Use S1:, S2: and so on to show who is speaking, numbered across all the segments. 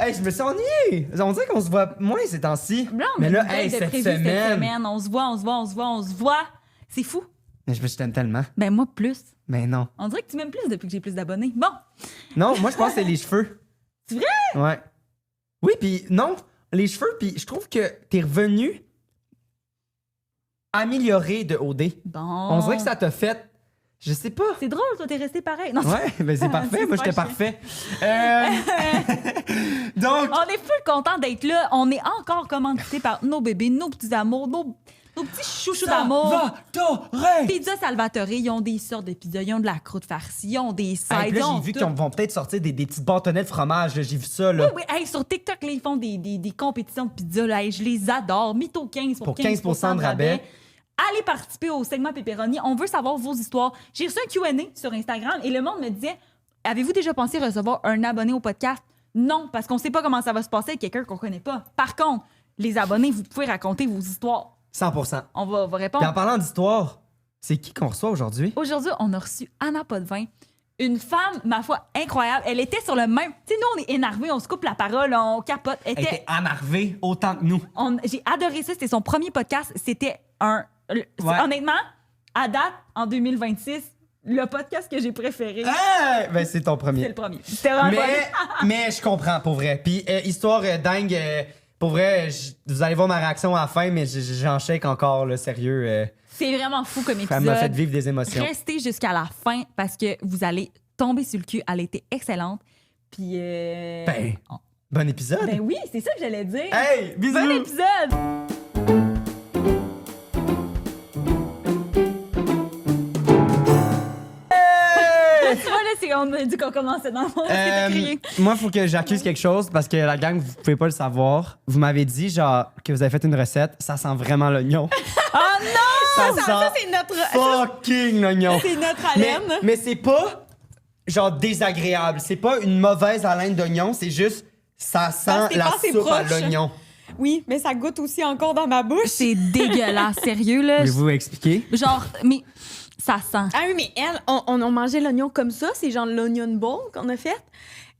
S1: Hey, je me suis ennuyé. On dirait qu'on se voit moins ces temps-ci.
S2: Non,
S1: mais là,
S2: une
S1: hey,
S2: date de
S1: cette
S2: prévu
S1: semaine.
S2: On se voit. C'est fou.
S1: Mais je t'aime tellement.
S2: Ben, moi, plus.
S1: Mais non.
S2: On dirait que tu m'aimes plus depuis que j'ai plus d'abonnés. Bon.
S1: Non, moi, je pense que c'est les cheveux.
S2: C'est vrai?
S1: Ouais. Oui, puis non, les cheveux, puis je trouve que t'es revenu amélioré de OD.
S2: Bon.
S1: On dirait que ça t'a fait. Je sais pas.
S2: C'est drôle, toi, t'es resté pareil. Non,
S1: Ouais, ben c'est parfait. Moi, j'étais parfait. Donc.
S2: On est full content d'être là. On est encore commandité par nos bébés, nos petits amours, nos petits chouchous d'amour.
S1: Salvatore!
S2: Pizza Salvatore, ils ont des sortes de pizzas, ils ont de la croûte farcie, ils ont des sides.
S1: Hey, puis là, j'ai vu qu'ils vont peut-être sortir des petites bâtonnets de fromage. Là. J'ai vu ça. Là.
S2: Oui, hey, sur TikTok, là, ils font des compétitions de pizza. Là, hey, je les adore. Mytho 15 pour 15% de rabais. Allez participer au segment Pepperoni. On veut savoir vos histoires. J'ai reçu un Q&A sur Instagram et le monde me disait « Avez-vous déjà pensé recevoir un abonné au podcast? » Non, parce qu'on ne sait pas comment ça va se passer avec quelqu'un qu'on ne connaît pas. Par contre, les abonnés, vous pouvez raconter vos histoires.
S1: 100%.
S2: On va répondre.
S1: Puis en parlant d'histoire, c'est qui qu'on reçoit aujourd'hui?
S2: Aujourd'hui, on a reçu Anna Potvin. Une femme, ma foi, incroyable. Elle était sur le même... Tu sais, nous, on est énervés, on se coupe la parole, on capote.
S1: Elle était énervée autant que nous.
S2: J'ai adoré ça. C'était son premier podcast. C'était un...
S1: Ouais.
S2: Honnêtement, à date, en 2026, le podcast que j'ai préféré,
S1: Hey! Ben, c'est ton
S2: c'est
S1: premier.
S2: le premier. C'était vraiment
S1: Mais je comprends, pour vrai. Puis, histoire dingue, pour vrai, vous allez voir ma réaction à la fin, mais j'en shake encore, le sérieux.
S2: C'est vraiment fou comme épisode.
S1: Elle m'a fait vivre des émotions.
S2: Restez jusqu'à la fin parce que vous allez tomber sur le cul. Elle était excellente. Puis...
S1: Ben, bon épisode.
S2: Ben oui, c'est ça que j'allais dire.
S1: Hey, bisous!
S2: Bon épisode! Tu vois, là, on a dit qu'on commençait dans le fond. C'était crié.
S1: Moi, il faut que j'accuse quelque chose parce que la gang, vous pouvez pas le savoir. Vous m'avez dit, genre, que vous avez fait une recette, ça sent vraiment l'oignon.
S2: Oh non!
S1: Ça
S2: c'est notre...
S1: fucking l'oignon.
S2: C'est notre
S1: Mais,
S2: haleine.
S1: mais c'est pas, genre, désagréable. C'est pas une mauvaise haleine d'oignon, c'est juste, ça sent
S3: t'es
S1: la
S3: passé
S1: soupe à
S3: proche.
S1: l'oignon.
S3: Oui, mais ça goûte aussi encore dans ma bouche.
S2: C'est dégueulasse, sérieux, là.
S1: Voulez-vous expliquer?
S2: Genre, mais ça sent.
S3: Ah oui, mais elle, on a mangé l'oignon comme ça. C'est genre l'onion bowl qu'on a fait.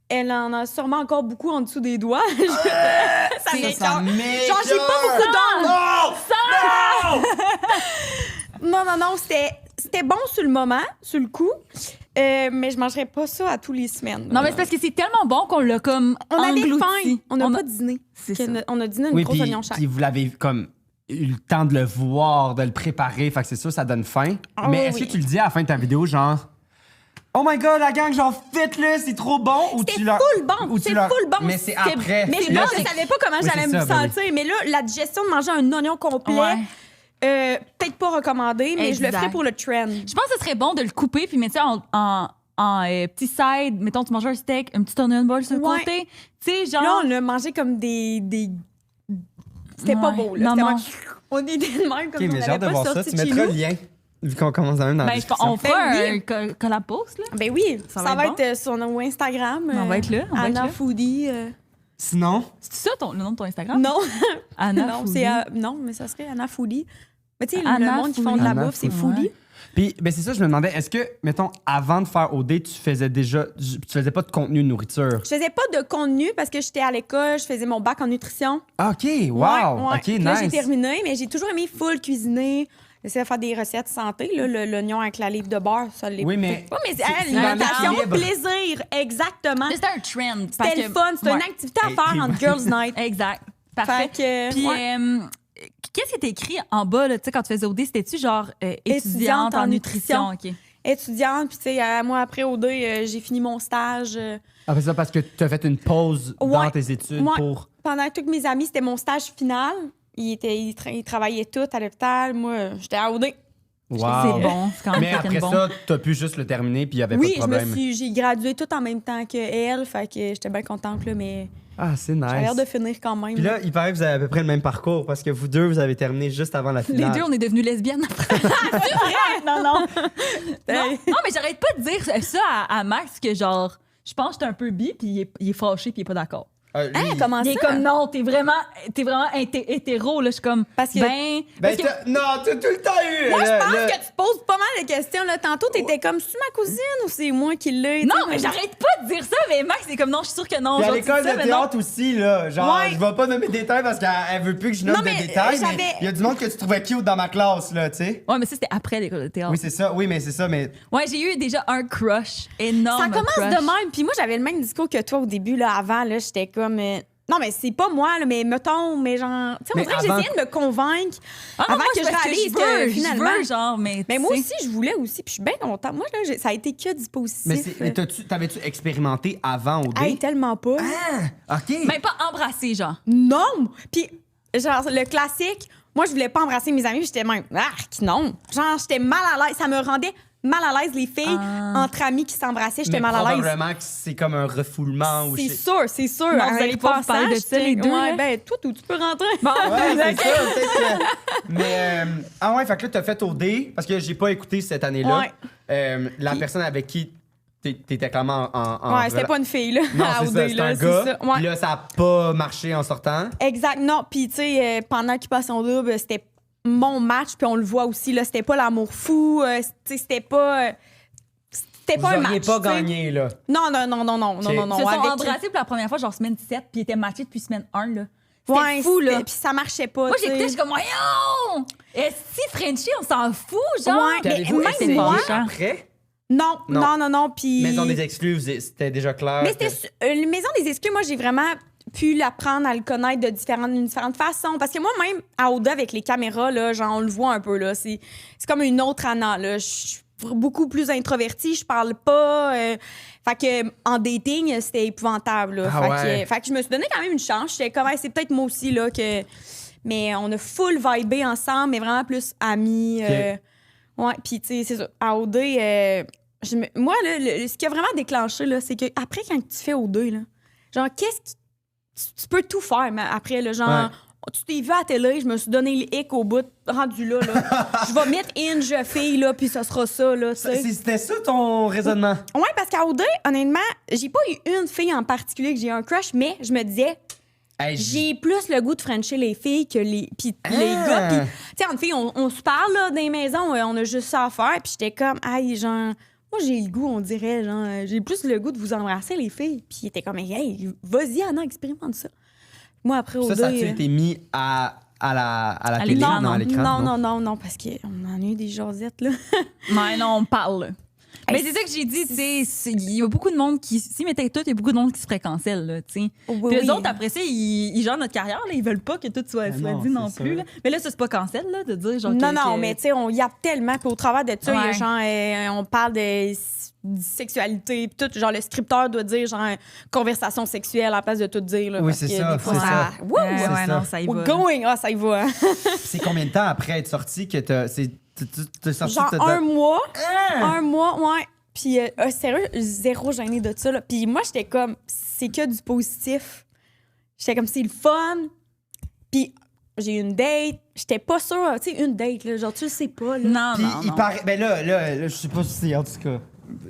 S3: Elle en a sûrement encore beaucoup en dessous des doigts. Ça m'écoeure. Genre, j'ai pas beaucoup d'ongles. Non, c'était bon sur le moment, sur le coup. Mais je mangerais pas ça à tous les semaines.
S2: Non, mais c'est parce que c'est tellement bon qu'on l'a comme
S3: On avait
S2: englouti.
S3: faim. On n'a pas dîné.
S2: C'est ça.
S3: On a dîné une
S1: Oui,
S3: grosse
S1: puis
S3: oignon chaque.
S1: puis vous l'avez comme eu le temps de le voir, de le préparer, fait que c'est sûr, ça donne faim.
S3: Ah
S1: mais
S3: oui,
S1: est-ce que
S3: oui.
S1: tu le dis à la fin de ta vidéo, genre, oh my god, la gang, genre, faites-le, c'est trop bon, ou
S3: C'était
S1: tu leur...
S3: full bon.
S1: ou tu
S3: C'est
S1: leur-
S3: full bon.
S1: Mais c'est après.
S3: Mais
S1: C'est
S3: là,
S1: là,
S3: je
S1: c'est-
S3: savais pas comment
S1: Oui,
S3: j'allais
S1: c'est
S3: me
S1: ça, ben oui.
S3: sentir. Mais là, la digestion de manger un oignon complet,
S2: Ouais.
S3: peut-être pas recommandé, mais je le
S2: Exact.
S3: ferai pour le trend.
S2: Je pense que ce serait bon de le couper puis mettre ça en petit side. Mettons, tu manges un steak, un petit onion ball sur le
S3: Ouais.
S2: côté. Tu sais, genre...
S3: Là, on a mangé comme des... C'était pas
S2: Ouais.
S3: beau, là.
S2: Non,
S3: C'était
S2: non.
S3: vraiment- On était de même, comme
S1: Ok,
S3: si
S1: mais
S3: on
S1: j'ai hâte de
S3: n'avait
S1: voir
S3: pas
S1: ça.
S3: sorti
S1: Tu
S3: de chez
S1: mettras le
S3: nous.
S1: lien, vu qu'on commence dans la
S2: Ben,
S1: discussion.
S2: on fera
S3: Ben
S2: un collab post, là.
S3: Ben oui,
S2: Ça
S3: ça
S2: va
S3: va
S2: être
S3: être sur nos Instagram.
S2: On va être là, on va être
S3: Anna
S2: là.
S3: Foodie.
S1: Sinon,
S2: C'est ça le nom de ton Instagram?
S3: Non,
S2: Anna
S3: non,
S2: Foodie.
S3: non, mais ça serait Anna Foodie. Mais tu sais, le
S2: Anna
S3: monde qui font de la
S1: Foodie.
S3: bouffe, c'est
S1: Anna
S3: Foodie.
S2: Ouais.
S1: puis ben c'est ça, je me demandais, est-ce que, mettons, avant de faire OD, tu faisais pas de contenu de nourriture?
S3: Je faisais pas de contenu parce que j'étais à l'école, je faisais mon bac en nutrition.
S1: Ah, OK, wow,
S3: Ouais, ouais.
S1: OK,
S3: Puis là, j'ai
S1: nice.
S3: terminé, mais j'ai toujours aimé full cuisiner. J'essaie de faire des recettes santé. Là, l'oignon avec la livre de beurre, ça l'est
S1: Oui, mais
S3: pas. Mais
S1: c'est
S3: l'alimentation,
S1: l'équilibre.
S3: plaisir, exactement.
S2: Mais c'était un trend. parce
S3: C'était le
S2: que-
S3: fun, c'était une
S2: Ouais.
S3: activité à faire en girls' night.
S2: Exact. Parfait.
S3: Fait que,
S2: Puis,
S3: ouais.
S2: qu'est-ce qui était écrit en bas, là, tu sais, quand tu faisais OD? C'était-tu genre étudiante
S3: Étudiante
S2: en
S3: en
S2: nutrition? OK.
S3: Étudiante, puis tu sais, moi, après OD, j'ai fini mon stage.
S1: Après ça, parce que tu as fait une pause dans
S3: Ouais.
S1: tes études
S3: Ouais.
S1: pour...
S3: Pendant que tous mes amis, c'était mon stage final. Ils travaillaient tous à l'hôpital. Moi, j'étais à OD.
S1: Wow.
S2: C'est bon. C'est quand même
S1: Mais
S2: fucking
S1: après
S2: bon.
S1: ça, t'as pu juste le terminer, puis il y avait
S3: Oui,
S1: pas de problème.
S3: j'ai gradué tout en même temps qu'elle, fait que j'étais bien contente, là, mais
S1: Ah, c'est
S3: j'ai l'air de
S1: nice.
S3: finir quand même.
S1: Puis là, il paraît que vous avez à peu près le même parcours, parce que vous deux, vous avez terminé juste avant la
S2: Les
S1: finale.
S2: deux, on est devenus lesbiennes. C'est vrai? Non, non. Non, mais j'arrête pas de dire ça à Max que genre, je pense que j'étais un peu bi, puis il est fâché, puis il est pas d'accord.
S1: Lui,
S3: Hein, comment
S2: Il
S3: ça?
S2: est comme non, t'es vraiment hétéro, là. Je suis comme,
S3: Parce que-
S2: ben
S1: Ben,
S2: parce que-
S1: non, t'as tout le temps eu...
S3: Moi, je
S1: le-
S3: pense
S1: le-
S3: que tu te poses pas mal de questions. Là. Tantôt, t'étais comme, c'est ma cousine ou c'est moi qui l'ai?
S2: non, mais j'arrête pas de dire ça, mais Max, c'est comme non, je suis sûre que non.
S1: Puis à
S2: Genre,
S1: l'école
S2: tu dis ça,
S1: de
S2: mais non.
S1: théâtre aussi, là. Genre,
S3: Ouais.
S1: je vais pas nommer des détails parce qu'elle veut plus que je nomme
S3: Non, mais,
S1: des détails, mais
S3: j'avais-
S1: il y a du monde que tu trouvais cute dans ma classe, là, tu sais.
S2: Ouais, mais ça, c'était après l'école de théâtre.
S1: Oui, c'est ça. Oui, mais c'est ça, mais.
S2: Ouais, j'ai eu déjà un crush énorme.
S3: Ça commence
S2: crush.
S3: de même. Puis moi, j'avais le même discours que toi au début, là, avant. Là, j'étais comme. Non, mais c'est pas moi, là, mais mettons, mais genre. Tu sais, on
S1: Mais
S3: dirait que
S1: avant-
S3: j'essayais de me convaincre
S2: Ah, non,
S3: avant
S2: moi,
S3: que je
S2: parce
S3: réalise
S2: je
S3: que
S2: veux,
S3: finalement.
S2: je veux, genre, mais.
S3: Mais
S2: tu
S3: moi
S2: sais.
S3: aussi, je voulais aussi. Puis je suis bien contente. Moi, là, ça a été que du positif.
S1: Mais t'avais-tu expérimenté avant au
S3: Hey,
S1: dé?
S3: tellement pas.
S1: Ah, OK.
S2: Même pas embrasser, genre.
S3: Non! Puis, genre, le classique, moi, je voulais pas embrasser mes amis, puis j'étais même, non! Genre, j'étais mal à l'aise. Ça me rendait mal à l'aise, les filles, entre amis qui s'embrassaient, j'étais
S1: Mais
S3: mal à l'aise.
S1: probablement que c'est comme un refoulement ou
S3: C'est
S1: je sais-
S3: sûr, c'est sûr.
S2: Non,
S3: En
S2: vous allez
S3: y
S2: pas vous
S3: pensant,
S2: parler de ça, les
S3: j'étais-
S2: deux,
S3: Ouais,
S2: là?
S3: ben, toi, tu peux rentrer.
S2: Bon,
S1: Ouais, c'est ça, peut-être que- Mais, ah ouais, fait que là, t'as fait au dé, parce que j'ai pas écouté cette année-là.
S3: Ouais.
S1: La personne avec qui t'étais clairement en
S3: Ouais, c'était pas une fille, là.
S1: Non,
S3: à
S1: c'est
S3: OD,
S1: ça, c'est
S3: là,
S1: un
S3: c'est
S1: gars.
S3: ça. Ouais.
S1: Puis là, ça a pas marché en sortant.
S3: Exact. Non, puis tu sais, pendant qu'il passe son double, c'était mon match, puis on le voit aussi, là, c'était pas l'amour fou, tu sais, c'était pas. C'était
S1: Vous
S3: pas un
S1: auriez
S3: match.
S1: pas
S3: tu sais.
S1: gagné, là.
S3: Non, non, non, non, non,
S1: Ok.
S3: non, non,
S2: Ils
S3: non.
S2: se sont
S3: avec-
S2: embrassés pour la première fois, genre semaine 17, puis ils étaient matchés depuis semaine 1, là.
S3: Ouais,
S2: C'était fou, là.
S3: Puis ça marchait pas.
S2: Moi,
S3: tu sais.
S2: j'écoutais, je suis comme, voyons! Et si Frenchie, on s'en fout, genre?
S3: Ouais, mais
S1: Avez-vous
S3: même
S1: essayé
S3: moi-
S1: après?
S3: Non,
S1: Non.
S3: non, non, non. Puis.
S1: Maison des excuses, c'était déjà clair.
S3: Mais c'était la maison des excuses, moi, j'ai vraiment pu l'apprendre à le connaître d'une différente façon. Parce que moi-même, à Oda, avec les caméras, là, genre, on le voit un peu, là. C'est comme une autre Anna, là. Je suis beaucoup plus introvertie, je parle pas. Fait que en dating, c'était épouvantable, là.
S1: Ah ouais.
S3: Fait que je me suis donné quand même une chance. J'étais comme, hey, c'est peut-être moi aussi, là, que. Mais on a full vibé ensemble, mais vraiment plus amis. Ouais, puis tu sais, c'est ça. À OD, moi, là, ce qui a vraiment déclenché, là, c'est que après quand tu fais OD, là, genre, qu'est-ce que tu peux tout faire mais après, là, genre,
S1: Ouais.
S3: tu t'es vu à la télé, je me suis donné le hic au bout, rendu là, là. Je vais mettre Inge fille, là, puis ça sera ça, là, tu sais.
S1: C'était ça ton raisonnement?
S3: Ouais, parce qu'à OD, honnêtement, j'ai pas eu une fille en particulier que j'ai eu un crush, mais je me disais,
S1: Hey,
S3: j'ai plus le goût de frencher les filles que les les gars. Puis, tu sais, entre filles, on se parle là, dans les maisons, on a juste ça à faire. Puis j'étais comme, hey, genre, moi j'ai le goût, on dirait, genre, j'ai plus le goût de vous embrasser les filles. Puis il était comme, hey, vas-y, Anna, expérimente ça. Moi, après, au
S1: ça a-tu été mis à la télé?
S2: l'écran,
S1: Non, à l'écran?
S3: non, parce qu'on en a eu des jasettes, là.
S2: Ouais, non, on parle. Mais
S3: Hey,
S2: c'est ça que j'ai dit, tu sais, il y a beaucoup de monde qui, s'ils mettaient tout, il y a beaucoup de monde qui se ferait cancel, là, tu sais.
S3: Oui,
S2: Puis
S3: oui.
S2: les autres, après ça, ils gèrent notre carrière, là, ils veulent pas que tout soit
S1: non,
S2: dit non
S1: c'est
S2: plus,
S1: sûr.
S2: là. Mais là, ça, c'est pas cancel, là, de dire, genre,
S3: Non,
S2: que-
S3: non,
S2: que-
S3: mais tu sais, on y a tellement. Puis au travers de ça, il y a
S2: Ouais.
S3: genre, on parle de sexualité, puis tout. Genre, le scripteur doit dire, genre, conversation sexuelle à la place de tout dire. Là,
S1: Oui,
S3: parce
S1: c'est
S3: que
S1: ça,
S3: des fois,
S1: c'est ça.
S3: Wouh!
S2: Ouais,
S1: c'est
S2: ouais,
S1: ça.
S2: non, ça y va.
S3: We're going! Ah, ça y va. Hein.
S1: C'est combien de temps après être sorti que t'as sorti
S3: Genre,
S1: de-
S3: un mois.
S1: Ah!
S3: Un mois, ouais. Puis, sérieux, zéro gêné de ça. Là. Puis moi, j'étais comme, c'est que du positif. J'étais comme, c'est le fun. Puis j'ai eu une date. J'étais pas sûre, tu sais, une date, là, genre, tu le sais pas. Là.
S2: Non,
S1: Puis
S2: non,
S1: il
S2: non.
S1: paraît. Ben là, je sais pas si c'est en tout cas.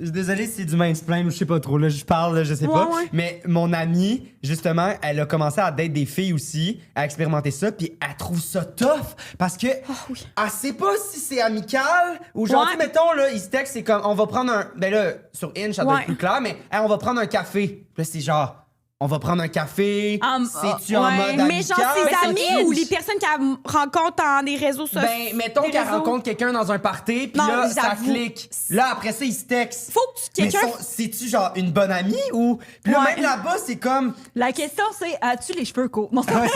S1: Désolé si c'est du mansplain ou je sais pas trop. Là, je parle, là, je sais pas.
S3: Ouais.
S1: Mais mon amie, justement, elle a commencé à date des filles aussi, à expérimenter ça, puis elle trouve ça tough parce que
S3: oui.
S1: elle sait pas si c'est amical ou genre,
S3: Ouais.
S1: tu sais, mettons, là, ils se textent, c'est comme, on va prendre un. Ben là, sur Inch, ça doit
S3: Ouais.
S1: être plus clair, mais hey, on va prendre un café. Puis là, c'est genre, on va prendre un café. C'est-tu en
S2: ouais.
S1: mode
S3: Mais
S1: amical?
S3: genre, ses
S2: c'est
S3: amis
S2: cringe.
S3: ou les personnes qu'elle rencontre dans des réseaux sociaux.
S1: Ben, mettons
S3: des
S1: qu'elle
S3: réseaux.
S1: rencontre quelqu'un dans un party, puis
S3: Non,
S1: là, ça
S3: j'avoue.
S1: clique. Là, après ça, ils se textent.
S3: Faut que
S1: Mais
S3: quelqu'un.
S1: c'est-tu genre une bonne amie ou. Puis là,
S3: Ouais.
S1: même là-bas, c'est comme.
S2: La question, c'est, as-tu les cheveux courts? Non, c'est
S1: Ouais,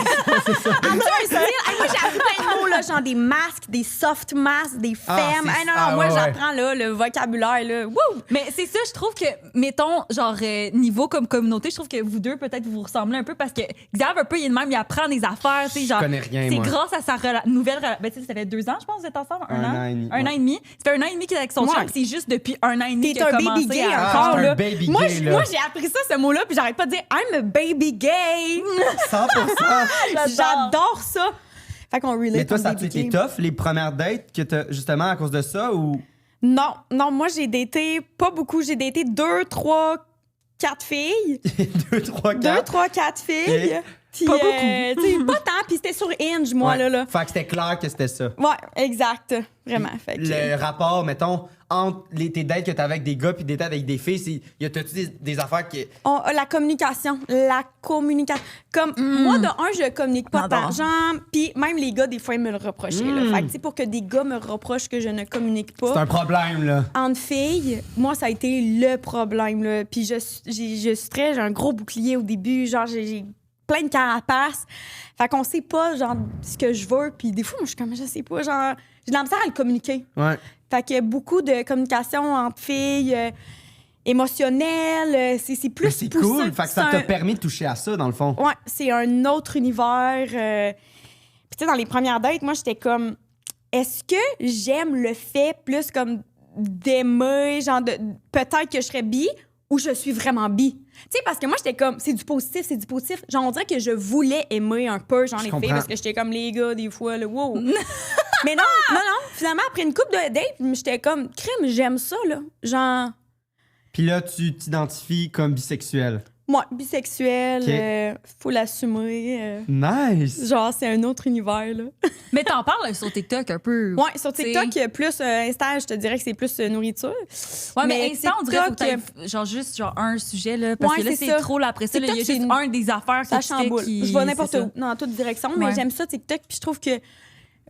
S1: c'est ça.
S3: As-tu un style? Hey, moi, j'ai appris plein de mots, là, genre des masques, des soft masks, des
S1: Ah,
S3: femmes.
S1: c'est-
S3: Hey, non,
S1: ah,
S3: moi,
S1: ouais, ouais.
S3: j'apprends là, le vocabulaire. Là. Wouh!
S2: Mais c'est ça, je trouve que, mettons, genre, niveau comme communauté, je trouve que vous deux, peut-être, vous vous ressemblez un peu parce que Xav, un peu, il est de même, il apprend des affaires, tu sais, genre.
S1: connais rien,
S2: C'est
S1: moi.
S2: grâce à sa nouvelle relation. Ben, tu sais, ça fait 2 ans, je pense, vous êtes ensemble?
S1: Un an et demi,
S2: Un
S1: ouais.
S2: an et demi. Ça fait 1 an et demi qu'il est avec son
S3: Ouais.
S2: chum, puis c'est juste depuis 1 an et demi
S3: T'es
S2: qu'il a
S3: un
S2: commencé
S3: baby gay
S2: à.
S1: Ah,
S3: encore,
S1: c'est un
S3: là.
S1: baby
S3: Moi,
S1: gay,
S3: j-
S1: là.
S3: moi, j'ai appris ça, ce mot-là, puis j'arrête pas de dire I'm a baby gay.
S1: 100%.
S3: J'adore ça. Fait qu'on relate.
S1: Mais toi,
S3: on
S1: ça
S3: baby
S1: a-tu été
S3: gay.
S1: tough, les premières dates, que t'as, justement, à cause de ça ou.
S3: Non, non, moi, j'ai daté pas beaucoup. J'ai daté 2, 3, 4 filles.
S1: 2, 3, 4.
S3: 2, 3, 4 filles. Puis,
S2: Pas beaucoup.
S3: tu sais, pas tant. Puis c'était sur Hinge, moi,
S1: Ouais.
S3: là.
S1: Fait que c'était clair que c'était ça.
S3: Ouais, exact. Vraiment. Fait que...
S1: Le rapport, mettons, entre tes dates que t'as avec des gars puis des dates avec des filles, t'as-tu des affaires qui...
S3: La communication. Comme, moi, de un, je communique pas tant. Genre, puis même les gars, des fois, ils me le reprochaient. Là. Fait que, tu sais, pour que des gars me reprochent que je ne communique pas...
S1: C'est un problème, là.
S3: Entre filles, moi, ça a été le problème, là. Puis je suis très... J'ai un gros bouclier au début. Genre, j'ai plein de carapaces. Fait qu'on sait pas, genre, ce que je veux. Puis des fois, moi, je suis comme, je sais pas, genre... J'ai de la misère à le communiquer.
S1: Ouais.
S3: Fait que beaucoup de communication entre filles, émotionnelle, c'est plus...
S1: Mais c'est cool. Fait que ça t'a permis de toucher à ça, dans le fond.
S3: Ouais, c'est un autre univers. Puis tu sais, dans les premières dates, moi, j'étais comme... Est-ce que j'aime le fait plus comme d'aimer, genre peut-être que je serais bi ou je suis vraiment bi? Tu sais, parce que moi, j'étais comme, c'est du positif. Genre, on dirait que je voulais aimer un peu, genre, les filles, parce que j'étais comme les gars, des fois, là, wow. Mais non. Finalement, après une couple de dates, j'étais comme, crème, j'aime ça, là. Genre.
S1: Puis là, tu t'identifies comme bisexuel.
S3: Moi, bisexuelle, faut l'assumer.
S1: Nice!
S3: Genre, c'est un autre univers, là.
S2: Mais t'en parles sur TikTok un peu.
S3: Ouais, sur TikTok, plus Insta, je te dirais que c'est plus nourriture.
S2: Ouais, mais Insta, on dirait que genre juste un sujet, là. Parce que là, c'est trop, là, après ça, il y a juste un des affaires
S3: ça
S2: que tu fais qui...
S3: Je vais n'importe où, dans toute direction, mais j'aime ça, TikTok, puis je trouve que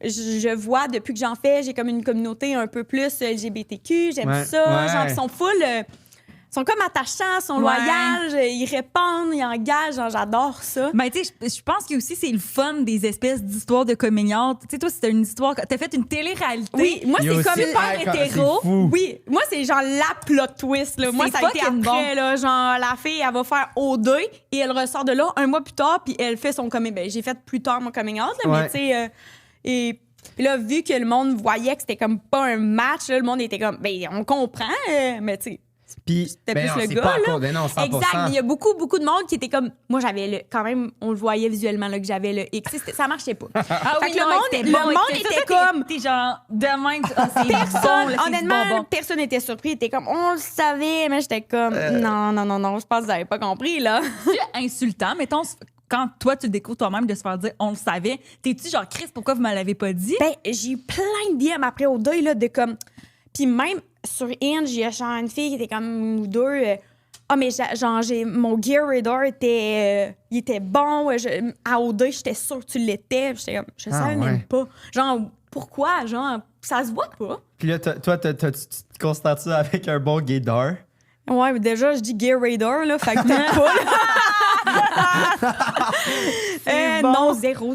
S3: je vois, depuis que j'en fais, j'ai comme une communauté un peu plus LGBTQ, j'aime ça. Genre, ils sont full... Ils sont comme attachants, sont loyaux, ils répondent, ils engagent, genre, j'adore ça.
S2: Ben, tu sais, je pense que aussi c'est le fun des espèces d'histoires de coming out. Tu sais, toi, c'était une histoire. T'as fait une télé-réalité.
S3: Oui, moi, c'est comme super hétéro.
S1: C'est
S3: oui, moi, c'est genre la plot twist, là. Moi, ça a été après, là. Genre, la fille, elle va faire au deuil et elle ressort de là un mois plus tard, puis elle fait son coming. Ben, j'ai fait plus tard mon coming out, là, mais tu sais. Et puis là, vu que le monde voyait que c'était comme pas un match, là, le monde était comme, ben, on comprend, mais tu sais.
S1: Puis,
S3: c'était plus le
S1: c'est
S3: gars,
S1: pas
S3: là.
S1: non, 100%.
S3: Exact, mais il y a beaucoup de monde qui était comme... Moi, j'avais quand même, on le voyait visuellement, là, que j'avais le X. Ça marchait pas.
S2: Ah
S3: fait
S2: oui,
S3: que le monde était comme...
S2: T'es genre, demain, c'est
S3: personne,
S2: bon,
S3: honnêtement, personne n'était surpris. Il était comme, on le savait, mais j'étais comme, non, je pense que vous avez pas compris, là.
S2: C'est insultant, mettons... Quand toi, tu le découvres toi-même de se faire dire « on le savait », t'es-tu genre « Chris, pourquoi vous me l'avez pas dit? »
S3: Ben, j'ai eu plein de DM après au deuil, là, de comme... Puis même sur Hinge, il y a genre une fille qui était comme ou deux... mais genre, mon Gear Radar était... il était bon. À au deuil, j'étais sûre que tu l'étais. J'étais comme, je savais même pas. Genre, pourquoi? Genre, ça se voit pas.
S1: Puis là, toi, tu te constates ça avec un bon gaydar?
S3: Ouais, mais déjà, je dis Gear Radar, là, fait que peut-être pas, là. Bon. Non, 0.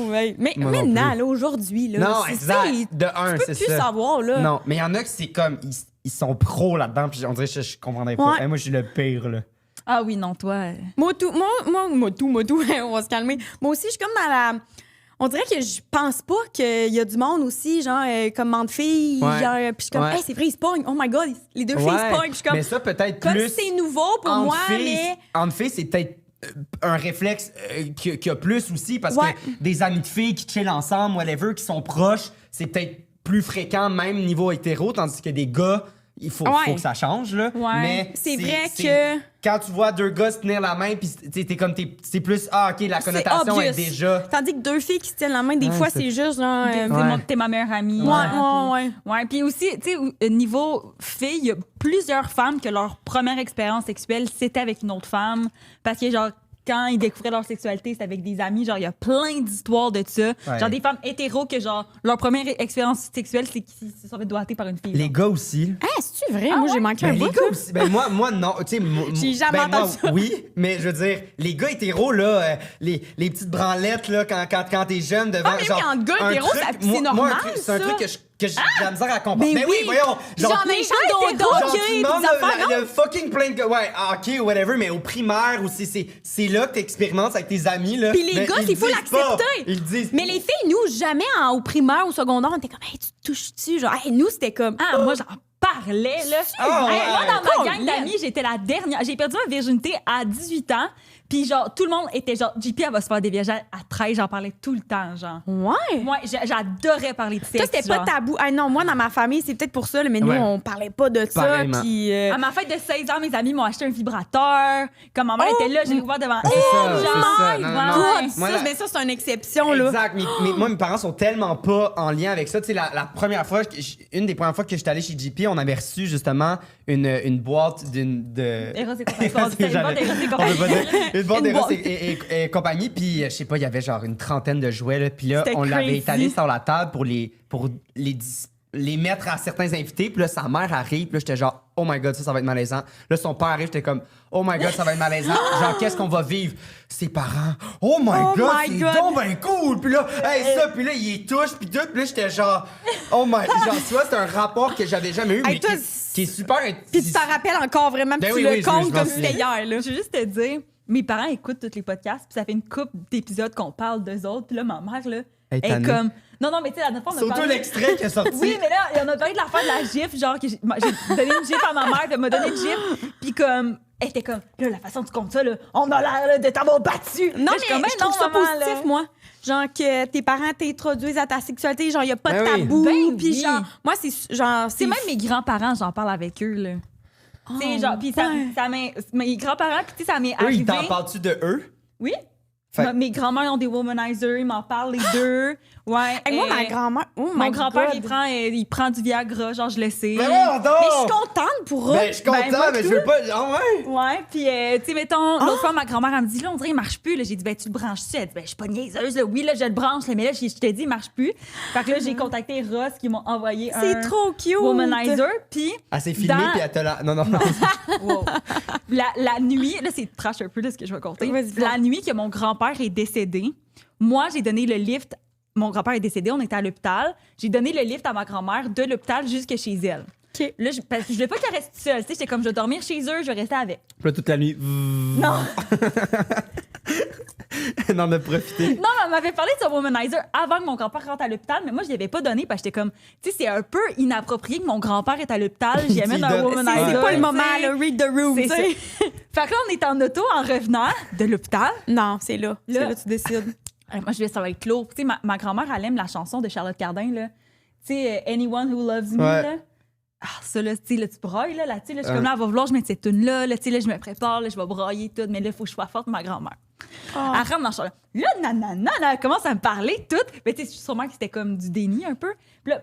S3: Ouais. Mais maintenant, là, aujourd'hui, là.
S1: Non, exact. De un, c'est ça.
S3: Tu peux plus savoir, là.
S1: Non, mais il y en a qui c'est comme. Ils sont pros là-dedans, puis on dirait que je comprendrais pas.
S3: Ouais.
S1: Hey, moi, je suis le pire, là.
S2: Ah oui, non, toi.
S3: Moi, tout. On va se calmer. Moi aussi, je suis comme dans la. On dirait que je pense pas qu'il y a du monde aussi, genre, comme de filles.
S1: Ouais.
S3: Genre, puis je suis comme, hey, c'est vrai, ils se pognent. Oh my God, les deux filles se pognent. Puis je suis comme.
S1: Mais ça, peut-être
S3: comme
S1: plus.
S3: c'est nouveau pour moi, mais.
S1: Entre filles, c'est peut-être un réflexe qu'il y a plus aussi, parce que des amis de filles qui chillent ensemble, whatever, qui sont proches, c'est peut-être plus fréquent, même niveau hétéro, tandis que des gars. Il faut que ça change, là.
S2: Ouais.
S1: Mais
S3: c'est vrai que...
S1: Quand tu vois deux gars se tenir la main, puis c'est plus... Ah, OK, la connotation est déjà...
S3: Tandis que deux filles qui se tiennent la main, des fois, c'est juste genre...
S2: T'es ma meilleure amie. Ouais. Puis aussi, tu sais, niveau filles, il y a plusieurs femmes que leur première expérience sexuelle, c'était avec une autre femme. Parce que, genre, quand ils découvraient leur sexualité, c'était avec des amis. Genre, il y a plein d'histoires de ça. Ouais. Genre, des femmes hétéros que, genre, leur première expérience sexuelle, c'est qu'ils se sont fait doigter par une fille.
S1: Les gars aussi.
S3: Ah, c'est-tu vrai? Moi, j'ai manqué un bout.
S1: Les gars aussi. Ben, moi, non. Tu sais,
S3: j'ai jamais entendu ça.
S1: Oui, mais je veux dire, les gars hétéros, là, les petites branlettes, là, quand t'es jeune devant.
S3: Ah, mais genre, oui, en gars hétéros, c'est normal.
S1: C'est un truc que j'ai de la misère à comprendre. Mais oui, voyons.
S3: Genre, les gens
S1: hétéros, le fucking plein de gars. Ouais, OK, whatever, mais au primaire aussi, c'est là que t'expérimentes avec tes amis, là.
S3: Puis les gars, il faut l'accepter.
S1: Ils disent.
S3: Mais les filles, nous, jamais au primaire ou au secondaire, on était comme, hey, tu te touches-tu? Genre, hey, nous, c'était comme,
S2: moi, j'en parlait, là. Moi, dans ma gang d'amis, j'étais la dernière. J'ai perdu ma virginité à 18 ans. Puis genre, tout le monde était genre, JP, elle va se faire des viages à 13. J'en parlais tout le temps, genre.
S3: Ouais.
S2: Moi, j'adorais parler de sexe.
S3: Toi, c'était pas tabou. Ah non, moi, dans ma famille, c'est peut-être pour ça, là, mais nous, on parlait pas de ça. Puis,
S2: à ma fête de 16 ans, mes amis m'ont acheté un vibrateur. Comme ma mère était là, j'ai ouvert devant
S1: elle. C'est ça.
S3: Mais ça, c'est une exception, là.
S1: Exact. Mais moi, mes parents sont tellement pas en lien avec ça. Tu sais, la première fois, une des premières fois que j'étais allé chez JP, on avait reçu justement une boîte de...
S2: Eros et compagnie.
S1: Une boîte d'Eros et compagnie. Puis, je sais pas, il y avait genre une trentaine de jouets. Là, puis là, on l'avait étalé sur la table pour les mettre à certains invités. Puis là, sa mère arrive. Puis là, j'étais genre, oh my God, ça va être malaisant. Là, son père arrive. J'étais comme, oh my God, ça va être malaisant. Genre, qu'est-ce qu'on va vivre? Ses parents, oh my God, c'est donc ben cool. Puis là, ça. Puis là, il les touche. Puis tout. Puis là, j'étais genre, oh my God. Genre, tu vois, c'est un rapport que j'avais jamais eu, mais qui est super...
S3: Puis tu t'en rappelles encore vraiment, puis tu le comptes comme si c'était hier, là.
S2: Je veux juste te dire, mes parents écoutent tous les podcasts, puis ça fait une couple d'épisodes qu'on parle d'eux autres. Puis là, ma mère, là, est comme... Non, mais tu sais, la dernière fois, on a
S1: parlé... Surtout l'extrait qui est sorti.
S2: Oui, mais là, on a parlé de l'affaire de la gifle, genre, que j'ai donné une gifle à ma mère, puis elle m'a donné une gifle, puis comme... Elle était comme, là, la façon dont tu comptes ça, là, on a l'air là, de t'avoir battu.
S3: Non, mais je trouve ça positif, moi. Genre, que tes parents t'introduisent à ta sexualité, genre, il n'y a pas de tabou. Puis genre, moi, c'est genre...
S2: C'est même mes grands-parents, j'en parle avec eux, là. C'est genre, puis ça m'est... Mes grands-parents, puis tu sais, ça m'est arrivé...
S1: Eux, ils t'en parles-tu de eux?
S2: Oui. Mes grands-mères ont des womanizers, ils m'en parlent les deux. Ouais.
S3: Moi, ma grand-mère...
S2: mon grand-père, il prend du Viagra, genre, je le sais.
S3: Mais je suis contente pour eux.
S1: Je suis contente, mais je veux pas... Ah ouais?
S2: Ouais, puis, tu sais, mettons, l'autre fois, ma grand-mère, elle me dit, là, on dirait, il marche plus. Là, j'ai dit, ben, tu le branches-tu? Elle dit, ben, je suis pas niaiseuse, là. Oui, là, je le branche, là, mais là, je te dis, il marche plus. Fait que là, j'ai contacté Ross qui m'ont envoyé
S3: c'est trop cute.
S2: Womanizer, puis...
S1: Elle s'est filmée, puis elle te l'a... Non.
S2: Wow. La nuit, là, c'est trash un peu de ce que je vais compter. La nuit que mon grand-père est décédé, moi, j'ai donné le lift. Mon grand-père est décédé, on était à l'hôpital. J'ai donné le lift à ma grand-mère de l'hôpital jusque chez elle.
S3: Okay.
S2: Là, parce que je voulais pas qu'elle reste seule. J'étais comme, je vais dormir chez eux, je vais rester avec.
S1: Puis là, toute la nuit...
S2: Non!
S1: Elle en a profité.
S2: Non, mais elle m'avait parlé de ce womanizer avant que mon grand-père rentre à l'hôpital, mais moi, je l'avais pas donné parce que j'étais comme, tu sais, c'est un peu inapproprié que mon grand-père est à l'hôpital, j'y amène un womanizer.
S3: C'est pas le moment, là, read the room, tu sais.
S2: Fait que là, on est en auto en revenant de l'hôpital.
S3: Non, c'est là. C'est là que tu décides.
S2: Moi, je vais ça va être lourd. Tu sais, ma grand-mère, elle aime la chanson de Charlotte Cardin, là. Tu sais, Anyone Who Loves Me, là. Ah, ça, là, tu sais, tu brailles, là, là-dessus, là, je suis comme là, elle va vouloir, je mets cette tune-là, tu sais, là, je me prépare, là, je vais brailler tout, mais là, il faut que je sois forte, ma grand-mère. Elle rentre dans le char, là, nanana, elle commence à me parler, tout, mais tu sais, sûrement que c'était comme du déni, un peu. Puis là,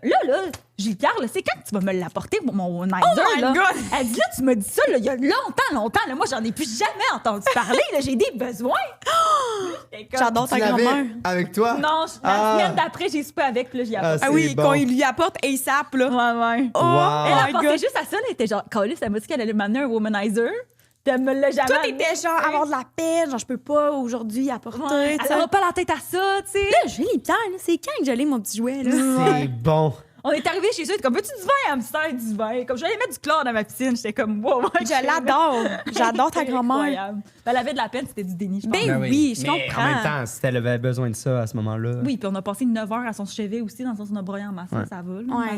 S2: Gilles-Pierre, là, c'est quand tu vas me l'apporter, mon womanizer, là?
S3: God.
S2: Elle dit, là, tu m'as dit ça, là, il y a longtemps, là, moi, j'en ai plus jamais entendu parler, là, j'ai des besoins.
S3: J'adore ta grand-mère.
S1: Avec toi?
S2: Non, la semaine d'après, j'ai soupé avec, puis là, j'y apporte.
S3: Ah oui, bon. Quand il lui apporte ASAP, là.
S2: Ouais.
S1: Wow.
S2: Elle a pensé juste à ça, elle était genre, Carlis, elle m'a dit qu'elle allait m'amener un womanizer. Puis elle me l'a jamais.
S3: Toi, t'étais genre, avoir de la peine, genre, je peux pas aujourd'hui apporter.
S2: Ouais, elle aura pas la tête à ça, tu sais.
S3: Là, j'ai les pierres, là. C'est quand que j'allais mon petit jouet, là?
S1: C'est bon.
S2: On est arrivé chez eux, elle était comme, veux-tu du vin? Elle me sert du vin. Comme, je vais aller mettre du chlore dans ma piscine. J'étais comme, wow.
S3: Je l'adore. J'adore ta grand-mère.
S2: Elle avait de la peine, c'était du déni, je pense.
S3: Ben oui, je comprends.
S1: En même temps, si elle avait besoin de ça à ce moment-là.
S2: Oui, puis on a passé 9 heures à son chevet aussi, dans le sens où on a broyé en masse. Ça va, là.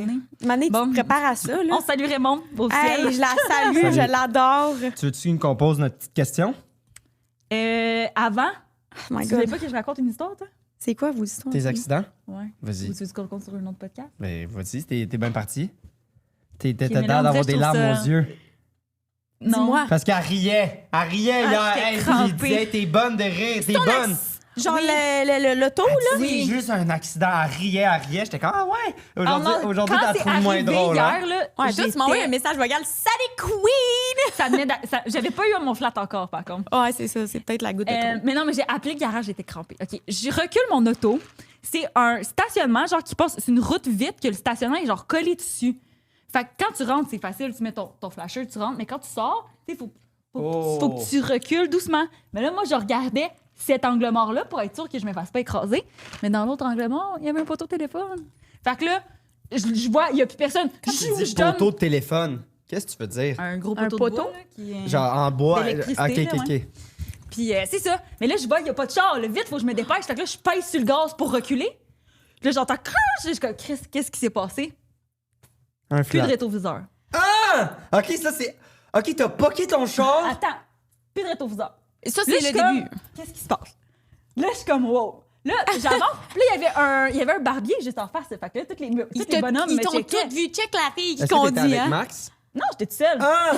S3: Mané, tu te prépares à ça, là.
S2: On salue Raymond au ciel.
S3: Hey, je la salue, je l'adore.
S1: Tu veux-tu qu'on pose notre petite question?
S2: Avant,
S3: oh my
S2: tu
S3: God.
S2: voulais pas que je raconte une histoire, toi?
S3: C'est quoi vos histoires?
S1: Tes accidents?
S2: Ouais.
S1: Vas-y.
S2: Ou tu veux qu'on compte sur un autre podcast?
S1: Ben, vas-y, t'es bien parti. T'as
S2: mais là,
S1: l'air
S2: on
S1: d'avoir
S2: dirait,
S1: des
S2: je
S1: larmes
S2: trouve
S1: aux
S2: ça-
S1: yeux.
S2: Non.
S3: Dis-moi.
S1: Parce qu'elle riait. Elle riait, là.
S2: j'étais
S1: Elle
S2: crampée.
S1: disait, t'es bonne de rire, t'es bonne.
S3: Genre
S2: Oui.
S3: l'auto, là?
S1: C'est juste un accident. Elle riait. J'étais comme, ah ouais. Aujourd'hui,
S2: quand
S1: t'as
S2: c'est
S1: trouvé moins
S2: arrivé
S1: drôle.
S2: hier,
S1: Hein?
S2: là,
S3: Ouais, toi, tu m'as envoyé un message vocal. Salut, Queen!
S2: ça venait j'avais pas eu mon flat encore, par contre.
S3: Ouais, c'est ça. C'est peut-être la goutte de trop.
S2: Mais non, mais j'ai appelé le garage, j'étais crampée. OK, je recule mon auto. C'est un stationnement, genre, qui passe... C'est une route vide que le stationnement est, genre, collé dessus. Fait que quand tu rentres, c'est facile. Tu mets ton flasher, tu rentres. Mais quand tu sors, tu sais, faut que tu recules doucement. Mais là, moi, je regardais cet angle mort-là pour être sûr que je me fasse pas écraser. Mais dans l'autre angle mort, il y avait un poteau de téléphone. Fait que là, je vois, il y a plus personne.
S1: Quand tu dis poteau de téléphone, qu'est-ce que tu veux dire?
S2: Un gros
S3: Un
S2: poteau,
S3: poteau?
S2: de bois, là, qui est...
S1: Genre en bois?
S2: d'électricité,
S1: OK.
S2: Puis c'est ça. Mais là, je vois, il n'y a pas de char. Là, vite, faut que je me dépêche. Fait que là, je pèse sur le gaz pour reculer. Puis là, j'entends crunch. Je suis comme, Chris, qu'est-ce qui s'est passé?
S1: Un
S2: Plus
S1: flat.
S2: de rétroviseur.
S1: Ah! Ah! OK, ça, c'est... OK, t'as poqué ton char.
S2: Attends, plus de rétroviseur.
S3: Ça,
S2: Là,
S3: c'est
S2: je
S3: le
S2: suis comme,
S3: début.
S2: Qu'est-ce qui se passe? Là, je suis comme, wow. Là, j'avance. Puis là, il y avait un barbier juste en face. Fait que là, tous les bonhommes
S3: Ils
S2: me
S3: t'ont
S2: checkaient.
S3: toutes vu. Check la fille qui
S1: Est-ce que t'étais
S3: conduit,
S1: avec
S3: hein.
S1: Max?
S2: Non, j'étais toute seule.
S1: Ah!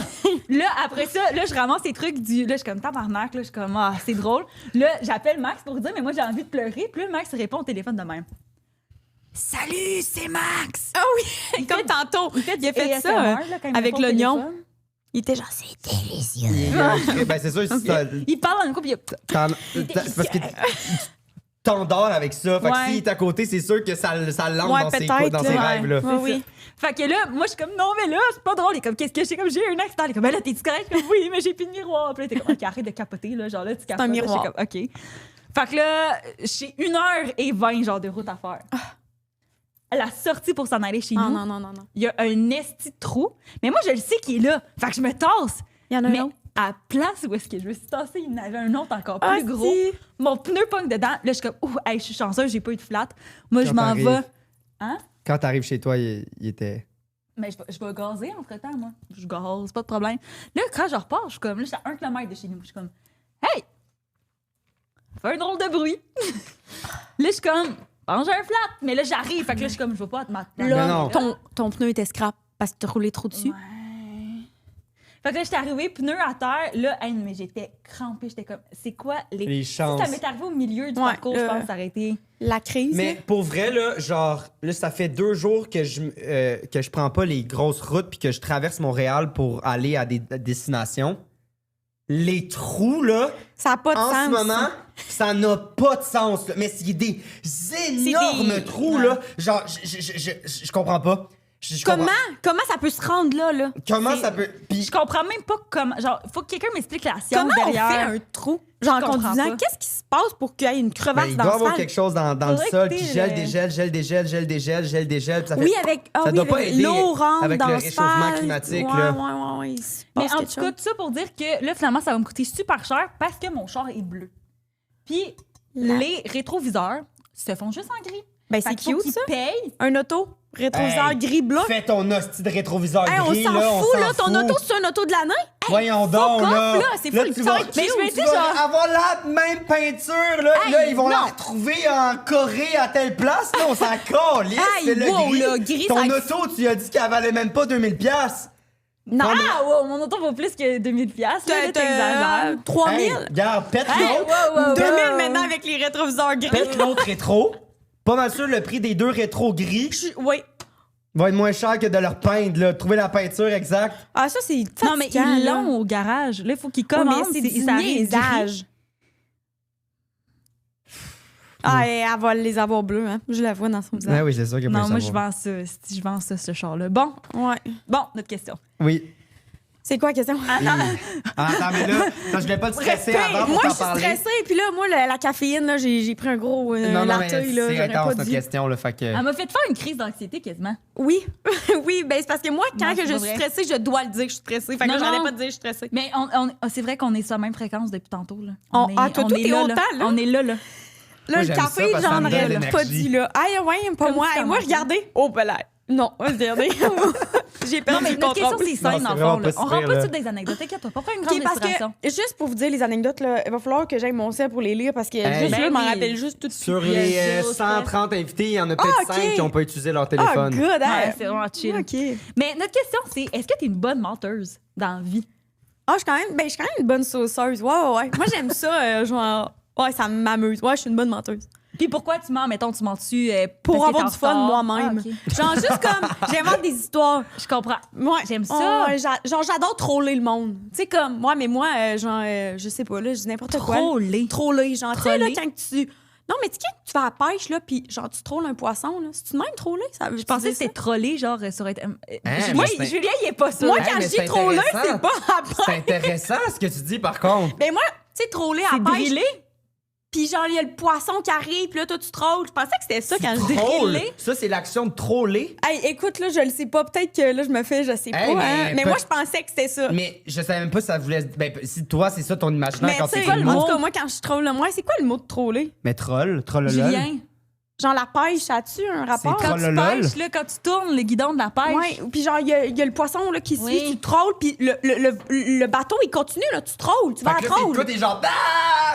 S2: Là, après ça, là, je ramasse ces trucs du... Là, je suis comme tabarnak. Là, je suis comme, ah, c'est drôle. Là, j'appelle Max pour lui dire, mais moi, j'ai envie de pleurer. Puis là, Max répond au téléphone de même. Salut, c'est Max!
S3: Ah oui, comme tantôt. Il a fait ça
S2: ASMR, là, quand il me
S3: avec
S2: répond au
S3: l'oignon.
S2: téléphone.
S3: Il était genre, c'est délicieux.
S1: Ben, c'est sûr, si t'as-
S2: Il parle dans le couple, il y a...
S1: c'est parce que tu t'endors avec ça. Fait que
S2: Ouais.
S1: s'il est à côté, c'est sûr que ça l'entre
S3: Ouais,
S1: dans ses,
S3: peut-être,
S1: dans ses
S3: là.
S1: rêves. Là.
S3: Ouais, oui.
S2: Fait que là, moi, je suis comme, non, mais là, c'est pas drôle. Il est comme, qu'est-ce que j'ai? Comme, j'ai eu un accident. Il est comme, ben là, t'es-tu correct? Je suis comme, oui, mais j'ai plus de miroir. Puis là, t'es comme, OK, arrête de capoter, là. Genre là, tu capotes.
S3: un
S2: Là,
S3: miroir.
S2: je suis comme, OK. Fait que là, j'ai 1h20, genre, de route à faire. À la sortie pour s'en aller chez
S3: Ah
S2: nous,
S3: non, non, non, non.
S2: il y a un esti de trou. Mais moi, je le sais qu'il est là. Fait que je me tasse.
S3: Il y en a
S2: Mais
S3: un autre.
S2: à la place où est-ce que je me suis tassée, il y en avait un autre encore
S3: Ah,
S2: plus gros.
S3: si.
S2: Mon pneu pogne dedans. Là, je suis comme, ouh, hey, je suis chanceuse, j'ai pas eu de flat. Moi, je
S1: Quand
S2: m'en
S1: t'arrives.
S2: vais. Hein?
S1: Quand t'arrives chez toi, il était.
S2: Mais je vais gazer entre-temps, moi. Je gaze, pas de problème. Là, quand je repars, je suis comme, là, je suis à 1 km de chez nous. Je suis comme, hey! Fais un drôle de bruit. Là, je suis comme, pense j'ai un flat. Mais là, j'arrive. Fait que là, je suis comme, je vais pas te mettre.
S1: Mais non.
S3: Ton pneu était scrap parce que t'as roulé trop dessus.
S2: Ouais. Fait que là, j'étais arrivée, pneu à terre. Là, hey, mais j'étais crampée. J'étais comme, c'est quoi
S1: Les
S2: Si
S1: chances.
S2: ça m'est arrivé au milieu du
S3: Ouais,
S2: parcours, je pense que ça aurait été.
S3: La crise.
S1: Mais
S3: là.
S1: pour vrai, là, genre, là, ça fait 2 jours que je prends pas les grosses routes puis que je traverse Montréal pour aller à des destinations. Les trous, là,
S3: Ça n'a pas de
S1: en
S3: sens.
S1: ce moment, ça n'a pas de sens. Là. Mais c'est des énormes
S3: des-
S1: trous,
S2: Ouais.
S1: là. Genre, je comprends pas. Je
S3: Comment?
S1: comprends-
S3: Comment ça peut se rendre là?
S1: Comment
S2: C'est-
S1: ça peut... Puis,
S2: Je comprends même pas comment. Genre, faut que quelqu'un m'explique la science
S3: Comment
S2: derrière.
S3: on fait un trou? Genre en
S2: Je comprends
S3: conduisant,
S2: pas.
S3: qu'est-ce qui se passe pour qu'il y ait une
S1: ben,
S3: crevasse
S1: il
S3: dans
S1: doit
S3: le
S1: avoir
S3: sol?
S1: quelque chose dans le
S2: Faudrait
S1: sol
S2: que
S1: qui
S2: t'aies
S1: gèle,
S2: le-
S1: dégèle, gèle, dégèle, gèle, dégèle, gèle, dégèle. Ça fait...
S3: Oui, avec,
S1: ça doit pas
S3: avec
S1: aider
S3: l'eau rentre
S1: avec
S3: dans
S1: le
S3: le
S1: réchauffement
S3: sol.
S1: climatique,
S3: Ouais,
S1: là.
S3: ouais, il se
S2: Mais
S3: passe
S2: en
S3: quelque
S2: tout cas,
S3: chose.
S2: tout ça pour dire que là, finalement, ça va me coûter super cher parce que mon char est bleu. Puis les rétroviseurs se font juste en gris.
S3: Ben,
S2: Fait
S3: c'est
S2: qu'il faut
S3: cute,
S2: qu'ils
S3: ça.
S2: payent.
S3: Un auto, rétroviseur
S1: Hey,
S3: gris-blanc.
S1: Fais ton hostie de rétroviseur
S3: Hey, on
S1: gris,
S3: s'en
S1: là,
S3: fout,
S1: on
S3: là.
S1: s'en
S3: Ton
S1: fout.
S3: auto, c'est un auto de l'année?
S1: Voyons donc,
S3: off,
S1: là.
S3: là, c'est full
S1: tu
S3: ça va
S1: vas,
S3: être
S2: Mais je me
S1: tu
S2: dis,
S1: vas
S2: genre-
S1: avoir la même peinture, là.
S3: Hey,
S1: là, ils vont la
S3: non.
S1: retrouver en Corée à telle place, là. On s'en calisse.
S3: Hey,
S1: c'est le
S3: wow,
S1: gris.
S3: là, gris,
S1: Ton
S3: ça-
S1: auto, tu as dit qu'elle valait même pas 2000$.
S3: Non.
S2: Ah, wow, mon auto vaut plus que 2000$. Là, t'exagères.
S3: 3000?
S1: Hey, regarde, pète
S2: Hey,
S1: l'autre.
S2: wow, wow,
S3: 2000
S2: wow.
S3: maintenant avec les rétroviseurs gris.
S1: Pète l'autre rétro. Pas mal sûr, le prix des 2 rétros gris
S3: Oui.
S1: va être moins cher que de leur peindre, là. Trouver la peinture exacte.
S3: Ah, ça, c'est
S2: Non, mais
S3: fatigant,
S2: ils
S3: là.
S2: l'ont au garage. Là, il faut qu'ils
S3: Ouais,
S2: commandent.
S3: mais c'est du
S2: ça arrive gris.
S3: niaisage. Ah, et elle va les avoir bleus, hein. Je la vois dans son visage.
S1: Ah oui, c'est sûr qu'il
S2: Non, moi, je vends ça. Je vends ça, ce char-là. Bon,
S3: Ouais.
S2: notre question.
S1: Oui.
S3: C'est quoi la question?
S2: Attends.
S1: Attends, mais là, je voulais pas te stresser
S3: Respect.
S1: avant pour
S3: Moi,
S1: t'en
S3: je suis
S1: parler.
S3: stressée, puis là, moi, la caféine, là, j'ai pris un gros
S1: Non, non, mais
S3: latte, là.
S1: c'est
S3: J'aurais
S1: intense,
S3: pas
S1: notre
S3: dit.
S1: question, là, fait que...
S2: Elle m'a fait faire une crise d'anxiété quasiment.
S3: Oui, oui, ben c'est parce que moi, quand
S2: Non,
S3: que
S2: c'est
S3: je
S2: pas
S3: suis
S2: vrai.
S3: stressée, je dois le dire que je suis stressée. Fait que
S2: Non,
S3: là, j'arrête
S2: non.
S3: pas de dire que je suis stressée.
S2: Mais c'est vrai qu'on est sur la même fréquence depuis tantôt. Là.
S3: Toi, t'es
S2: là,
S3: autant, là.
S2: On est là, là.
S3: Là,
S1: Moi,
S3: le
S1: j'aime
S3: café,
S1: ça parce que ça
S3: j'en
S1: me donne
S3: aurais
S1: l'énergie.
S3: pas dit, là. Ah, ouais, pas
S2: Comme
S3: moi.
S2: si
S3: Hey, moi,
S2: t'en
S3: regardez. Oh, ben là. Non, regardez. J'ai
S2: Non,
S3: perdu
S2: mais
S3: le
S2: notre question,
S3: contrôle.
S2: c'est simple,
S1: Non,
S2: dans
S1: c'est
S2: le fond.
S1: vraiment
S2: Là.
S1: pas
S2: On
S1: si
S2: rentre
S1: pire,
S2: pas
S1: là.
S2: toutes des anecdotes. T'inquiète-toi, pas faire une grande
S3: OK, parce
S2: respiration.
S3: que, juste pour vous dire les anecdotes, là, il va falloir que j'aille mon sel pour les lire parce que
S1: Hey.
S3: juste là, je
S2: Ben
S3: m'en
S2: oui.
S3: rappelle juste tout de suite.
S1: Sur
S2: Il y a
S1: les
S2: zéro stress.
S1: 130 invités, il y en a peut-être
S3: Ah,
S1: 5
S3: ok.
S1: qui n'ont pas utilisé leur
S3: Ah,
S1: téléphone.
S3: good, hein?
S2: Ouais, c'est vraiment chill.
S3: OK.
S2: Mais notre question, c'est est-ce que t'es une bonne menteuse dans la vie?
S3: Ah, je suis quand même une bonne sauceuse. Ouais. Moi, j'aime ça, genre... Ouais, ça m'amuse. Ouais, je suis une bonne menteuse.
S2: Puis pourquoi tu mens? Mettons, tu mens-tu
S3: Pour
S2: parce que
S3: avoir
S2: t'es
S3: du fun
S2: en retard?
S3: moi-même.
S2: Ah, ok.
S3: Genre, juste comme, j'invente des histoires.
S2: Je comprends.
S3: Ouais.
S2: J'aime ça.
S3: Ouais, genre, j'adore troller le monde. Tu sais, comme, genre, je sais pas, là, je dis n'importe quoi.
S2: Troller.
S3: Troller, genre, tu sais, là,
S2: Troller.
S3: quand tu... Non, mais tu sais, quand tu vas à la pêche, là, puis genre, tu trolles un poisson, là. C'est-tu de même troller? Ça veut
S2: Je pensais que
S3: c'était
S2: c'était trollé, genre, sur être.
S1: mais c'est-
S2: Julien, il est pas ça.
S3: Moi,
S1: Hey,
S3: quand
S1: mais
S3: je
S1: c'est
S3: dis troller,
S1: intéressant.
S3: c'est pas après.
S1: C'est intéressant ce que tu dis, par contre.
S3: Ben moi, tu sais, troller à
S2: C'est
S3: la pêche,
S2: drillé.
S3: puis genre, il y a le poisson qui arrive, puis là, toi, tu trolles. Je pensais que c'était ça quand je dis
S1: Troll.
S3: driller.
S1: Ça, c'est l'action de troller.
S3: Hey, écoute, là, je le sais pas. Peut-être que là, je me fais, je sais
S1: Hey,
S3: pas.
S1: mais
S3: Hein? Mais
S1: peut-
S3: moi, je pensais que c'était ça.
S1: Mais je savais même pas si ça voulait... Ben, si toi, c'est ça ton imaginaire
S3: Mais
S1: quand
S3: tu sais,
S1: c'est le
S3: en
S1: mot.
S3: tout cas, moi, quand je troll, là, moi, c'est quoi le mot de troller?
S1: Mais troll, trollolol.
S2: Julien.
S3: Genre la pêche, ça a-tu un rapport?
S1: C'est
S2: Quand tu
S1: Trollolol.
S2: pêches, là, quand tu tournes le guidon de la pêche.
S3: Ouais, puis genre, il y a le poisson là, qui suit,
S2: Oui.
S3: tu trolls, puis le bateau, il continue, là, tu trolls, tu vas à
S1: Fait que là,
S3: troll.
S1: toi, t'es genre,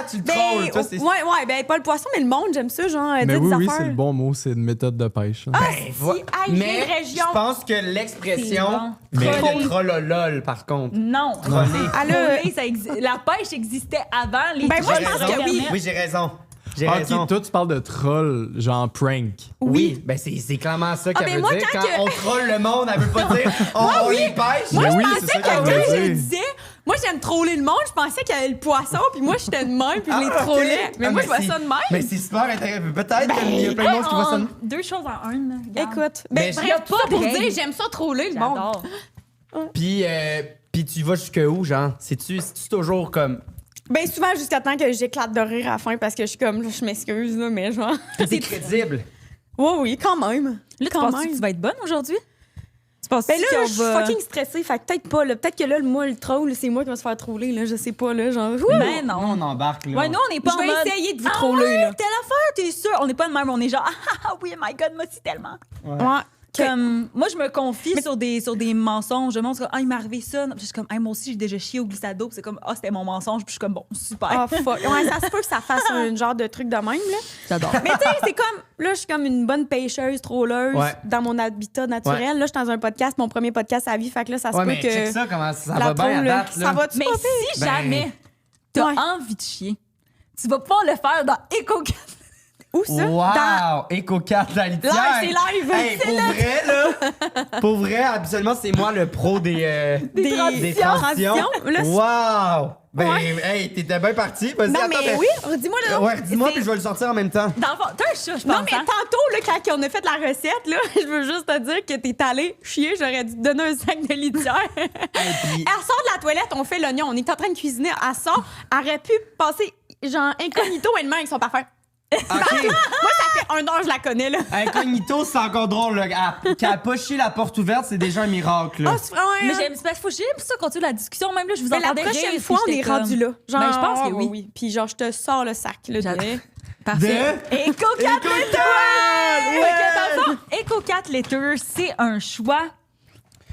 S1: tu le trolls. Toi, c'est...
S3: ouais, ben pas le poisson, mais le monde, j'aime ça, genre,
S4: Mais
S3: dire
S4: oui,
S3: des
S4: oui,
S3: affaires.
S4: c'est le bon mot, c'est une méthode de pêche.
S3: Ah,
S1: Ben,
S3: si,
S1: voilà.
S3: hey, je viens
S1: Mais
S3: de région.
S1: je pense que l'expression
S2: C'est
S1: vient
S2: bon.
S1: de trollolol, par contre.
S2: Non.
S1: Troller.
S3: Ah, là,
S2: Troller, la pêche existait avant les
S3: Ben, moi, je
S1: J'ai
S3: pense
S1: raison.
S3: que oui.
S1: Oui, j'ai raison. J'ai
S4: Ok,
S1: raison.
S4: toi, tu parles de troll, genre prank.
S1: Oui, ben c'est clairement ça qu'elle
S3: ben
S1: veut
S3: moi,
S1: dire.
S3: quand
S1: Quand
S3: que-
S1: on troll le monde, elle veut pas dire on les pêche.
S3: Moi,
S4: Mais
S3: je
S4: oui,
S3: pensais
S4: c'est ça
S3: que
S4: qu'elle
S3: quand
S4: veut
S3: je
S4: dire.
S3: disais, moi, j'aime troller le monde, je pensais qu'il y avait le poisson, puis moi, j'étais de même, puis je les
S1: Ah, ok.
S3: trollais. Mais
S1: Ah,
S3: moi, je vois
S1: c'est-
S3: ça de
S1: Mais
S3: même.
S1: c'est super intéressant. Peut-être qu'il y a plein de monde qui voit ça. de-
S2: Deux choses en un. là. Regarde.
S3: Écoute,
S1: Mais
S3: ben,
S1: y a
S3: bref, tout ça
S2: pas de
S3: pour
S2: règle.
S3: dire, j'aime ça troller le monde.
S2: J'adore.
S1: Puis tu vas jusque où, genre? C'est-tu toujours comme.
S3: Ben, souvent, jusqu'à temps que j'éclate de rire à la fin, parce que je suis comme, là, je m'excuse, là, mais genre.
S1: C'est crédible.
S3: Oui, quand même.
S2: Là, tu
S3: Quand
S2: penses que
S3: même.
S2: tu vas être bonne aujourd'hui? Tu penses
S3: Ben là,
S2: qu'on
S3: je suis
S2: va...
S3: fucking stressée, fait que peut-être pas, là. Peut-être que là, moi, le troll, c'est moi qui va se faire troller, là. Je sais pas, là, genre. Ouh!
S2: Mais
S1: Nous,
S2: non.
S1: on embarque, là.
S2: Ouais, nous, on n'est pas
S3: Je
S2: en
S3: vais
S2: mode...
S3: essayer de vous
S2: Ah
S3: troller,
S2: ouais,
S3: là.
S2: telle affaire, t'es sûr? On n'est pas de même, on est genre, ah oui, my God, moi aussi tellement.
S3: Ouais.
S2: Comme, moi, je me confie sur des mensonges. Je montre, il m'est arrivé ça. Puis je suis comme, hey, moi aussi, j'ai déjà chié au glissado. Puis c'est comme, c'était mon mensonge. Puis je suis comme, bon, super.
S3: Ah, fuck. Ouais, ça se peut que ça fasse un genre de truc de même, là.
S2: J'adore.
S3: Mais tu sais, c'est comme. Là, je suis comme une bonne pêcheuse, trolleuse,
S1: Ouais.
S3: dans mon habitat naturel.
S1: Ouais.
S3: Là, je suis dans un podcast, mon premier podcast à vie. Fait que là, ça se
S1: Ouais,
S3: peut
S1: mais
S3: que.
S1: check ça, comment ça
S3: la
S1: va bien à
S3: troll,
S1: date, là.
S3: ça va-tu
S2: Mais
S3: pas pire?
S2: si
S1: Ben-
S2: jamais t'as
S3: Ouais.
S2: envie de chier, tu vas pouvoir le faire dans EcoCat.
S3: Où ça? Dans-
S1: Wow! EcoCat, la litière!
S3: Live, c'est live!
S1: Hey,
S3: C'est
S1: pour vrai, là, pour vrai, habituellement, c'est moi le pro des transitions.
S3: Là, c'est-
S1: Wow! Ben,
S3: Ouais.
S1: hey, t'étais bien parti. Vas-y,
S3: Non,
S1: attends,
S3: mais
S1: ben-
S3: oui, dis-moi là.
S1: Ouais, dis-moi,
S2: C'est-
S1: puis je vais le sortir en même temps.
S2: Dans le fond, t'as un chat, je pense.
S3: Non, mais
S2: hein?
S3: tantôt, là, quand on a fait la recette, là, je veux juste te dire que t'es allé chier, j'aurais dû te donner un sac de litière.
S1: Puis-
S3: Elle sort de la toilette, on fait l'oignon, on est en train de cuisiner, elle sort, elle aurait pu passer, genre, incognito elle-même avec son parfum.
S1: OK.
S3: Moi, ça fait 1 an, je la connais, là.
S1: Incognito, c'est encore drôle, là. Qu'elle a pas chié la porte ouverte, c'est déjà un miracle, là.
S3: Ah, c'est vraiment.
S2: Mais c'est parce qu'il faut chier, puis ça continue la discussion. Même là, je vous
S3: Mais la
S2: entendais
S3: prochaine
S2: rire,
S3: fois, on
S2: puis
S3: est
S2: j'étais
S3: rendu là. Genre,
S2: Ben, je pense que
S3: ouais,
S2: oui.
S3: Puis genre, je te sors le sac, là.
S2: J'adore.
S3: de-
S2: Parfait. EcoCat
S1: EcoCat! Ouais!
S2: EcoCat Letter, c'est un choix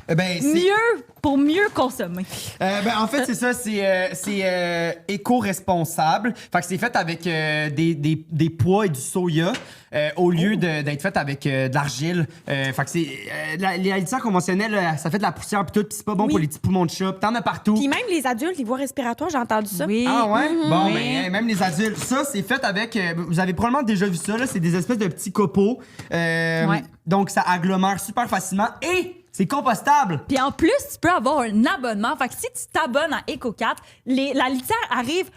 S1: Ben, c'est...
S2: mieux pour mieux consommer.
S1: Ben, en fait, c'est ça, c'est éco-responsable. Fait que c'est fait avec des pois et du soya au lieu d'être fait avec de l'argile. Fait que c'est... la litière conventionnelle, ça fait de la poussière pis tout, pis c'est pas bon
S3: Oui.
S1: pour les petits poumons de chat. Pis t'en as partout.
S3: Puis même les adultes, les voies respiratoires, j'ai entendu ça.
S2: Oui.
S1: Ah ouais? Bon,
S2: Oui.
S1: ben, même les adultes. Ça, c'est fait avec... vous avez probablement déjà vu ça, là. C'est des espèces de petits copeaux.
S2: Ouais.
S1: Donc, ça agglomère super facilement et c'est compostable.
S2: Puis en plus, tu peux avoir un abonnement. Fait que si tu t'abonnes à EcoCat, la litière arrive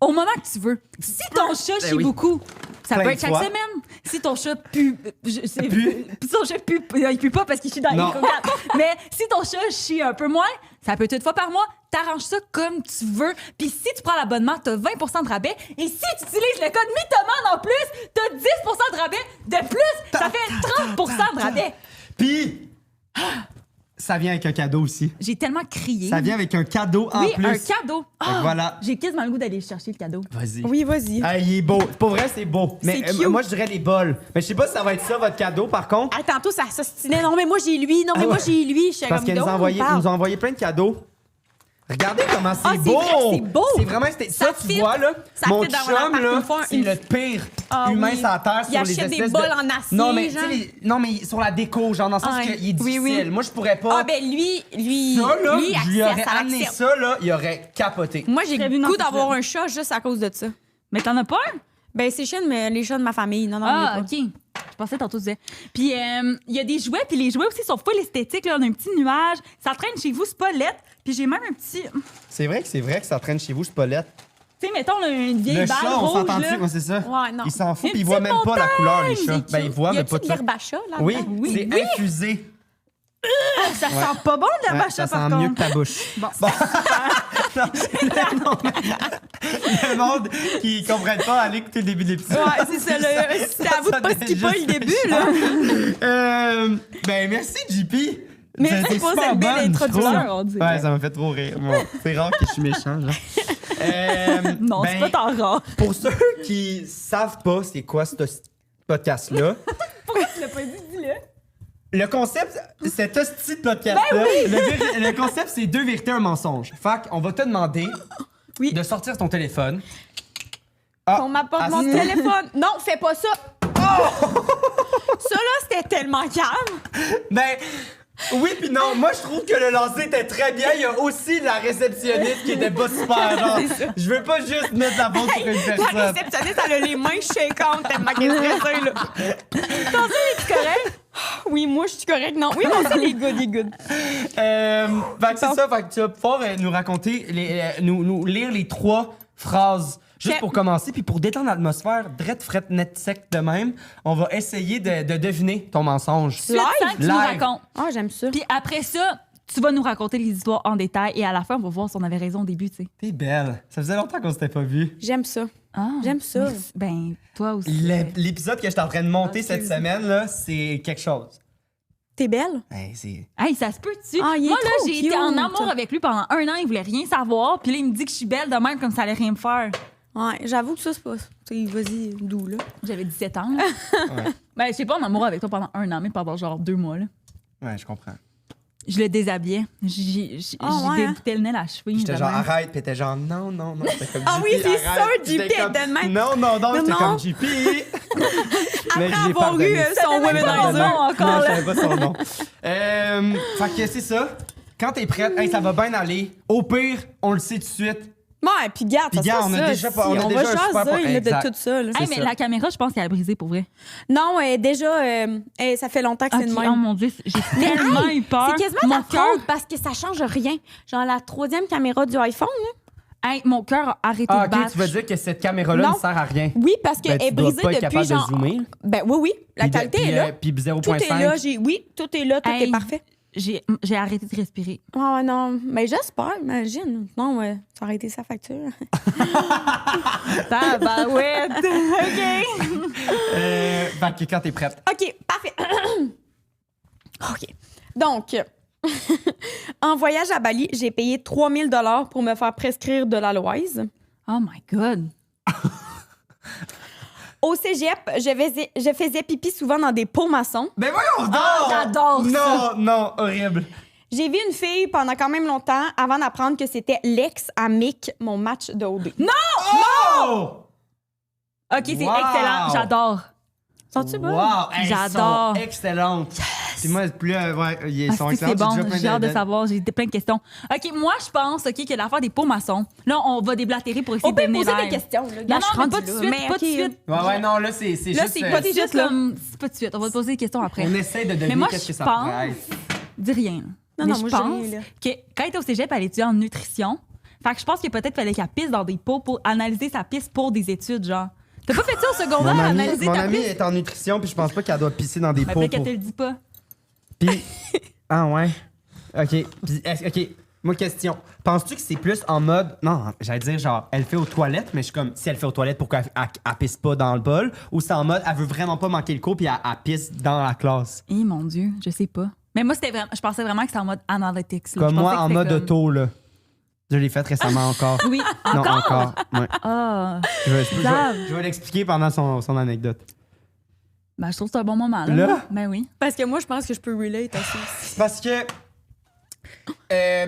S2: au moment que tu veux. Si ton chat
S1: Ben
S2: chie
S1: oui.
S2: beaucoup, ça
S1: Plein
S2: peut
S1: de
S2: être chaque
S1: fois.
S2: semaine. Si ton chat pue...
S1: Pue?
S2: Si ton chat pue... Il pue pas parce qu'il chie dans
S1: Non.
S2: EcoCat. Mais si ton chat chie un peu moins, ça peut être une fois par mois. T'arranges ça comme tu veux. Puis si tu prends l'abonnement, t'as 20 de rabais. Et si tu utilises le code MYTHOMAN en plus, t'as 10 de rabais de plus. Ça fait 30 de rabais.
S1: Puis, ça vient avec un cadeau aussi.
S2: J'ai tellement crié.
S1: Ça vient avec un cadeau en
S2: Oui,
S1: plus.
S2: un cadeau. Ah,
S1: voilà.
S2: J'ai quasiment le goût d'aller chercher le cadeau.
S1: Vas-y.
S3: Oui, vas-y.
S1: Ah, il est beau. Pour vrai, c'est beau. Mais
S3: C'est cute.
S1: moi, je dirais les bols. Mais je sais pas si ça va être ça, votre cadeau, par contre.
S3: Ah, tantôt, ça s'ostinait. Non, mais moi, j'ai lui. Non, mais
S1: Ah
S3: moi,
S1: ouais.
S3: j'ai lui. Je suis
S1: Parce
S3: comme,
S1: qu'elle nous a
S3: donc,
S1: envoyé,
S3: on parle.
S1: nous a envoyé plein de cadeaux. Regardez comment c'est
S3: Ah, c'est
S1: beau!
S3: vrai que c'est beau!
S1: C'est vraiment... Ça, tu
S3: fit.
S1: vois, là,
S3: Ça
S1: mon
S3: fit dans mon
S1: chum,
S3: appart.
S1: là,
S3: Une fois,
S1: c'est
S3: une-
S1: le pire
S3: Ah
S1: humain
S3: oui.
S1: sur la Terre
S3: Il
S1: sur les
S3: achète des
S1: espèces
S3: bols
S1: de...
S3: en acier,
S1: Non, mais, tu
S3: genre.
S1: sais, non, mais sur la déco, genre, dans le sens
S3: Ah,
S1: qu'il est
S3: oui,
S1: difficile.
S3: oui.
S1: Moi, je pourrais pas...
S3: Ah, ben lui,
S1: ça, là,
S3: lui,
S1: je lui aurais
S3: ça
S1: amené
S3: l'accepte.
S1: ça, là, il aurait capoté.
S3: Moi, j'ai
S2: Très vu
S3: le
S2: dans
S3: goût
S2: ce
S3: d'avoir
S2: film.
S3: un chat juste à cause de ça.
S2: Mais t'en as pas un?
S3: Ben, c'est chiant, mais les chats de ma famille. Non, non,
S2: Ah,
S3: on est
S2: OK. Je pensais tantôt, tu disais. Puis, il y a des jouets, puis les jouets aussi sont full esthétiques. Là. On a un petit nuage. Ça traîne chez vous, c'est pas lettre. Puis j'ai même un petit... Tu
S1: C'est vrai que ça traîne chez vous, c'est pas lettre.
S2: sais, mettons, là, une vieille
S1: Le
S2: balle
S1: chat, on
S2: rouge,
S1: s'entend-tu?
S2: là.
S1: Moi, c'est ça.
S3: Ouais, non.
S1: Il s'en fout,
S2: Une
S1: puis il voit
S2: petite
S1: même pas la couleur, les
S2: montagne,
S1: chats.
S2: c'est
S1: Ben, il voit,
S3: Y
S1: mais
S3: a-tu
S1: pas
S3: de
S1: de ça.
S3: l'herbe à chat, là?
S1: Oui,
S2: Oui.
S1: c'est infusé.
S2: Ça sent pas bon, de la
S1: Ouais,
S2: bâche,
S1: ça
S2: par
S1: sent mieux
S2: contre.
S1: que ta bouche.
S2: Bon,
S1: Non, le monde qui ne comprenne pas, allez écouter le début de l'épisode.
S3: Ouais, c'est ça, là. C'est à vous de pas skipper le début, là.
S1: Ben, merci, JP.
S3: Merci
S1: C'était
S3: pour
S1: super
S3: cette belle
S1: bonne, je trouve.
S2: introduction, on dirait.
S1: Ouais, ça m'a fait trop rire. Bon, c'est rare que je suis méchant, genre.
S2: non, c'est
S1: Ben,
S2: pas tant rare.
S1: Pour ceux qui savent pas c'est quoi cette podcast-là.
S3: Pourquoi tu l'as pas dit? Dis-le.
S1: Le concept, cet hostie de podcast-là, le concept, c'est 2 vérités, un mensonge. Fait qu'on va te demander de sortir ton téléphone.
S3: On m'apporte mon téléphone. Non, fais pas ça. Oh! Ça, là, c'était tellement calme.
S1: Ben, oui pis non. Moi, je trouve que le lancer était très bien. Il y a aussi la réceptionniste qui était pas super, genre. Je veux pas juste mettre la faute sur une personne.
S3: La réceptionniste, elle a les mains shakantes tellement qu'elle est stressée, là. T'en es correct? Oui, moi, je suis correct. Non, oui, moi aussi, les good, les good.
S1: Fait que c'est ça. Fait que tu vas pouvoir nous raconter, nous lire les 3 phrases. Juste pour commencer, puis pour détendre l'atmosphère, drette, frette, net, sec de même, on va essayer de deviner ton mensonge.
S2: Live? Tu nous racontes.
S3: Ah, j'aime ça.
S2: Puis après ça, tu vas nous raconter les histoires en détail et à la fin, on va voir si on avait raison au début, tu sais.
S1: T'es belle. Ça faisait longtemps qu'on s'était pas vu.
S3: J'aime ça.
S2: Ah,
S3: J'aime ça.
S2: Ben, toi aussi.
S1: L'épisode que j'étais en train de monter cette semaine, là, c'est quelque chose.
S3: T'es belle?
S1: Hey, c'est...
S2: Hey, ça se peut-tu?
S3: Ah, il est
S2: Moi, là,
S3: trop
S2: j'ai été
S3: cute.
S2: en amour avec lui pendant 1 an, il voulait rien savoir. Puis là, il me dit que je suis belle de même comme ça allait rien me faire.
S3: Ouais, j'avoue que ça, c'est pas... T'sais, vas-y, d'où, là?
S2: J'avais 17 ans. Là. Ben, je sais pas en amour avec toi pendant 1 an, mais pendant genre 2 mois. Là.
S1: Ouais, je comprends.
S2: Je le déshabillais. J'ai débuté le nez la cheville.
S1: J'étais
S2: de
S1: genre,
S2: même.
S1: arrête, pis t'étais genre, non, non, non. Comme
S3: Ah
S1: JP,
S3: oui, c'est
S1: arrête.
S3: sûr, JP
S1: J'étais comme,
S3: était de même.
S1: Non, non, non, j'étais
S3: Non.
S1: comme JP. Mais
S3: Après
S1: je l'ai
S3: avoir
S1: pardonné.
S3: eu son
S2: savais même pas mon
S3: womanizer.
S2: nom encore,
S1: Non, je
S2: là.
S1: savais pas son nom. Fait que c'est ça. Quand t'es prête, hey, ça va bien aller. Au pire, on le sait tout de suite.
S3: Ouais, puis garde,
S1: Puis
S3: ça
S1: gars,
S3: sera
S1: on a
S3: ça.
S1: déjà
S3: Si,
S1: pas- on a
S3: on
S1: déjà
S3: va
S1: un super
S3: jaser
S1: point.
S3: là,
S1: Exact.
S3: de tout ça. Là.
S2: Hey, mais
S1: ça.
S2: la caméra, je pense qu'elle a brisé pour vrai.
S3: Non, déjà, ça fait longtemps que c'est
S2: Ok,
S3: de
S2: oh
S3: même.
S2: mon Dieu, j'ai tellement eu peur.
S3: C'est quasiment
S2: mon
S3: ta
S2: cœur.
S3: faute parce que ça change rien. Genre la 3e caméra du iPhone, là.
S2: Hey, mon cœur a arrêté
S1: Ah,
S2: de battre.
S1: ok, tu veux dire que cette caméra-là
S3: Non.
S1: ne sert à rien.
S3: Oui, parce qu'elle
S1: Ben,
S3: est
S1: tu dois
S3: brisée
S1: pas être
S3: depuis
S1: capable
S3: genre...
S1: de zoomer.
S3: Ben oui, la
S1: Puis de-
S3: qualité
S1: puis,
S3: est là.
S1: Puis
S3: Tout est là,
S1: 0.5.
S3: oui, tout est là, tout
S2: Hey.
S3: est parfait.
S2: J'ai arrêté de respirer.
S3: Oh non, mais j'espère, imagine. Non, ça aurait été sa facture.
S2: Tabarouette! OK.
S1: Fait que quand t'es prête.
S3: OK, parfait. OK. Donc, en voyage à Bali, j'ai payé 3000 $ pour me faire prescrire de l'aloise.
S2: Oh my God.
S3: Au cégep, je faisais pipi souvent dans des pots maçons.
S1: Ben voyons donc!
S2: Ah, j'adore ça.
S1: Non, non, horrible.
S3: J'ai vu une fille pendant quand même longtemps avant d'apprendre que c'était l'ex à Mick, mon match de OD. Non!
S1: Oh!
S2: OK, c'est
S1: Wow.
S2: excellent. J'adore.
S3: Sont-tu bonnes?
S1: Wow! Elles
S2: J'adore.
S1: sont excellentes. Puis moi, plus, ouais, ils sont
S2: Ah, c'est
S1: excellents.
S2: bon, j'ai hâte de savoir. J'ai plein de questions. OK, moi, je pense que l'affaire des pots maçons, là, on va déblatérer pour essayer
S3: On
S2: de
S3: peut
S2: devenir
S3: poser
S2: live.
S3: des questions. Là.
S2: Non,
S3: Là,
S2: non,
S3: je suis
S2: mais
S3: rendue
S2: pas tout de
S3: là.
S2: suite,
S3: Mais
S2: pas
S3: OK.
S2: tout de suite.
S1: Ouais, non, là, c'est
S3: Là,
S1: juste...
S3: c'est pas
S2: C'est
S3: Juste
S2: juste
S3: là.
S2: comme... C'est pas tout de suite. On va te poser des questions après.
S1: On essaie de
S2: Mais
S1: deviner
S2: moi,
S1: qu'est-ce que
S2: je
S1: ça
S2: pense...
S1: pourrait être.
S2: Dis rien.
S3: Non,
S2: Mais
S3: non,
S2: je
S3: moi, j'ai
S2: pense
S3: rien, là.
S2: que quand elle était au cégep, elle étudiait en nutrition. Fait que je pense que peut-être fallait qu'elle pisse dans des pots pour analyser sa pisse pour des études, genre. T'as pas fait ça au secondaire, analyser
S1: Mon
S2: ta
S1: amie
S2: pisse?
S1: est en nutrition, puis je pense pas qu'elle doit pisser dans des
S2: Ben,
S1: pots.
S2: peut-être qu'elle te le dit pas.
S1: Puis... Ah ouais? OK. Puis, OK. Moi, question. Penses-tu que c'est plus en mode... Non, j'allais dire genre, elle fait aux toilettes, mais je suis comme, si elle fait aux toilettes, pourquoi elle pisse pas dans le bol? Ou c'est en mode, elle veut vraiment pas manquer le cours, puis elle pisse dans la classe?
S2: Eh mon Dieu, je sais pas. Mais moi, c'était vraiment, je pensais vraiment que c'était en mode analytics. là.
S1: Comme
S2: Je
S1: moi,
S2: pensais que
S1: en
S2: c'était
S1: mode
S2: comme-
S1: auto, là. Je l'ai fait récemment encore.
S2: Oui,
S1: Non,
S2: encore?
S1: encore. Ouais.
S2: Ah,
S1: Je vais l'expliquer pendant son anecdote.
S2: ben, je trouve que c'est un bon moment. Là.
S1: Là?
S2: Ben oui.
S3: Parce que moi, je pense que je peux relate à ça.
S1: C'est parce que...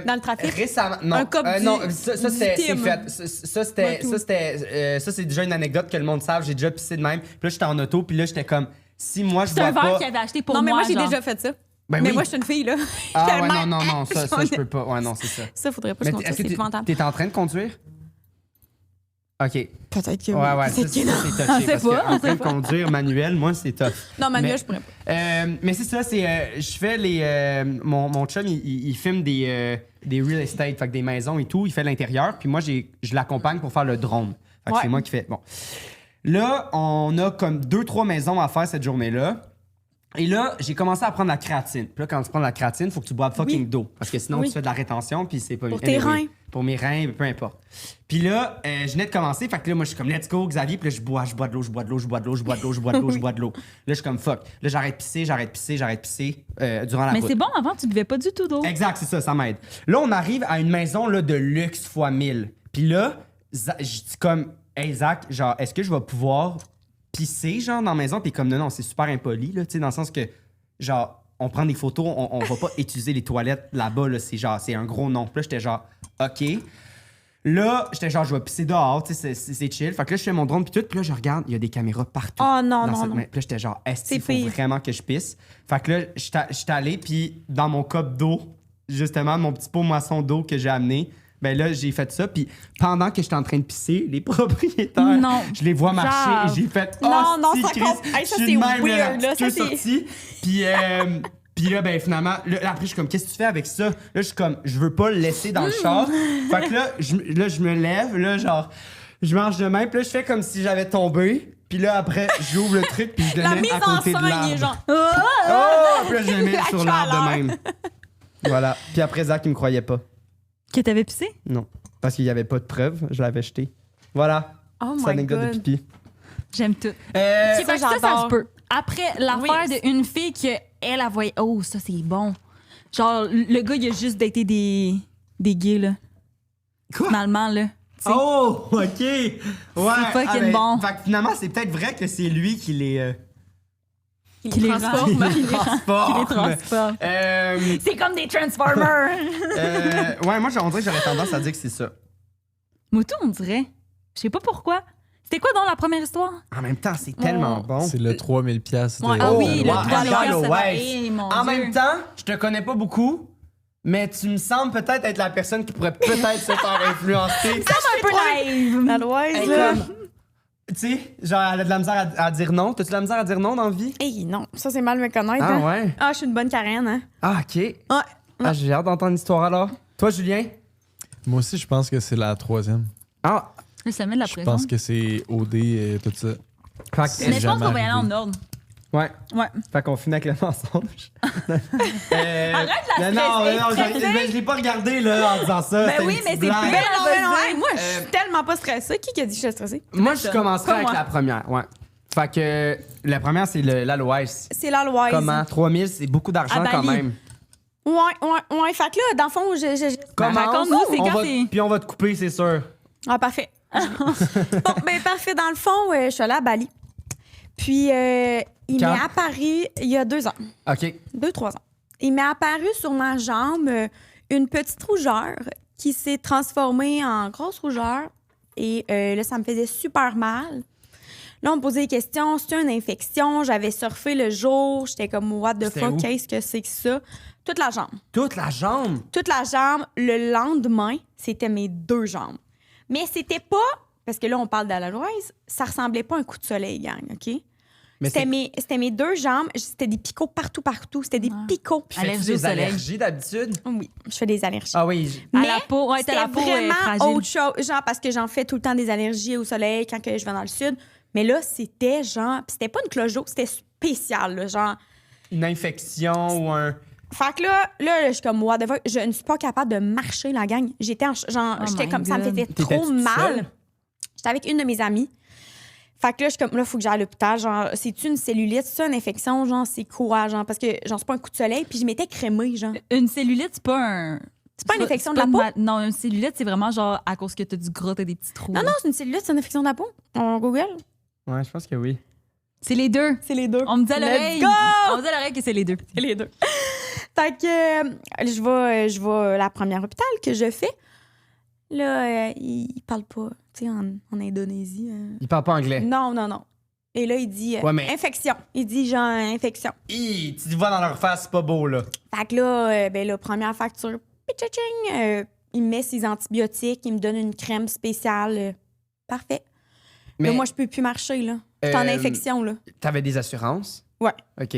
S3: Dans le trafic?
S1: Récemment, non.
S3: Un cop
S1: non,
S3: du-
S1: ça,
S3: du
S1: c'est
S3: team.
S1: fait. Ça, c'est déjà une anecdote que le monde savent. J'ai déjà pissé de même. Puis là, j'étais en auto, puis là, j'étais comme, si moi, je
S2: C'est un
S1: vois
S2: verre
S1: pas...
S2: qu'il avait acheté pour
S3: Non, mais moi, j'ai
S2: genre.
S3: déjà fait ça.
S1: Ben
S3: mais
S1: oui.
S3: moi, je suis une fille, là.
S1: Ah ouais,
S3: Tellement-
S1: non, ça, je peux pas. Ouais, non, c'est ça.
S3: Ça, faudrait pas que
S1: Mais
S3: je compte ça,
S1: est-ce
S3: c'est
S1: que
S3: épouvantable.
S1: t'es en train de conduire? OK.
S3: Peut-être que
S1: Ouais, ouais,
S3: Peut-être
S1: ça,
S3: que non.
S1: c'est touché.
S2: On sait
S1: Parce
S2: pas,
S1: que
S2: on
S1: en train
S2: sait
S1: de conduire manuel, moi, c'est tough.
S3: Non, Manuel,
S1: Mais-
S3: je pourrais pas.
S1: Mais c'est ça, c'est je fais les mon chum il filme des real estate, fait que des maisons et tout, il fait l'intérieur, puis moi je l'accompagne pour faire le drone. Fait que
S3: Ouais.
S1: c'est moi qui fais. Bon. Là, on a comme 2-3 maisons à faire cette journée-là. Et là, j'ai commencé à prendre la créatine. Puis là, quand tu prends de la créatine, il faut que tu boives fucking
S3: Oui.
S1: d'eau. Parce que sinon,
S3: Oui.
S1: tu fais de la rétention, puis c'est pas...
S3: Pour tes reins.
S1: Pour mes reins, peu importe. Puis là, je venais de commencer, fait que là, moi, je suis comme, let's go, Xavier. Puis là, je bois de l'eau, je bois de l'eau, je bois de l'eau, je bois de l'eau, je bois de l'eau, je bois de l'eau. Là, je suis comme, fuck. Là, j'arrête de pisser durant la
S2: Mais
S1: route.
S2: c'est bon, avant, tu buvais pas du tout d'eau.
S1: Exact, c'est ça m'aide. Là, on arrive à une maison là, de luxe x 1000. Puis là, je dis comme, hey Zach, genre, est-ce que je vais pouvoir pisser, genre, dans la maison. Puis comme, non, c'est super impoli, là, tu sais, dans le sens que, genre, on prend des photos, on va pas utiliser les toilettes là-bas, là, c'est un gros non. Puis là, j'étais genre, OK. Là, j'étais genre, je vais pisser dehors, tu sais, c'est chill. Fait que là, je fais mon drone, puis tout, puis là, je regarde, il y a des caméras partout.
S3: Oh non, non,
S1: cette
S3: non.
S1: main. Puis là, j'étais genre, est-ce qu'il faut
S3: pire.
S1: vraiment que je pisse? Fait que là, j'étais allé, puis dans mon cup d'eau, justement, mon petit pot moisson d'eau que j'ai amené, ben là, j'ai fait ça. Puis pendant que j'étais en train de pisser, les propriétaires,
S2: Non.
S1: je les vois marcher
S2: Genre.
S1: et j'ai fait,
S3: Non, non,
S1: si,
S3: ça
S1: Chris,
S3: compte. Hey, ça,
S1: je suis
S3: c'est
S1: de même,
S3: weird, là,
S1: la
S3: ça,
S1: petite queue
S3: c'est-
S1: sortie. Puis... Puis là, ben finalement, là, après, je suis comme, qu'est-ce que tu fais avec ça? Là, je suis comme, je veux pas le laisser dans le char. Fait que là, je me lève, là, genre, je marche de même, puis là, je fais comme si j'avais tombé. Puis là, après, j'ouvre le truc, puis je le
S3: La
S1: mets
S3: mise
S1: à
S3: en
S1: côté de
S3: scène, il est
S1: l'arbre.
S3: genre...
S1: Oh! Puis là, je le mets sur
S3: À
S1: l'arbre de
S3: l'heure.
S1: même. Voilà. Puis après, Zach, il me croyait pas.
S2: Que t'avais pissé?
S1: Non. Parce qu'il y avait pas de preuve, je l'avais jeté. Voilà.
S3: Oh
S1: C'est
S3: my
S1: anecdote de
S3: God.
S1: pipi.
S2: J'aime tout.
S1: Euh,
S2: Fait que ça
S3: j'adore.
S2: se peut. Après, l'affaire
S3: Oui.
S2: d'une fille qu'elle a voyé. Oh, ça, c'est bon. Genre, le gars, il a juste daté des gays, là.
S1: Quoi?
S2: Finalement, là. Tu sais.
S1: Oh, OK. Ouais.
S2: fucking bon.
S1: Fait que finalement, c'est peut-être vrai que c'est lui qui les...
S2: Qui les
S3: transforme.
S2: rend.
S1: qui les transforme.
S2: Qui les transforme.
S1: Euh,
S2: C'est comme des Transformers.
S1: ouais, moi, on dirait que j'aurais tendance à dire que c'est ça.
S2: Moutou, on dirait. Je sais pas pourquoi. C'était quoi dans la première histoire?
S1: En même temps, c'est tellement bon.
S4: C'est le 3000 pièces.
S2: Ouais, ah oui, le
S1: wow.
S2: 3000
S1: Charles
S2: ça va-
S1: Weiss.
S2: Eh, mon
S1: En
S2: Dieu.
S1: même temps, je te connais pas beaucoup, mais tu me sembles peut-être être la personne qui pourrait peut-être se faire influencer.
S2: Ça, un peu naïve.
S3: Malouise,
S1: Elle,
S3: là.
S1: comme, tu sais, genre, elle a de la misère à dire non. T'as-tu de la misère à dire non dans la vie?
S3: Hey, non, ça, c'est mal me connaître.
S1: Ah
S3: hein.
S1: ouais?
S3: Ah, je suis une bonne Karen, hein.
S1: Ah, OK.
S3: Ouais.
S1: Ah, j'ai hâte d'entendre l'histoire alors. Toi, Julien?
S4: Moi aussi, je pense que c'est la troisième.
S1: Ah,
S2: Là, ça met de la
S4: Je
S2: pression.
S4: pense que c'est OD et tout ça.
S1: fait que-
S4: C'est
S2: Mais je pense
S4: jamais
S2: qu'on va y aller en
S4: arrivé.
S2: ordre.
S1: ouais.
S2: Ouais.
S1: Fait qu'on finit avec le mensonge.
S2: Arrête de la
S1: non,
S2: stresser,
S1: non,
S2: stressée.
S1: je l'ai pas regardé là en disant ça.
S2: Ben
S1: c'était
S2: oui,
S1: une
S2: mais
S1: petite
S2: c'est
S1: blague.
S2: plus-
S3: Ben non, ben non,
S2: vas-y.
S3: hey, moi, je suis tellement pas stressée. Qui a dit que j'étais stressée?
S1: Moi, je commencerai
S2: Pas
S1: avec
S2: moi.
S1: la première, ouais. Fait que la première, c'est l'Aloès.
S3: C'est la Loise.
S1: Comment? 3000, c'est beaucoup d'argent
S2: À
S1: quand
S2: Bali.
S1: même.
S3: Ouais. Fait que là, dans le fond,
S1: Commence,
S2: raconte-nous, c'est
S1: on
S2: quand
S1: va-
S2: c'est-
S1: Puis on va te couper, c'est sûr.
S3: Ah, parfait. Bon, ben parfait. Dans le fond, je suis allée à Bali. Puis, il
S1: Quand?
S3: m'est apparu il y a 2 ans.
S1: OK.
S3: 2-3 ans. Il m'est apparu sur ma jambe une petite rougeur qui s'est transformée en grosse rougeur. Et là, ça me faisait super mal. Là, on me posait des questions. C'était une infection. J'avais surfé le jour. J'étais comme, what the
S1: C'était
S3: fuck,
S1: où?
S3: qu'est-ce que c'est que ça? Toute la jambe.
S1: Toute la jambe.
S3: Toute la jambe. Le lendemain, c'était mes 2 jambes. Mais c'était pas, parce que là, on parle d'Aloise, ça ressemblait pas à un coup de soleil, gang, OK?
S1: Mais
S3: C'était mes 2 jambes. C'était des picots partout. C'était des picots.
S1: Puis fais-tu
S2: Allergie au
S1: des
S2: soleil.
S1: allergies d'habitude?
S3: Oui, je fais des allergies.
S1: Ah oui.
S2: À
S3: Mais
S2: la peau, ouais,
S3: c'était
S2: la peau est
S3: vraiment
S2: fragile.
S3: autre chose. Genre, parce que j'en fais tout le temps des allergies au soleil quand que je vais dans le sud. Mais là, c'était genre... Puis c'était pas une cloche d'eau, c'était spécial, là, genre...
S1: Une infection ou un...
S3: Fait que là, je suis comme, what the fuck, je ne suis pas capable de marcher, la gang. J'étais
S2: Oh
S3: j'étais
S2: my
S3: comme, ça me
S2: God.
S3: faisait trop
S1: T'étais-tu toute
S3: mal.
S1: seule?
S3: J'étais avec une de mes amies. Fait que là, je suis comme, là, faut que j'aille à l'hôpital. Genre, c'est-tu une cellulite? C'est-tu une infection? Genre, c'est quoi? Genre, parce que, genre, c'est pas un coup de soleil. Puis je m'étais crémée, genre.
S2: Une cellulite, c'est pas un.
S3: C'est pas une infection de
S2: c'est
S3: la
S2: pas
S3: peau?
S2: Non, une cellulite, c'est vraiment genre à cause que t'as du gras, t'as des petits trous.
S3: Non, non, c'est une cellulite, c'est une infection de la peau. On Google.
S1: Ouais, je pense que oui.
S2: C'est les deux.
S3: C'est les deux.
S2: On me dit à
S3: Let's
S2: l'oreille.
S3: go!
S2: On me dit à l'oreille que c'est les deux.
S3: C'est les deux. Fait que je vais à la première hôpital que je fais. Là, il parle pas, tu sais, en Indonésie.
S1: Il parle pas anglais.
S3: Non. Et là, il dit
S1: Ouais, mais-
S3: infection. Il dit genre infection.
S1: Hi, tu te vois dans leur face, c'est pas beau, là.
S3: Fait que là, ben là, première facture, pitching, il me met ses antibiotiques, il me donne une crème spéciale. Parfait.
S1: Mais
S3: Là, moi, je peux plus marcher, là. Je suis en infection, là.
S1: T'avais des assurances?
S3: Ouais.
S1: OK.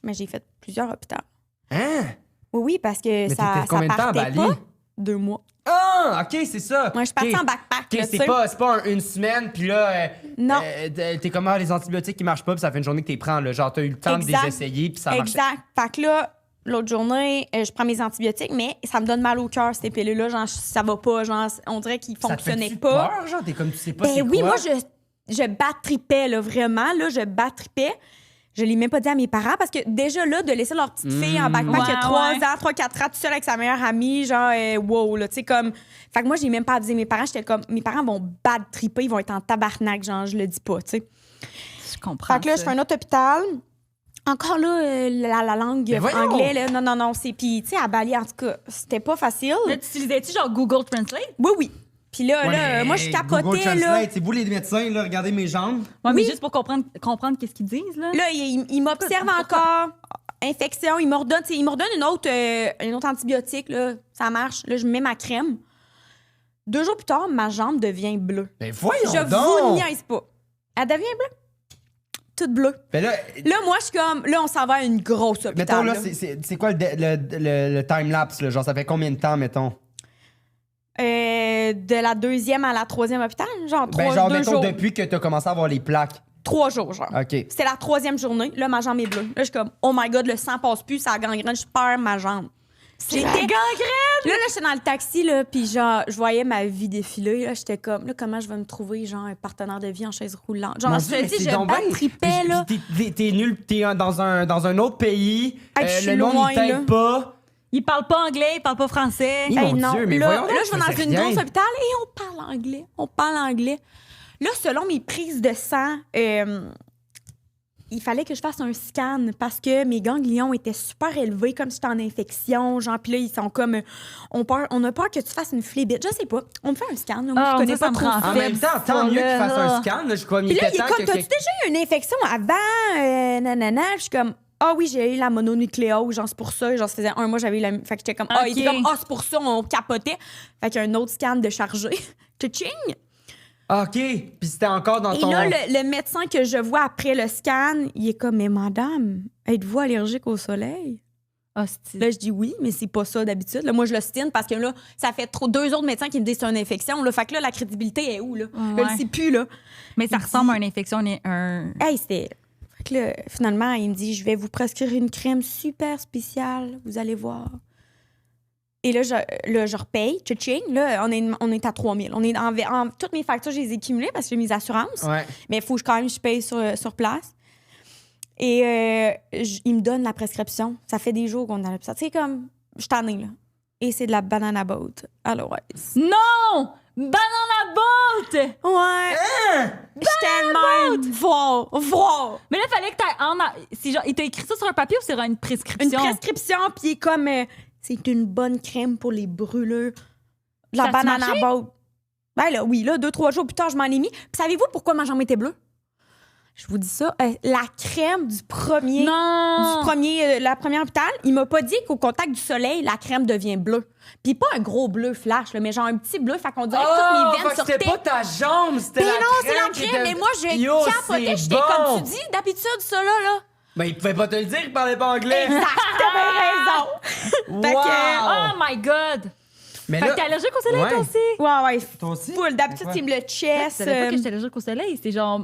S3: Mais j'ai fait plusieurs hôpitaux.
S1: Hein?
S3: Oui, parce que
S1: Mais
S3: ça
S1: t'étais combien de temps à
S3: partait
S1: Bali?
S3: pas. 2 mois.
S1: Ah, OK, c'est ça.
S3: Moi, je suis partie
S1: OK.
S3: en backpack,
S1: OK,
S3: là,
S1: c'est
S3: tu sais.
S1: pas une semaine, puis là,
S3: Non.
S1: t'es comme, ah, les antibiotiques qui marchent pas, puis ça fait une journée que t'es prends, là. Genre, t'as eu le temps de les
S3: Exact.
S1: essayer, puis ça marche.
S3: Exact. Fait que là, l'autre journée, je prends mes antibiotiques, mais ça me donne mal au cœur, ces pilules-là. Genre, ça va pas. Genre, on dirait qu'ils
S1: Ça te
S3: fonctionnaient
S1: fait-tu
S3: pas.
S1: peur, genre? T'es comme, tu sais pas c'est
S3: Ben oui,
S1: quoi?
S3: moi, je battripais, là, vraiment. Là, je battripais. Je l'ai même pas dit à mes parents parce que déjà là, de laisser leur petite fille en backpack il y a 3-4 ans, toute seule avec sa meilleure amie, genre, wow, là, tu sais, comme. Fait que moi, je l'ai même pas dit à mes parents. J'étais comme, mes parents vont bad tripper, ils vont être en tabarnak, genre, je le dis pas, tu sais.
S2: Je comprends.
S3: Fait que là, je fais un autre hôpital. Encore là, la langue anglais, là, non, c'est. Puis, tu sais, à Bali, en tout cas, c'était pas facile.
S2: Là, tu utilisais-tu genre Google Translate?
S3: Oui. Puis là, moi, je capotais,
S1: Google
S3: là.
S1: Translate, c'est vous les médecins, là, regardez mes jambes.
S2: Ouais, mais juste pour comprendre qu'est-ce qu'ils disent, là.
S3: Là, il m'observe encore. Infection, il m'ordonne une autre antibiotique, là. Ça marche. Là, je mets ma crème. 2 jours plus tard, ma jambe devient bleue.
S1: Ben voyons
S3: Je vous niaise pas. Elle devient bleue. Toute bleue.
S1: Ben là,
S3: moi, je suis comme... Là, on s'en va à une grosse hôpital.
S1: mettons, là, c'est quoi le time-lapse, là? Genre, ça fait combien de temps, mettons?
S3: De la 2e à la 3e hôpital, genre 2
S1: mettons,
S3: jours.
S1: depuis que t'as commencé à avoir les plaques.
S3: 3 jours, genre.
S1: OK.
S3: C'est la 3e journée. Là, ma jambe est bleue. Là, je suis comme, oh my God, le sang passe plus, ça gangrène, je perds ma jambe.
S2: C'est la gangrène!
S3: Là, j'étais dans le taxi, là, puis genre, je voyais ma vie défiler. Là, j'étais comme, là, comment je vais me trouver, genre, un partenaire de vie en chaise roulante? Genre, je te dis, je tripais, là.
S1: T'es nul, t'es dans un autre pays.
S3: Hey,
S1: le monde, il t'aide pas.
S2: Ils parlent pas anglais, ils parlent pas français.
S1: Mon Dieu, mais voyons donc,
S3: là, je vais
S1: ça
S3: dans une grosse hôpital et on parle anglais. Là, selon mes prises de sang, il fallait que je fasse un scan parce que mes ganglions étaient super élevés, comme si j'étais en infection. Genre, puis là, ils sont comme... On a peur que tu fasses une phlébite. Je sais pas. On me fait un scan. Là. Moi, je connais pas trop.
S1: En même temps, tant mieux qu'il fasse un scan. Là, je crois.
S3: Puis là, il est comme, t'as-tu déjà eu une infection avant? Nanana. Je suis comme... Ah oui, j'ai eu la mononucléose, genre c'est pour ça. Genre, ça faisait 1 mois, j'avais eu la... Fait que j'étais comme, il était comme, c'est pour ça, on capotait. Fait qu'il y a un autre scan de chargé. Tching!
S1: OK. Puis c'était encore dans ton...
S3: Et là, le médecin que je vois après le scan, il est comme, mais madame, êtes-vous allergique au soleil?
S2: Hostie.
S3: Là, je dis oui, mais c'est pas ça d'habitude. Là, moi, je le stine parce que là, ça fait 2 autres médecins qui me disent que c'est une infection. Là. Fait que là, la crédibilité est où, là?
S2: Ouais.
S3: Je le sais plus, là.
S2: Mais ça ressemble à une infection.
S3: Hey, c'était... Fait que là, finalement, il me dit, je vais vous prescrire une crème super spéciale. Vous allez voir. Et là, je repaye. Tching. Là, on est à 3 000. On est toutes mes factures, je les ai cumulées parce que j'ai mes assurances.
S1: Ouais.
S3: Mais il faut que je paye sur place. Et il me donne la prescription. Ça fait des jours qu'on a l'hôpital. Tu sais, comme, je t'en ai, là. Et c'est de la banana boat. Alors, ouais.
S2: Non! Banana boat!
S3: Ouais. J'étais même. Voir.
S2: Mais là, il fallait que t'ailles il t'a écrit ça sur un papier ou sur une prescription?
S3: Une prescription, puis comme c'est une bonne crème pour les brûlures. De la
S2: Ça a-tu
S3: banana
S2: marché?
S3: boat. Ben là, oui, là, 2-3 jours plus tard, je m'en ai mis. Puis savez-vous pourquoi ma jambe était bleue? Je vous dis ça. La crème du premier.
S2: Non!
S3: La première hôpital, il m'a pas dit qu'au contact du soleil, la crème devient bleue. Puis pas un gros bleu flash, là, mais genre un petit bleu. Fait qu'on dirait que toutes mes veines sortaient.
S1: C'était pas ta jambe, c'était
S3: Mais
S1: la
S3: non, c'est la
S1: crème.
S3: crème. Mais moi, je capotais. J'étais comme tu dis, d'habitude, ça là.
S1: Mais il pouvait pas te le dire, il parlait pas anglais.
S3: Exact, t'as bien raison. Fait que,
S2: Oh my God!
S1: Mais
S2: Fait que t'es allergique au soleil, toi aussi?
S3: ouais.
S1: Toi aussi?
S3: Full. D'habitude,
S1: C'est
S3: c'est le chest.
S2: Je savais pas que j'étais allergique au soleil. C'est genre...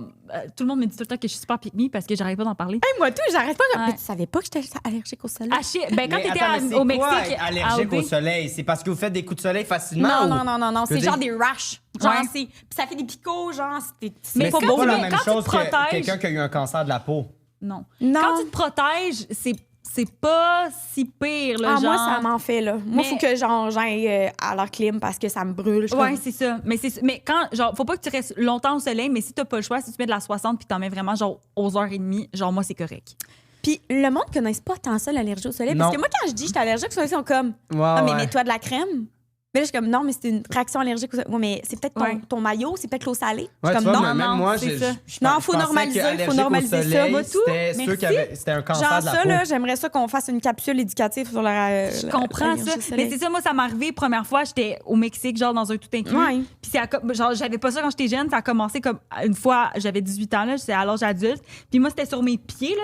S2: tout le monde me dit tout le temps que je suis super pique-me parce que j'arrive pas d'en parler.
S3: Hey, moi, tout, j'arrête pas.
S2: Ouais.
S3: Mais tu savais pas que j'étais allergique au soleil?
S2: Ah, ben, quand
S1: Mais
S2: t'étais
S1: attends, mais
S2: au
S1: c'est
S2: Mexique...
S1: quoi, allergique au soleil? C'est parce que vous faites des coups de soleil facilement?
S3: Non. C'est genre des rashes. Genre,
S2: Ouais.
S3: puis ça fait des picots, genre,
S2: Mais
S1: Mais
S2: pas
S1: c'est
S2: beau,
S1: pas la
S2: mais
S1: même
S2: quand tu
S1: chose
S2: te
S1: que
S2: protèges-
S1: quelqu'un qui a eu un cancer de la peau.
S2: Non.
S3: Non.
S2: Quand tu te protèges, c'est pas si pire, là,
S3: Ah,
S2: genre...
S3: moi, ça m'en fait, là. Moi,
S2: Mais-
S3: faut que j'aille à l'air clim parce que ça me brûle.
S2: Ouais, c'est ça. Mais quand, genre, faut pas que tu restes longtemps au soleil, mais si t'as pas le choix, si tu mets de la 60 puis t'en mets vraiment, genre, aux heures et demie, genre, moi, c'est correct.
S3: Puis le monde connaît pas tant ça, l'allergie au soleil.
S1: Non.
S3: Parce que moi, quand je dis que je suis allergique au soleil, ils sont comme, mais mets-toi de la crème. Mais là, je suis comme, non, mais c'est une réaction allergique au soleil. Ouais, mais c'est peut-être ton maillot, c'est peut-être l'eau salée. Je
S1: Ouais,
S3: suis
S1: tu
S3: comme,
S1: vois,
S3: non,
S1: même moi,
S2: c'est ça.
S3: Non, faut normaliser, ça, moi, tout.
S1: C'était un cancer
S3: Genre
S1: de la
S3: ça,
S1: peau.
S3: là, j'aimerais ça qu'on fasse une capsule éducative sur
S2: Je comprends ça. Mais c'est ça, moi, ça m'est arrivé. Première fois, j'étais au Mexique, genre, dans un tout inclus.
S3: Ouais.
S2: Puis genre, j'avais pas ça quand j'étais jeune. Ça a commencé comme une fois, j'avais 18 ans, là, j'étais à l'âge adulte. Puis moi, c'était sur mes pieds, là.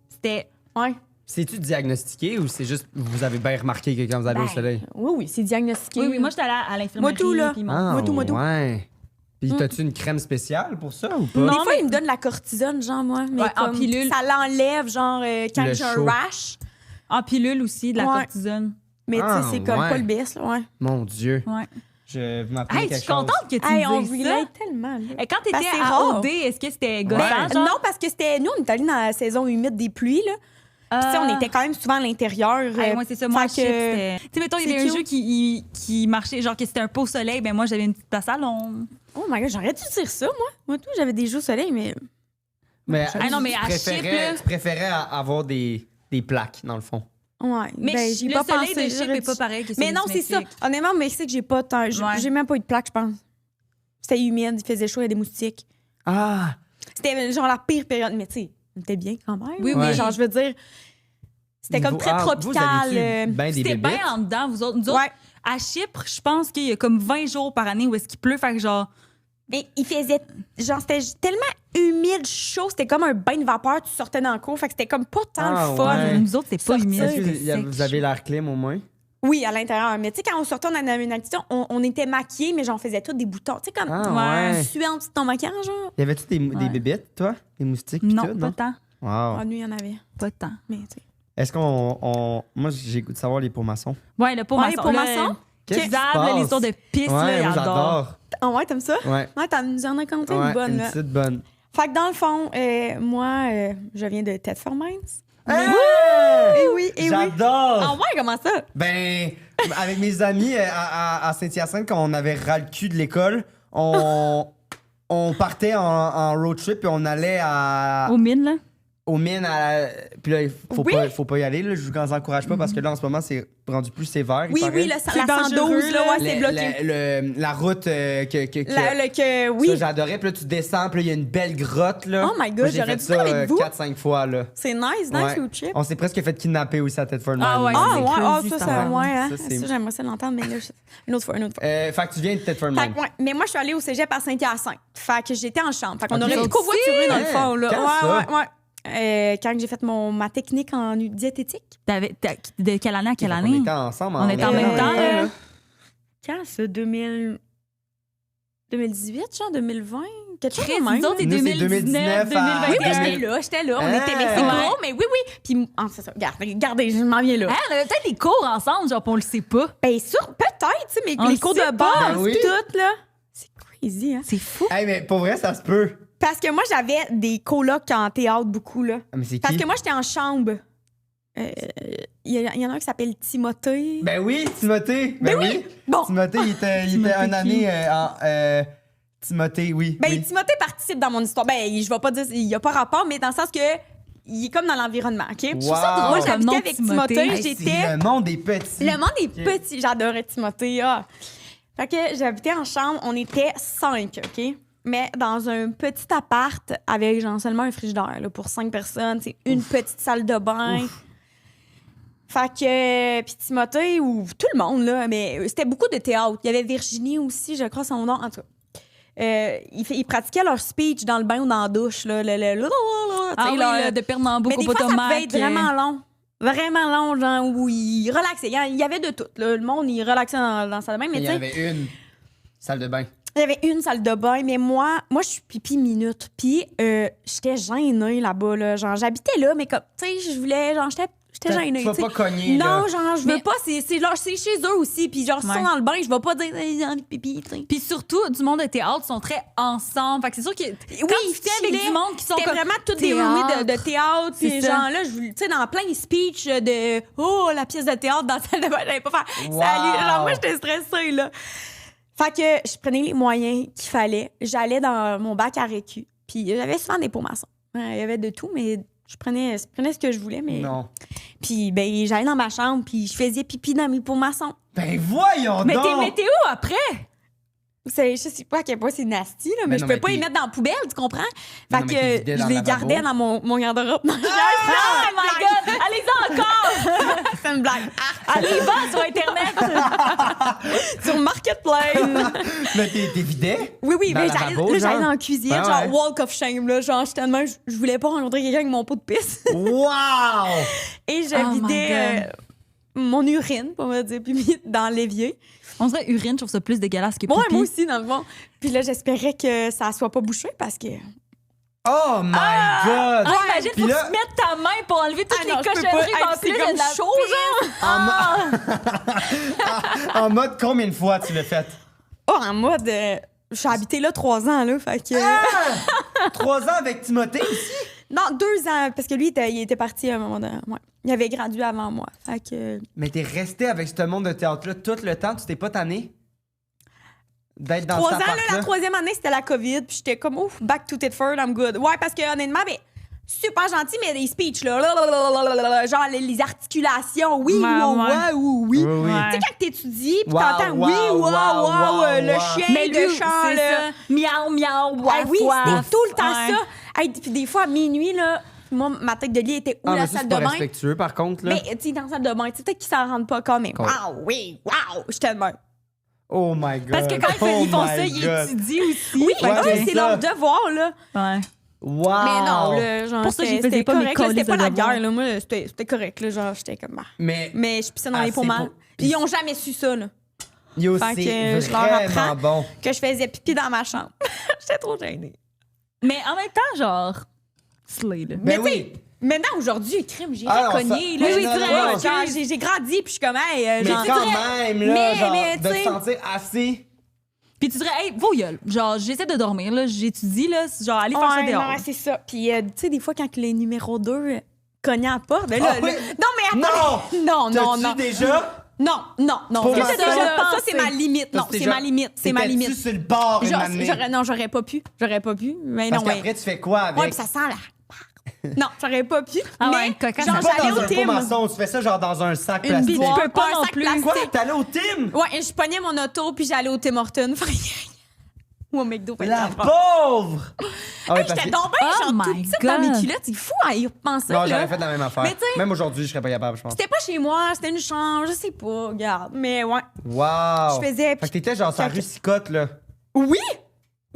S2: C'était...
S3: Ouais.
S1: C'est-tu diagnostiqué ou c'est juste vous avez bien remarqué que quand vous allez au soleil?
S3: Oui, c'est diagnostiqué.
S2: Oui, moi, j'étais allée à l'infirmerie.
S3: Moi, tout, là.
S2: puis mon-
S1: Ah,
S3: moi tout.
S1: ouais. Puis t'as-tu une crème spéciale pour ça ou pas?
S2: Non.
S3: Des fois,
S2: mais-
S3: ils me donnent la cortisone, genre, moi. Mais
S2: Ouais, en
S3: comme,
S2: pilule.
S3: ça l'enlève, genre, quand
S1: Le
S3: j'ai un
S1: chaud.
S3: rash.
S2: En pilule aussi, de la
S3: Ouais.
S2: cortisone.
S3: Mais tu
S1: Ah,
S3: sais, c'est comme
S1: ouais.
S3: pas le best, là, ouais.
S1: Mon Dieu.
S2: Ouais.
S1: Vous m'appelez
S2: Hey, je
S1: quelque
S2: suis contente que tu
S3: on
S2: me dises ça.
S3: relate tellement. Là.
S2: Et quand
S3: Parce
S2: t'étais
S3: que c'est
S2: à
S3: rare.
S2: OD, est-ce que c'était gossant,
S3: Ben,
S2: genre?
S3: non, parce que c'était. Nous, on est allés dans la saison humide des pluies, là. Puis, tu sais, on était quand même souvent à l'intérieur.
S2: Moi, c'est ça. Moi,
S3: fait
S2: je sais, tu sais, mettons, il y
S3: c'est
S2: avait un
S3: cute.
S2: jeu qui marchait, genre que c'était un pot au soleil, ben moi, j'avais une petite place à l'ombre.
S3: Oh my god, j'aurais dû dire ça, moi. Moi, tout, j'avais des jeux au soleil, mais.
S1: Mais,
S2: Ah non, mais à Chypre, là-
S1: tu préférais avoir des plaques, dans le fond.
S3: Ouais.
S2: Mais
S3: ben, j'y ai
S2: le
S3: pas
S2: soleil
S3: pensé.
S2: de Chypre
S3: j'aurais
S2: est pas
S3: dû-
S2: pareil que celui
S3: Mais non,
S2: du
S3: c'est ça.
S2: Mexique.
S3: Honnêtement, au Mexique, j'ai pas tant.
S2: Ouais.
S3: J'ai même pas eu de plaque, je pense. C'était humide, il faisait chaud, il y a des moustiques.
S1: Ah!
S3: C'était genre la pire période. Mais tu sais, on était bien quand même.
S2: Oui,
S3: Mais
S2: oui.
S3: genre, je veux dire, c'était comme très tropical.
S1: Ben des
S2: C'était
S1: bébites?
S2: bien en dedans, vous autres. Nous autres,
S3: Ouais.
S2: à Chypre, je pense qu'il y a comme 20 jours par année où est-ce qu'il pleut, fait que genre...
S3: Mais il faisait. Genre, c'était tellement humide, chaud, c'était comme un bain de vapeur, tu sortais dans le cours. Fait que c'était comme pas tant
S1: Ah,
S3: le fun.
S1: ouais.
S2: Nous autres, c'est pas
S3: Sortir.
S2: humide.
S1: Est-ce que
S2: c'était sec.
S1: vous avez l'air clim au moins?
S3: Oui, à l'intérieur. Mais tu sais, quand on sortait, on avait une activité, on était maquillés, mais j'en faisait tous des boutons. Tu sais, comme
S1: Ah, ouais.
S3: suant de ton maquillage, genre.
S1: Y avait-tu des
S2: Ouais.
S1: bébites, toi? Des moustiques pis
S2: Non,
S1: tout,
S2: pas
S1: non?
S2: tant.
S1: Wow.
S3: Ah, nous, il y en avait.
S2: Pas tant.
S3: Mais tu sais.
S1: Est-ce qu'on... Moi, j'ai goût de savoir les pourmaçons.
S2: Ouais, le pot
S3: Ouais,
S2: maçon.
S3: le pot maçon?
S1: Qu'est-ce qui se
S2: Zab,
S1: passe?
S2: l'histoire de pisse, là,
S1: Ouais,
S2: il
S1: moi,
S2: adore.
S1: j'adore.
S3: Ah ouais, t'aimes ça?
S1: Ouais.
S3: Ouais, nous en as compté
S1: Ouais,
S3: une bonne,
S1: une
S3: là.
S1: petite bonne.
S3: Fait que dans le fond, moi, je viens de Ted for Minds.
S1: Hey!
S3: Eh oui, eh oui.
S1: J'adore!
S3: Ah ouais, comment ça?
S1: Ben, avec mes amis à Saint-Hyacinthe, quand on avait ras le cul de l'école, on partait en road trip et on allait
S2: Aux mines, là.
S1: aux mines. Puis là, il
S3: Oui.
S1: faut pas y aller. Là, je vous encourage pas parce que là, en ce moment, c'est rendu plus sévère. il
S3: Oui,
S1: paraît.
S3: oui, la
S2: C'est
S3: 112,
S2: dangereux,
S3: là, ouais,
S2: là.
S3: c'est bloqué.
S1: La route que
S3: Oui.
S1: ça, j'adorais. Puis là, tu descends, puis là, il y a une belle grotte. Là.
S3: Oh my God,
S1: Moi, j'ai
S3: j'aurais
S1: fait
S3: dû
S1: ça
S3: venir avec vous.
S1: 4-5 fois. Là.
S3: C'est nice,
S1: Ouais.
S3: road trip.
S1: On s'est presque fait kidnapper aussi à Thetford
S2: Ah
S1: Mines.
S2: ouais,
S3: Ah
S2: c'est
S3: ouais, ah,
S2: crazy,
S3: ça,
S2: ça.
S3: ça, ouais, hein.
S1: Ça, c'est-
S3: Ça, j'aimerais ça l'entendre, mais là, une autre fois, une autre fois.
S1: Fait que tu viens de Thetford
S3: Fait
S1: Mines.
S3: que, ouais, mais moi, je suis allée au cégep à Saint-Hyacinthe. Fait que j'étais en chambre. Fait qu'on
S1: Ok.
S3: aurait pu covoiturer dans le
S1: Hein,
S3: fond, là.
S1: quand ça?
S3: Ouais. Quand j'ai fait ma technique en diététique.
S2: De quelle année à quelle
S1: On
S2: année?
S1: était ensemble.
S2: On était en même temps, là.
S3: Quand ça? 2018, genre 2020? Quelque chose
S2: Chris,
S3: de même.
S2: nous autres, c'est
S1: Nous, c'est
S2: 2019,
S1: 2019 à-
S2: 2021.
S3: Oui, j'étais là, on
S1: Ah.
S3: était, mais c'est
S2: Ouais.
S3: gros, mais oui, oui. Puis, c'est ça, regardez, je m'en viens là.
S2: Hein, on avait peut-être des cours ensemble, genre, pis on le sait pas.
S3: Ben, peut-être, tu sais, mais
S2: On
S3: les
S2: le
S3: cours
S2: sait
S3: de
S2: pas.
S3: base,
S1: Ben oui.
S3: tout, là. C'est crazy, hein.
S2: C'est fou.
S1: Hey, mais pour vrai, ça se peut.
S3: Parce que moi, j'avais des colocs en théâtre beaucoup, là.
S1: Ah, mais c'est
S3: Parce
S1: qui?
S3: que moi, j'étais en chambre. Il y en a un qui s'appelle Timothée.
S1: Ben oui, Timothée. Ben oui.
S3: Bon.
S1: Timothée, il était
S2: Timothée
S1: une
S2: qui?
S1: année Timothée, oui.
S3: Ben,
S1: oui.
S3: Timothée participe dans mon histoire. Ben, je vais pas dire, il y a pas rapport, mais dans le sens que il est comme dans l'environnement, OK? Je trouve ça
S1: Wow.
S3: drôle.
S2: Comme
S3: J'habitais
S2: nom
S3: avec
S2: Timothée.
S3: Timothée,
S1: Hey,
S3: j'étais...
S1: Le monde est petit.
S3: Le monde est petit. J'adorais Timothée. Ah. Fait que j'habitais en chambre. On était 5, OK? Mais dans un petit appart avec genre seulement un frigidaire là, pour 5 personnes. C'est une petite salle de bain. Fait que... Puis Timothée, ou tout le monde, là, mais c'était beaucoup de théâtre. Il y avait Virginie aussi, je crois son nom. En tout cas, ils pratiquaient leur speech dans le bain ou dans la douche. Là,
S2: Ah oui, là, de Pernambouc
S3: mais
S2: au
S3: des fois, ça
S2: Potomac.
S3: pouvait être vraiment long. Vraiment long, genre, où ils relaxaient. Il y avait de tout. Là. Le monde, il relaxait dans la salle de bain. Mais
S1: Il y
S3: tu sais,
S1: avait une salle de bain.
S3: il y avait une salle de bain. Mais moi je suis pipi minute. Puis, j'étais gênée là-bas. Là. Genre, j'habitais là, mais comme, tu sais, je voulais, genre, j'étais gênée.
S1: Tu vas
S3: tu sais.
S1: pas cogner, là.
S3: Non, genre, je veux
S2: Mais-
S3: pas. C'est chez eux aussi. Puis, genre, s'ils
S2: Ouais.
S3: sont dans le bain, je vais pas dire, j'ai envie de pipi, tu sais.
S2: Puis surtout, du monde de théâtre sont très ensemble. Fait que c'est sûr que quand tu fais avec
S3: chillais,
S2: du monde qui sont
S3: c'était
S2: comme
S3: vraiment toutes des
S2: théâtre.
S3: roomies de théâtre.
S2: C'est
S3: Puis
S2: ça.
S3: genre là, tu sais, dans plein de speech de « Oh, la pièce de théâtre dans la salle de bain, j'allais pas faire
S1: Wow.
S3: salut ». Genre, moi, j'étais stressée, là. Fait que je prenais les moyens qu'il fallait. J'allais dans mon bac à récu. Puis j'avais souvent des pots maçons. Il y avait de tout, mais je prenais ce que je voulais. Mais...
S1: Non.
S3: Puis ben, j'allais dans ma chambre, puis je faisais pipi dans mes pots maçons.
S1: Ben voyons
S2: Mais
S1: donc!
S2: t'es météo après!
S3: Je sais pas à quel point c'est nasty, là, mais
S1: Mais
S3: je
S1: non,
S3: peux
S1: mais
S3: pas les
S1: t'es-
S3: mettre dans la poubelle, tu comprends?
S1: Mais
S3: Fait
S1: non, mais t'es vidé
S3: que
S1: dans
S3: je
S1: le
S3: les gardais
S1: lavabo.
S3: dans mon garde-robe.
S2: Oh my God! Allez-y encore!
S3: C'est une blague.
S2: Allez, va sur Internet!
S3: Sur Marketplace.
S1: Mais t'es vidé?
S3: Oui, oui,
S1: Dans
S3: mais
S1: le
S3: j'allais
S1: lavabo,
S3: là,
S1: genre?
S3: j'allais dans la cuisine,
S1: Ouais,
S3: genre
S1: ouais.
S3: walk of shame, là. Genre, j'étais tellement, je voulais pas rencontrer quelqu'un avec mon pot de pisse.
S1: Wow!
S3: Et je
S2: Oh my
S3: vidais mon urine, pour me dire, puis dans l'évier.
S2: On dirait urine, je trouve ça plus dégueulasse que pipi.
S3: Moi aussi, dans le fond. Puis là, j'espérais que ça soit pas bouché parce que.
S1: Oh my God!
S2: Ah, imagine,
S1: Puis
S2: faut
S1: là-
S2: que tu mettes ta main pour enlever toutes
S3: Ah
S2: les
S3: non, je peux
S2: cochonneries.
S3: pas.
S2: En
S3: C'est
S2: plus,
S3: comme
S2: de la
S3: chaud,
S2: pisse.
S1: En mode combien de fois tu l'as fait?
S3: Oh, en mode... je suis habitée là 3 ans, là, fait que...
S1: 3 ans avec Timothée aussi?
S3: Non, 2 ans, parce que lui, il était parti à un moment donné. Ouais. Il avait gradué avant moi, fait que...
S1: Mais t'es resté avec ce monde de théâtre-là tout le temps? Tu t'es pas tanné? D'être dans
S3: 3
S1: cet
S3: ans, là,
S1: appart-là?
S3: la 3e année, c'était la COVID, puis j'étais comme, ouf, back to Thetford, I'm good. Ouais, parce que honnêtement, mais super gentil, mais des speeches, là, genre les articulations, oui,
S2: Ouais.
S3: oui.
S1: Oui, oui.
S3: Tu sais, quand t'étudies, puis
S1: Wow,
S3: t'entends
S1: wow,
S3: oui,
S1: wow, wow,
S3: le
S1: wow.
S3: chien
S2: Mais
S3: de
S2: lui,
S3: chant,
S2: c'est
S3: là.
S2: ça. Miaou, miaou,
S3: Ah
S2: waf,
S3: oui,
S2: waf.
S3: c'était tout le temps
S2: Ouais.
S3: ça. Hey, puis des fois, à minuit, là, moi, ma tête de lit était où,
S1: Ah,
S3: la
S1: mais ça,
S3: salle
S1: c'est
S3: de
S1: pas
S3: bain?
S1: respectueux, par contre, là.
S3: Mais, tu sais, dans la salle de bain, tu sais, peut-être qu'ils s'en rendent pas compte, mais
S1: Cool.
S3: wow, j'étais de même.
S1: Oh my God.
S2: Parce que quand ils font
S1: Oh
S2: ça,
S1: my
S2: ils
S1: God.
S2: étudient aussi.
S3: Oui,
S2: Fait
S1: Ouais,
S2: que-
S1: c'est
S3: c'est
S1: ça.
S3: leur devoir, là.
S2: Ouais.
S1: Wow.
S3: Mais non, là, genre,
S2: Pour ça, j'y
S3: c'était
S2: faisais pas mes
S3: correct, là, c'était
S2: colis
S3: pas
S2: de
S3: la
S2: devoir.
S3: guerre, là. Moi, c'était correct, là. Genre, j'étais comme,
S1: Mais
S3: mais je pissais dans les
S1: assez
S3: poumons.
S1: pour-
S3: Puis ils ont jamais su ça, là.
S1: yo,
S3: Fait que,
S1: c'est
S3: je leur
S1: vraiment
S3: apprends.
S1: bon.
S3: Que je faisais pipi dans ma chambre. J'étais trop gênée.
S2: Mais en même temps, genre, slay, là.
S1: Ben
S3: Mais
S1: oui.
S3: Maintenant, aujourd'hui, crime, j'ai
S1: Ah, non,
S3: cogné,
S1: ça-
S3: là.
S1: mais
S3: Oui,
S1: non,
S3: tu
S1: non,
S3: vois,
S1: non.
S3: genre, j'ai grandi, puis je suis comme, hey,
S1: Mais
S3: genre,
S1: quand
S3: tu dirais-
S1: même, là, genre,
S3: mais,
S1: de
S3: tu
S1: te
S3: sais-
S1: sentir assez...
S2: Puis tu dirais, hey, vos gueules. Genre, j'essaie de dormir, là, j'étudie, là, genre, allez faire ça
S3: Ouais,
S2: dehors.
S3: non, c'est ça. Puis, tu sais, des fois, quand les numéros 2 cognaient à la porte, ben là,
S1: Ah oui?
S3: non, mais attends. Non, non, non.
S1: T'as-tu déjà?
S3: Non.
S1: Pour
S3: Ça,
S1: ma
S3: c'est
S1: part,
S3: déjà- ça, c'est
S2: pensé.
S3: ma limite. Non, c'est ma limite. C'est ma
S1: T'étais-tu
S3: limite.
S1: sur le bord une année?
S3: Non, j'aurais pas pu. Mais
S1: Parce
S3: non, mais.
S1: qu'après, tu fais quoi avec?
S3: Ouais, puis ça sent la. Non, j'aurais pas pu.
S2: Ah
S3: mais,
S2: ouais, cocasse,
S3: genre,
S2: ça
S1: pas
S3: j'allais
S1: dans
S3: au
S1: un pot
S3: Tim.
S1: maçon, tu fais ça genre dans un sac
S3: Une
S1: plastique.
S3: bidoire,
S2: Tu peux pas
S3: un
S2: non
S3: sac
S2: plus.
S3: plastique.
S1: Quoi? T'allais au Tim?
S3: Ouais, et je pognais mon auto, puis j'allais au Tim Hortons. Ou au McDo.
S1: La pauvre! Ah ouais,
S3: Hey,
S1: parce
S3: j'étais
S1: que-
S3: donc bien,
S2: Oh
S3: genre, toute
S2: my
S3: petite dans mes
S2: God.
S3: culottes. C'est fou à y repenser,
S1: Non,
S3: là.
S1: j'aurais fait la même affaire.
S3: Mais tu sais-
S1: Même aujourd'hui, je serais pas capable, je pense.
S3: C'était pas chez moi, c'était une chambre, je sais pas, regarde. Mais ouais.
S1: Wow!
S3: Je faisais-
S1: Fait que t'étais genre sur la rue Sicotte, là.
S3: Oui!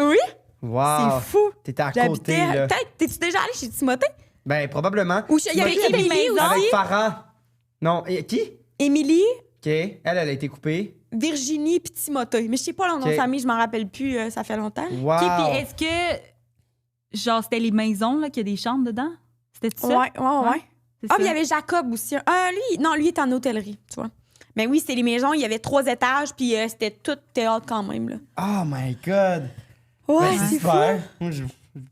S3: Oui!
S1: Wow!
S3: C'est fou!
S1: T'étais à côté,
S3: J'habitais.
S1: là.
S3: Peut-être, t'es-tu déjà allé chez Timothée?
S1: Ben, probablement.
S3: Ou il y avait
S1: Timothée
S3: Émilie
S1: habite
S3: aussi.
S1: avec Farah. Non, et qui?
S3: Émilie,
S1: OK. Elle a été coupée.
S3: Virginie puis Timothée. Mais je sais pas leur nom de
S1: Ok.
S3: famille, je m'en rappelle plus, ça fait longtemps.
S1: Wow!
S2: OK, puis est-ce que, genre, c'était les maisons, là, qu'il y a des chambres dedans? C'était ça?
S3: Ouais.
S2: Ouais, c'est
S3: Ah,
S2: ça.
S3: puis il y avait Jacob aussi. Lui, il est en hôtellerie, tu vois. Mais oui, c'était les maisons, il y avait 3 étages, puis c'était tout théâtre quand même, là.
S1: Oh my God!
S3: Ouais,
S1: Ben,
S3: c'est fou.
S1: super. Moi,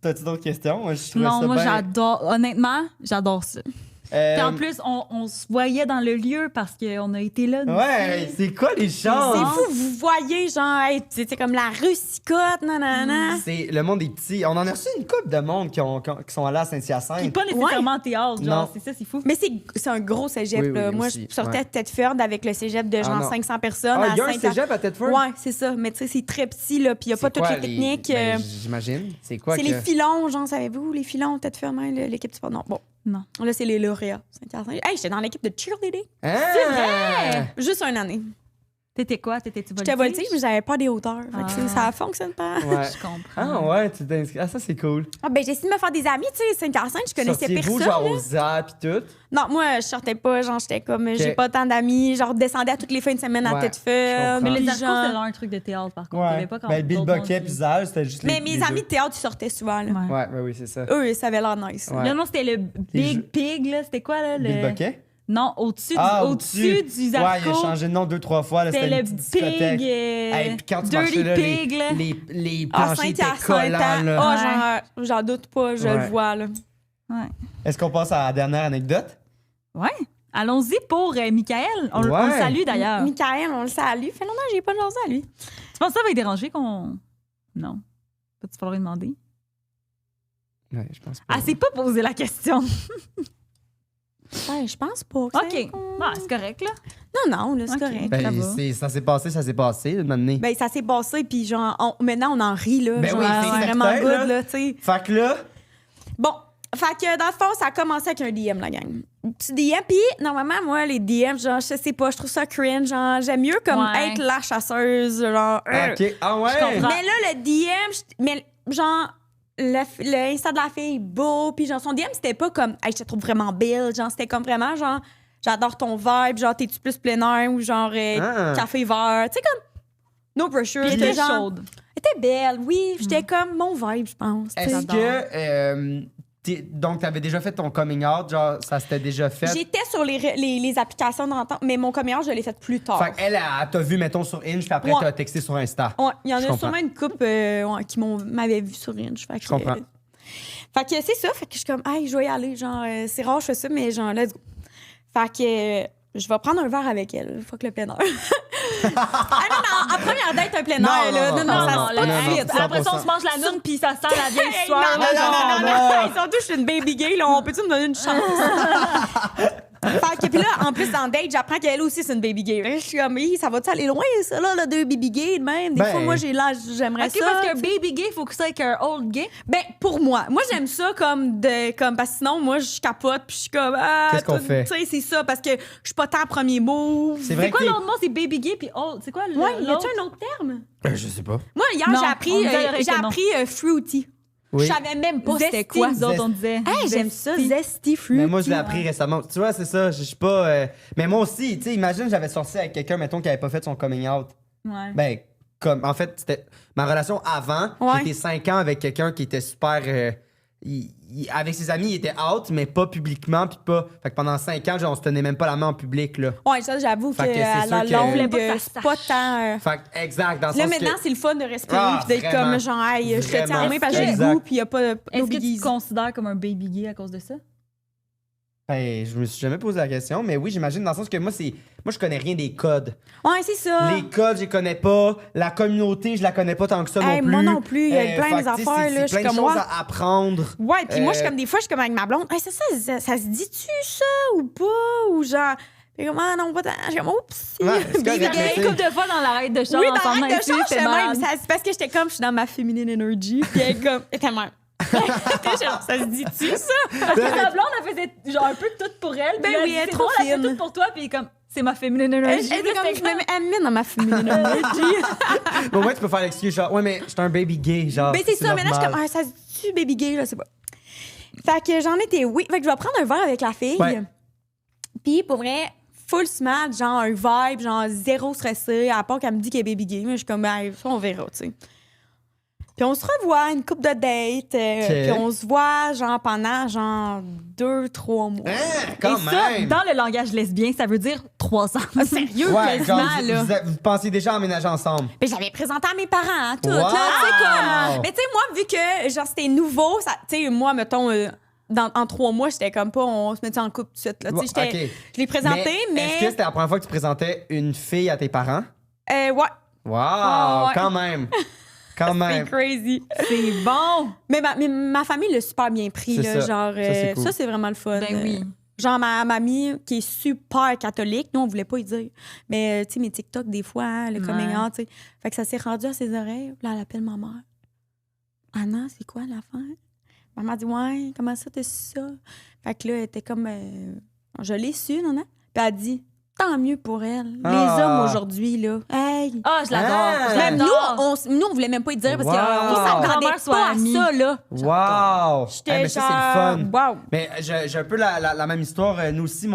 S1: t'as-tu d'autres questions? Moi, je trouvais
S2: Non,
S1: ça
S2: moi,
S1: bien.
S2: j'adore. Honnêtement, j'adore ça.
S1: Euh,
S2: Puis en plus, on se voyait dans le lieu parce qu'on a été là. nous
S1: Ouais,
S2: aussi.
S1: c'est quoi les chances?
S3: C'est fou, vous voyez, genre, hey, c'est comme la rue Sicotte, nanana.
S1: C'est le monde des petits. On en a reçu une couple de monde qui sont allés à
S2: Puis
S1: Saint-Hyacinthe.
S2: pas nécessairement en théâtre, genre,
S1: Non.
S2: c'est ça, c'est fou.
S3: Mais c'est un gros cégep,
S1: Oui, oui,
S3: là. Moi,
S1: aussi,
S3: je sortais
S1: ouais.
S3: de Thetford avec le cégep de genre
S1: non.
S3: 500 personnes
S1: Ah,
S3: à
S1: il y a un
S3: Saint-
S1: cégep à Thetford?
S3: Ouais, c'est ça. Mais tu sais, c'est très petit, là, puis il n'y a pas
S1: C'est
S3: toutes
S1: quoi,
S3: les techniques.
S1: ben, j'imagine. C'est quoi
S3: c'est
S1: que...
S3: les filons, genre, savez-vous, les filons, Thetford, hein, l'équipe du sport. Non, bon.
S2: Non.
S3: Là, c'est les lauréats. Saint-Hyacinthe. Hey, j'étais dans l'équipe de cheerleading.
S1: Ah!
S2: vrai!
S3: Juste une année.
S2: T'étais quoi? T'étais-tu voltige?
S3: J'étais voltige, mais j'avais pas des hauteurs. Fait que
S2: Ah.
S3: ça fonctionne pas.
S1: Ouais.
S2: Je comprends.
S1: Ah ouais, tu t'es inscrit. Ah, ça, c'est cool.
S3: Ah, ben, j'ai essayé de me faire des amis, tu sais, Saint-Hyacinthe, je connaissais
S1: Sortiez-vous
S3: personne.
S1: genre
S3: là.
S1: aux ZAP pis tout?
S3: Non, moi, je sortais pas, genre, j'étais comme, j'ai pas tant d'amis, genre, descendais à toutes les fins de semaine à
S1: Ouais,
S3: Thetford.
S1: je comprends.
S2: Mais les
S3: puis
S2: arcos,
S3: genre-
S2: c'était un truc de théâtre, par contre. Il y avait pas comme
S1: Ben, Bill
S2: d'autres
S1: Bucket
S2: mondes
S1: pis
S2: qui-
S1: Zaz, c'était juste
S3: Mais
S1: les
S3: mes
S1: deux.
S3: amis de théâtre, ils sortaient souvent, là.
S2: Ouais.
S1: Ouais, oui, c'est ça.
S3: Eux, ça avait l'air nice.
S1: Ouais.
S2: Là, non, c'était le
S1: Les
S2: Big
S1: jeux-
S2: Pig, là. C'était quoi, là?
S1: Bill
S2: Le...
S1: Bucket?
S2: Non, au-dessus
S1: Ah,
S2: au-dessus du
S1: Ouais, il
S2: Zarco.
S1: a changé de nom 2-3 fois. là,
S2: C'était
S1: C'était
S2: le
S1: une petite discothèque.
S2: Pig.
S1: Hey, puis quand tu
S2: Dirty
S1: marchais là,
S2: Pig, là.
S1: les
S3: Ah,
S1: planchers étaient
S3: Saint-Hyacinthe,
S1: collants, là.
S3: ah, j'en doute pas, je
S1: Ouais.
S3: le vois, là.
S2: Ouais.
S1: Est-ce qu'on passe à la dernière anecdote?
S2: Ouais. Allons-y pour Michael. On le
S1: Ouais.
S2: salue d'ailleurs.
S3: Michael, on le salue. Fait longtemps que j'ai pas de jasé à lui.
S2: Tu penses que ça va être dérangé qu'on. Non. Peut-être falloir lui demander.
S1: Ouais, je pense pas.
S2: Ah, c'est pas posé la question.
S3: Ouais, je pense pas. que
S2: OK.
S3: c'est-
S2: Ah, c'est correct, là.
S3: Non, là, c'est
S2: Ok.
S3: correct.
S1: Ben,
S2: ça va.
S1: ça s'est passé, une année.
S3: Ben, ça s'est passé, puis genre, maintenant, on en rit, là.
S1: Ben
S3: genre,
S1: oui, c'est
S3: vraiment
S1: certain,
S3: good,
S1: là.
S3: là, tu sais.
S1: Fait que là,
S3: Bon, fait que dans le fond, ça a commencé avec un DM, la gang. Un petit DM, puis normalement, moi, les DM, genre, je sais pas, je trouve ça cringe, genre, j'aime mieux comme
S2: Ouais.
S3: être la chasseuse, genre...
S1: OK. Ah ouais?
S2: Je comprends.
S3: Mais là, le DM, mais genre, le Insta de la fille, beau, puis genre, son DM, c'était pas comme, hey, je te trouve vraiment belle, genre, c'était comme vraiment, genre, j'adore ton vibe, genre, t'es-tu plus plein air ou genre, café vert, tu sais, comme, no pressure.
S2: Puis elle
S3: C'était
S2: était
S3: genre,
S2: chaude.
S3: elle était belle, oui, j'étais comme mon vibe, je pense. tu sais.
S1: Est-ce que Donc, t'avais déjà fait ton coming out, genre, ça s'était déjà fait.
S3: J'étais sur les applications d'entente, mais mon coming out, je l'ai fait plus tard.
S1: Fait qu'elle, elle t'a vu, mettons, sur Inch, puis après,
S3: Ouais.
S1: t'as texté sur Insta.
S3: Ouais, il y en
S1: Je
S3: a
S1: comprends.
S3: sûrement une couple qui m'avait vu sur Inch. Fait que,
S1: Je comprends.
S3: fait que c'est ça. Fait que je suis comme, hey, je vais y aller. Genre, c'est rare, je fais ça, mais genre, let's go. Fait que je vais prendre un verre avec elle. Fuck le plein air. non, à première date, un plein air, là. Non, ça se
S2: là,
S3: passe vite.
S2: après ça, on se mange la noune, puis ça sent la vieille
S3: Hey,
S2: histoire.
S3: non,
S2: là, genre,
S3: non. Surtout, je suis une baby gay, là. On peut-tu me donner une chance? Fait que, puis là, en plus, en date, j'apprends qu'elle aussi, c'est une baby gay. Là, je suis comme, ça va-tu aller loin, ça, là, deux baby gays de même? Des fois, moi, j'aimerais
S2: OK,
S3: ça.
S2: parce qu'un baby gay, il faut que ça ait un old gay.
S3: Ben, pour moi. Moi, j'aime ça comme parce que sinon, moi, je capote, puis je suis comme,
S1: Qu'est-ce qu'on fait?
S3: Tu sais, c'est ça, parce que je suis pas tant premier move.
S1: C'est vrai
S2: C'est quoi
S1: que.
S2: l'autre mot? C'est baby gay, puis old. C'est quoi le
S3: Ouais, y
S2: l'autre?
S3: a-tu un autre terme?
S1: Je sais pas.
S3: Moi, hier,
S2: Non,
S3: j'ai
S2: on dirait que non.
S3: appris fruity.
S1: Oui.
S3: Je savais même pas
S2: Zesty,
S3: c'était quoi.
S2: nous autres, on disait.
S3: Hey, j'aime ça, zesty fruity.
S1: Mais moi, je l'ai appris récemment. Tu vois, c'est ça. Je suis pas. Mais moi aussi, tu sais, imagine, j'avais sorti avec quelqu'un, mettons, qui avait pas fait son coming out.
S2: Ouais.
S1: Ben, comme. En fait, c'était. Ma relation avant,
S3: Ouais.
S1: j'étais 5 ans avec quelqu'un qui était super. Avec ses amis, il était out, mais pas publiquement, puis pas. Fait que pendant 5 ans, genre, on se tenait même pas la main en public, là.
S3: Ouais, ça, j'avoue que
S1: Fait que c'est
S3: à
S1: sûr
S3: la
S1: que-
S3: longue,
S2: Voulait pas que ça
S3: c'est pas
S2: sache.
S3: tant...
S1: Fait que, exact, dans le
S3: Là,
S1: sens
S3: maintenant,
S1: que.
S3: c'est le fun de respirer
S1: Ah,
S3: puis d'être
S1: vraiment.
S3: comme genre, hey, je te tiens en
S1: Vraiment.
S3: main parce que j'ai le
S1: Exact.
S3: goût puis il n'y a pas
S2: Est-ce que tu
S3: d'obéguise.
S2: te considères comme un baby gay à cause de ça?
S1: Hey, je me suis jamais posé la question, mais oui, j'imagine, dans le sens que moi, je connais rien des codes.
S3: Ouais, c'est ça.
S1: Les codes, je les connais pas. La communauté, je la connais pas tant que ça
S3: Hey,
S1: non plus.
S3: moi non plus, il y a plein
S1: fait que, tu sais,
S3: d'affaires, là, je
S1: C'est
S3: suis
S1: plein de
S3: comme
S1: choses
S3: moi.
S1: à apprendre.
S3: Ouais, puis moi, je suis
S1: Euh,
S3: comme des fois, je suis comme avec ma blonde. Hey, c'est ça se dit-tu ça ou pas? Ou genre, puis comme, ah non, pas tant. Je suis comme, oups.
S1: Ouais, c'est correct,
S2: Il y a
S1: mais
S2: une couple de fois dans l'arrêt de char,
S3: Oui,
S2: ensemble,
S3: dans l'arrêt de
S2: ici,
S3: char,
S2: c'était
S3: j'étais même.
S2: malade.
S3: C'est parce que j'étais comme, je suis dans ma féminine energy. Puis elle est comme, elle était même. Ça se dit-tu, ça?
S2: Parce que sa blonde, elle faisait genre un peu tout pour elle.
S3: Ben
S2: puis
S3: oui,
S2: dit,
S3: elle est
S2: c'est
S3: trop
S2: drôle, elle fait
S3: fine.
S2: tout pour toi, puis il est comme, c'est ma féminine
S3: Elle
S2: energy.
S3: était
S2: Là,
S3: comme,
S2: c'était
S3: elle me met dans ma féminine energy.
S1: Au moins, tu peux faire l'excuse, genre, ouais, mais j'étais un baby gay, genre.
S3: Ben, c'est ça, mais là, je suis comme, ah, ça se dit-tu, baby gay, là, c'est pas. Fait que j'en étais, oui. Fait que je vais prendre un verre avec la fille.
S1: Ouais.
S3: Puis, pour vrai, full smart, genre un vibe, genre zéro stressé, à part qu'elle me dit qu'elle est baby gay. Mais je suis comme, ben, ça, on verra, tu sais. Puis on se revoit, une couple de dates. Puis on se voit, genre, pendant, genre, 2-3 mois.
S1: Hein,
S2: Et
S1: quand
S2: ça,
S1: même.
S2: dans le langage lesbien, ça veut dire 3 ans.
S3: Ah, sérieux,
S1: Ouais, genre,
S3: quasiment, là.
S1: vous pensiez déjà emménager ensemble.
S3: Mais j'avais présenté à mes parents, hein, tout.
S1: Wow!
S3: Là, tu sais, comme. Mais tu sais, moi, vu que, genre, c'était nouveau, tu sais, moi, mettons, en 3 mois, j'étais comme pas, on se mettait en couple tout de suite, là. Tu sais,
S1: Ok.
S3: je l'ai présenté, mais.
S1: Est-ce que c'était la première fois que tu présentais une fille à tes parents?
S3: Ouais.
S1: Wow,
S3: ouais.
S1: quand même. Quand
S3: C'est
S1: même.
S3: crazy.
S2: C'est bon.
S3: Mais ma famille l'a super bien pris,
S1: C'est
S3: là.
S1: ça.
S3: Genre,
S1: Ça, c'est cool.
S3: ça, c'est vraiment le fun.
S2: Ben oui.
S3: Genre, ma mamie, qui est super catholique, nous, on voulait pas y dire. Mais, tu sais, mes TikTok, des fois, hein, le coming
S2: Ouais.
S3: out, tu sais. Fait que ça s'est rendu à ses oreilles. Là, elle appelle ma mère. Anna, c'est quoi l'affaire? Maman dit, ouais, comment ça, t'as su ça? Fait que là, elle était comme, je l'ai su, non? Puis elle dit, tant mieux pour elle.
S1: Ah.
S3: Les hommes aujourd'hui, là. Hey!
S2: Ah, je l'adore.
S1: Ah.
S2: Je
S3: Même
S2: l'adore.
S3: nous, on voulait même pas y dire parce
S1: Wow.
S3: qu'on s'attendait
S2: Grand-mère soit
S3: pas à
S2: amie.
S3: ça, là.
S1: Wow!
S3: J'étais
S1: Hey, mais ça, c'est le fun.
S3: Wow.
S1: Mais j'ai un peu la même histoire. Nous aussi,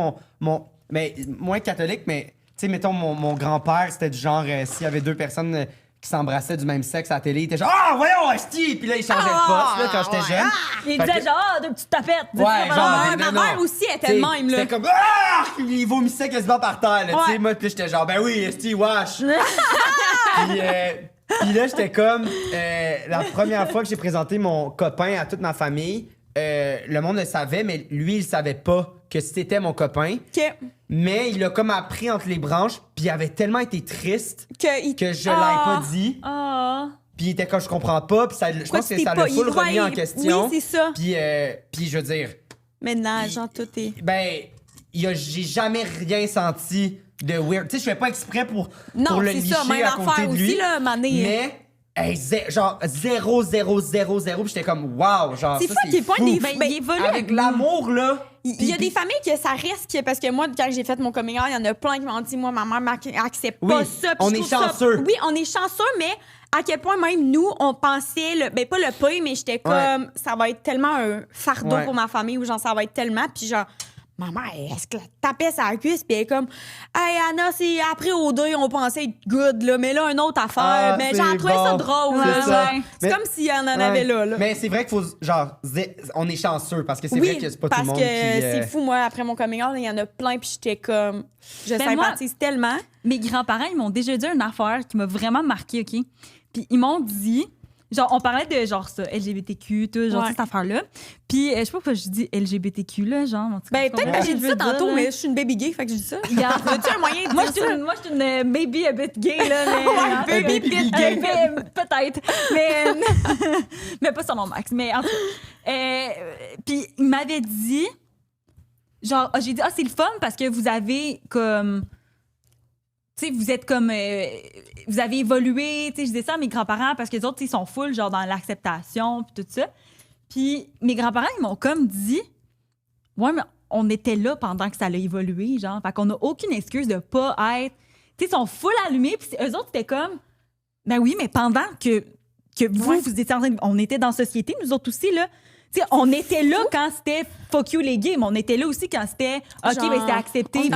S1: mais moins catholique, mais tu sais, mettons, mon grand-père, c'était du genre, s'il y avait 2 personnes qui s'embrassaient du même sexe à la télé, il était genre, ah, voyons, asti! Puis là, il changeait de poste, là, quand j'étais jeune.
S2: Il
S1: Fait
S2: disait
S1: que-
S2: genre, ah, 2 petites tapettes.
S1: Ouais, genre,
S3: Ah,
S1: mais
S3: ma
S1: non,
S3: mère
S1: non.
S3: aussi était
S1: T'sais,
S3: de même, là.
S1: C'était comme, ah! Il vomissait quasiment par terre, là, tu sais.
S3: Ouais.
S1: Moi, puis j'étais genre, ben oui, esti, wesh! Puis là, j'étais comme, la première fois que j'ai présenté mon copain à toute ma famille, le monde le savait, mais lui, il savait pas que c'était mon copain.
S3: Que,
S1: Mais il a comme appris entre les branches, puis il avait tellement été triste que je l'ai pas dit.
S2: Ah.
S1: Puis il était comme, je comprends pas, puis ça, je
S3: Pourquoi
S1: pense
S3: tu
S1: que
S3: t'es
S1: ça
S3: pas-
S1: l'a full
S3: il- ouais,
S1: remis en question.
S3: oui, c'est ça.
S1: Puis je veux dire,
S3: maintenant, genre, tout est.
S1: ben, j'ai jamais rien senti de weird. Tu sais, je fais pas exprès pour
S3: Non,
S1: le
S3: c'est
S1: licher
S3: ça, même
S1: à côté
S3: affaire
S1: de lui.
S3: aussi, là, mané.
S1: Mais, hey, genre, 0, 0, 0, 0. Puis j'étais comme, wow, genre,
S3: C'est
S1: ça,
S3: fou qu'il point
S1: fou.
S3: des.
S2: Ben,
S3: ben,
S2: il évolue.
S1: Avec l'amour, là.
S3: il y a des familles que ça risque, parce que moi, quand j'ai fait mon coming out, il y en a plein qui m'ont dit, moi, ma mère n'accepte
S1: Oui,
S3: pas ça. puis
S1: on
S3: je
S1: est
S3: trouve ça-
S1: chanceux.
S3: Oui, on est chanceux, mais à quel point même nous, on pensait, ben pas le pire, mais j'étais comme, ça va être tellement un fardeau
S1: Ouais.
S3: pour ma famille, ou genre, ça va être tellement, puis genre, Ma mère, elle se tapait sa cuisse, puis elle est comme, hey, Anna, c'est après au deuil, on pensait être good, là, mais là, une autre affaire. Mais j'ai trouvé ça drôle. C'est comme si on en avait là.
S1: Mais c'est vrai qu'il faut, genre, on est chanceux, parce que c'est vrai que c'est pas tout le monde qui...
S3: parce que c'est fou, moi, après mon coming out, il y en a plein, puis j'étais comme, je sympathise tellement.
S2: Mes grands-parents, ils m'ont déjà dit une affaire qui m'a vraiment marquée, OK? Puis ils m'ont dit... Genre, on parlait de genre ça, LGBTQ, tout, genre cette affaire-là. Puis, je sais pas pourquoi je dis LGBTQ, là, genre.
S3: Ben, peut-être que j'ai dit ça tantôt, mais je suis une baby gay, fait que je dis ça.
S2: Regarde,
S3: as-tu un moyen de
S2: moi,
S3: dire ça?
S2: Moi, je suis une maybe a bit gay, là. Mais,
S3: baby
S2: gay. Peut-être. Mais pas sur mon max. Mais en tout cas. Puis, il m'avait dit, genre, j'ai dit, c'est le fun parce que vous avez comme. Tu sais, vous êtes comme... vous avez évolué, tu sais, je dis ça à mes grands-parents parce que les autres, ils sont full, genre, dans l'acceptation, puis tout ça. Puis mes grands-parents, ils m'ont comme dit, ouais, mais on était là pendant que ça a évolué, genre. Fait qu'on n'a aucune excuse de pas être... Tu sais, ils sont full allumés, puis eux autres, c'était comme, ben oui, mais pendant que vous étiez en train de... On était dans la société, nous autres aussi, là. T'sais, on était là quand c'était fuck you les gays, mais on était là aussi quand c'était OK, ben c'était accepté.